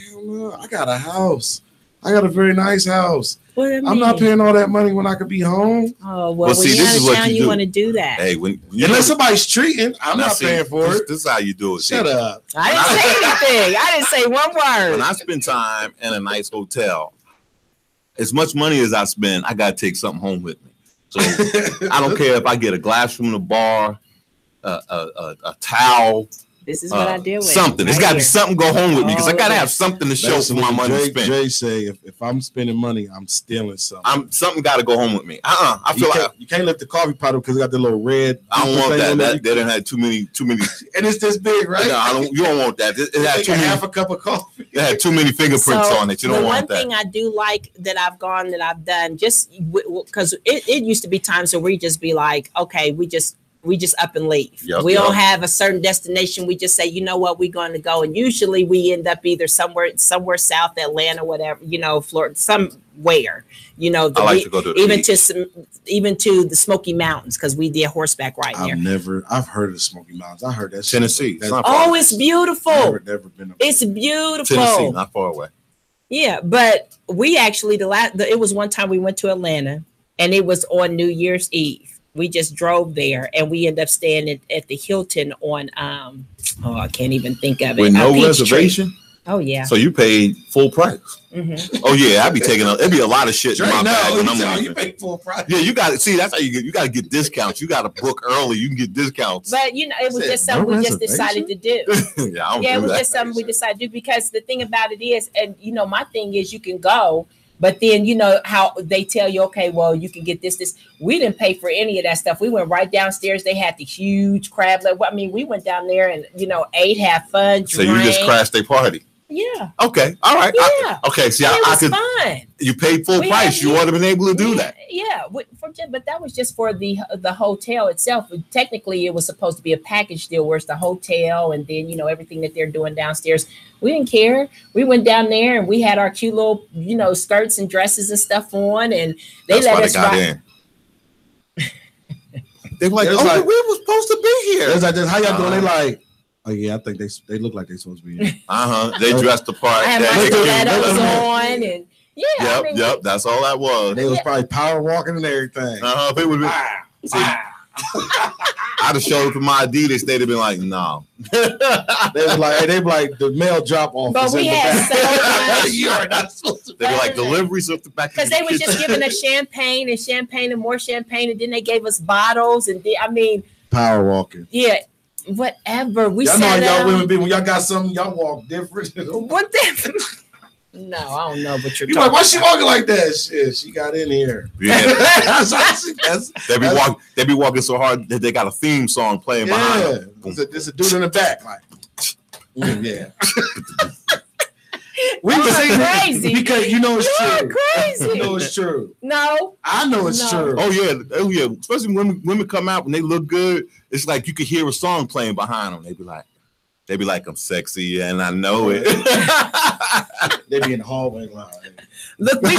I got a house. I got a very nice house. I'm not paying all that money when I could be home. Oh well, when you're out of town, you want to do that. Hey, when unless somebody's treating, I'm not paying for it. This is how you do it. Shut up. I didn't say anything. I didn't say one word. When I spend time in a nice hotel, as much money as I spend, I gotta take something home with me. So I don't care if I get a glass from the bar, a towel. This is what I deal with. Something. It's got to be something go home with me because I got to have something to show for my money spent. Jay say, if I'm spending money, I'm stealing something. Something got to go home with me. I feel like you can't lift the coffee pot up because it got the little red. I don't want that. They didn't have too many. And it's this big, right? No, you don't want that. It had half a cup of coffee. It had too many fingerprints on it. You don't want that. The one thing I do like that I've done, just because it used to be times where we just be like, okay, we just up and leave. We don't have a certain destination. We just say, you know what, we're going to go. And usually we end up either somewhere south Atlanta, whatever, Florida, somewhere, I like to go to even to the Smoky Mountains because we did horseback riding there. I've heard of the Smoky Mountains. I heard that Tennessee. It's beautiful. Never been. It's beautiful. Tennessee, not far away. Yeah, but we actually it was one time we went to Atlanta and it was on New Year's Eve. We just drove there and we ended up staying at the Hilton on I can't even think of it. With no reservation? Oh yeah. So you paid full price. Mm-hmm. Oh yeah, I'd be it'd be a lot of shit in my bag when I'm leaving. You pay full price. Yeah, you got to see. That's how you got to get discounts. You got to book early. You can get discounts. But it was just something we just decided to do. It was just something we decided to do because the thing about it is, and my thing is, you can go. But then, how they tell you, okay, well, you can get this. We didn't pay for any of that stuff. We went right downstairs. They had the huge crab leg. I mean, we went down there and, ate, had fun, So you just crashed a party? Yeah. Okay. All right. Yeah. Okay. See, I could. Fun. You paid full price. You would have been able to do that. Yeah. But that was just for the hotel itself. Technically, it was supposed to be a package deal where it's the hotel and then, everything that they're doing downstairs. We didn't care. We went down there and we had our cute little, skirts and dresses and stuff on. And they let us ride. They were like, we were supposed to be here. It's like, how y'all doing? They like, oh yeah, I think they look like they're supposed to be here. They dressed the part. I had my stilettos on and Yep. That's all that was. They was probably power walking and everything. They would be. I'd have showed up to my Adidas. They'd have been like, no. They were like the mail drop off. But we had so much. You are not supposed to. They were like deliveries up the back. Because they was just giving us champagne and more champagne, and then they gave us bottles and power walking. Yeah. Whatever. Y'all know how y'all women be when y'all got something, y'all walk different. What different? No, I don't know what you're talking about. Why she walking like that? Shit, she got in here. Yeah. They be walking so hard that they got a theme song playing behind them. There's a dude in the back, like, yeah. We crazy because it's true. Crazy. It's true. No, I know it's true. Oh yeah. Especially when women come out when they look good. It's like you could hear a song playing behind them. They be like, I'm sexy and I know it. They be in the hallway loud. Look, okay.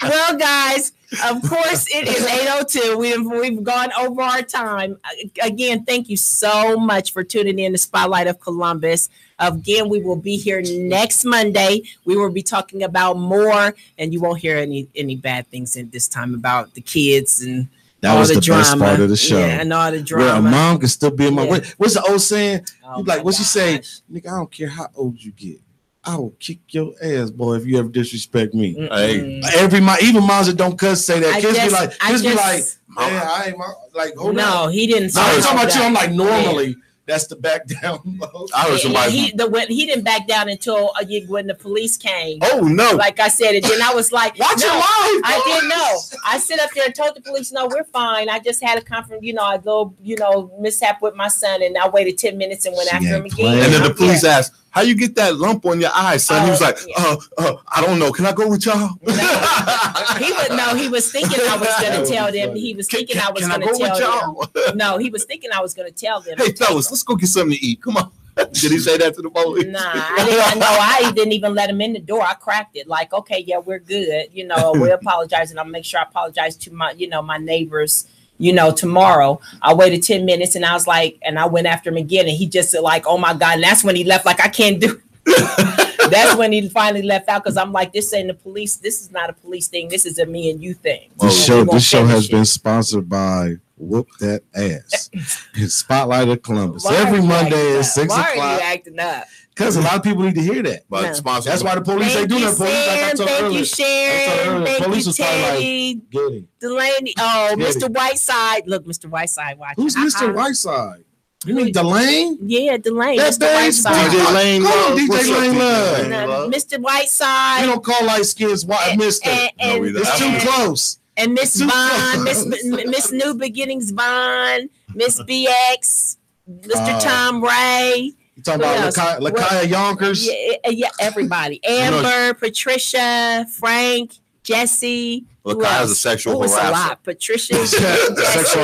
Well, guys, of course it is 8:02. We've gone over our time. Again, thank you so much for tuning in to Spotlight of Columbus. Again, we will be here next Monday. We will be talking about more, and you won't hear any bad things in this time about the kids and that was the best part of the show. Yeah, and all the drama. Where a mom can still be in my way. What's the old saying? What she say? Nigga, I don't care how old you get. I will kick your ass, boy, if you ever disrespect me. Hey, even moms that don't cuss say that. Kids be like, man, I ain't like. Hold on. He didn't. I'm talking about you. I'm like normally. That's the back down mode. I heard somebody. He didn't back down until when the police came. Oh no! Like I said, and then I was like, "Watch your life." I didn't know. I sit up there and told the police, "No, we're fine. I just had a conference, a little, mishap with my son, and I waited 10 minutes and went after him again." And then the police asked, "How you get that lump on your eye, son?" He was like, I don't know. Can I go with y'all?" He was thinking I was going to tell them. He was thinking I was going to tell them. No, he was thinking I was going to tell them. Hey, fellas, let's go get something to eat. Come on. Did he say that to the police? Nah, I didn't even let him in the door. I cracked it. Like, okay, yeah, we're good. We apologize, and I'll make sure I apologize to my, my neighbors. Tomorrow. I waited 10 minutes, and I was like, and I went after him again, and he just said, like, oh my God. And that's when he left. Like, I can't do. That's when he finally left out, because I'm like, this ain't the police. This is not a police thing. This is a me and you thing. This show has been sponsored by Whoop That Ass. It's Spotlight of Columbus. Every Monday at 6 o'clock. Why are you acting up? Because a lot of people need to hear that. But that's why the police ain't doing that. Thank you, Sharon. Thank you, Teddy. Delaney. Oh, Mr. Whiteside. Look, Mr. Whiteside watching. Who's Mr. Whiteside? You mean Delane? Yeah, Delane. That's Mr. Whiteside. DJ Lane Love. DJ Lane Love. Mr. Whiteside. You don't call light skins Mister. It's too close. And Miss Vaughn, Miss New Beginnings Vaughn, Miss BX, Mr. Tom Ray. You talking about Lakaya Yonkers? Yeah, everybody. Amber, Patricia, Frank, Jesse. Lakaya's a sexual harasser. A lot. Patricia, Jesse,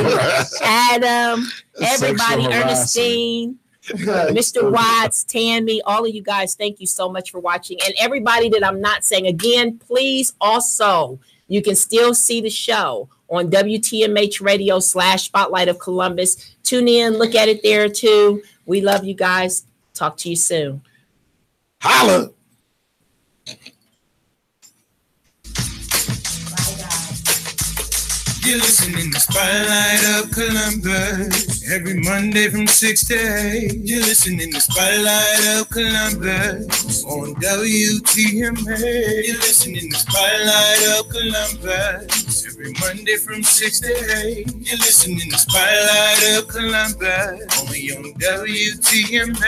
Adam, everybody, Ernestine, Mr. Watts, Tammy, all of you guys, thank you so much for watching. And everybody that I'm not saying, again, please also, you can still see the show on WTMH Radio /Spotlight of Columbus. Tune in, look at it there too. We love you guys. Talk to you soon. Holla. You're listening to Spotlight of Columbus every Monday from 6 to 8. You're listening to Spotlight of Columbus on WTMA. You're listening to Spotlight of Columbus every Monday from 6 to 8. You're listening to Spotlight of Columbus only on WTMA.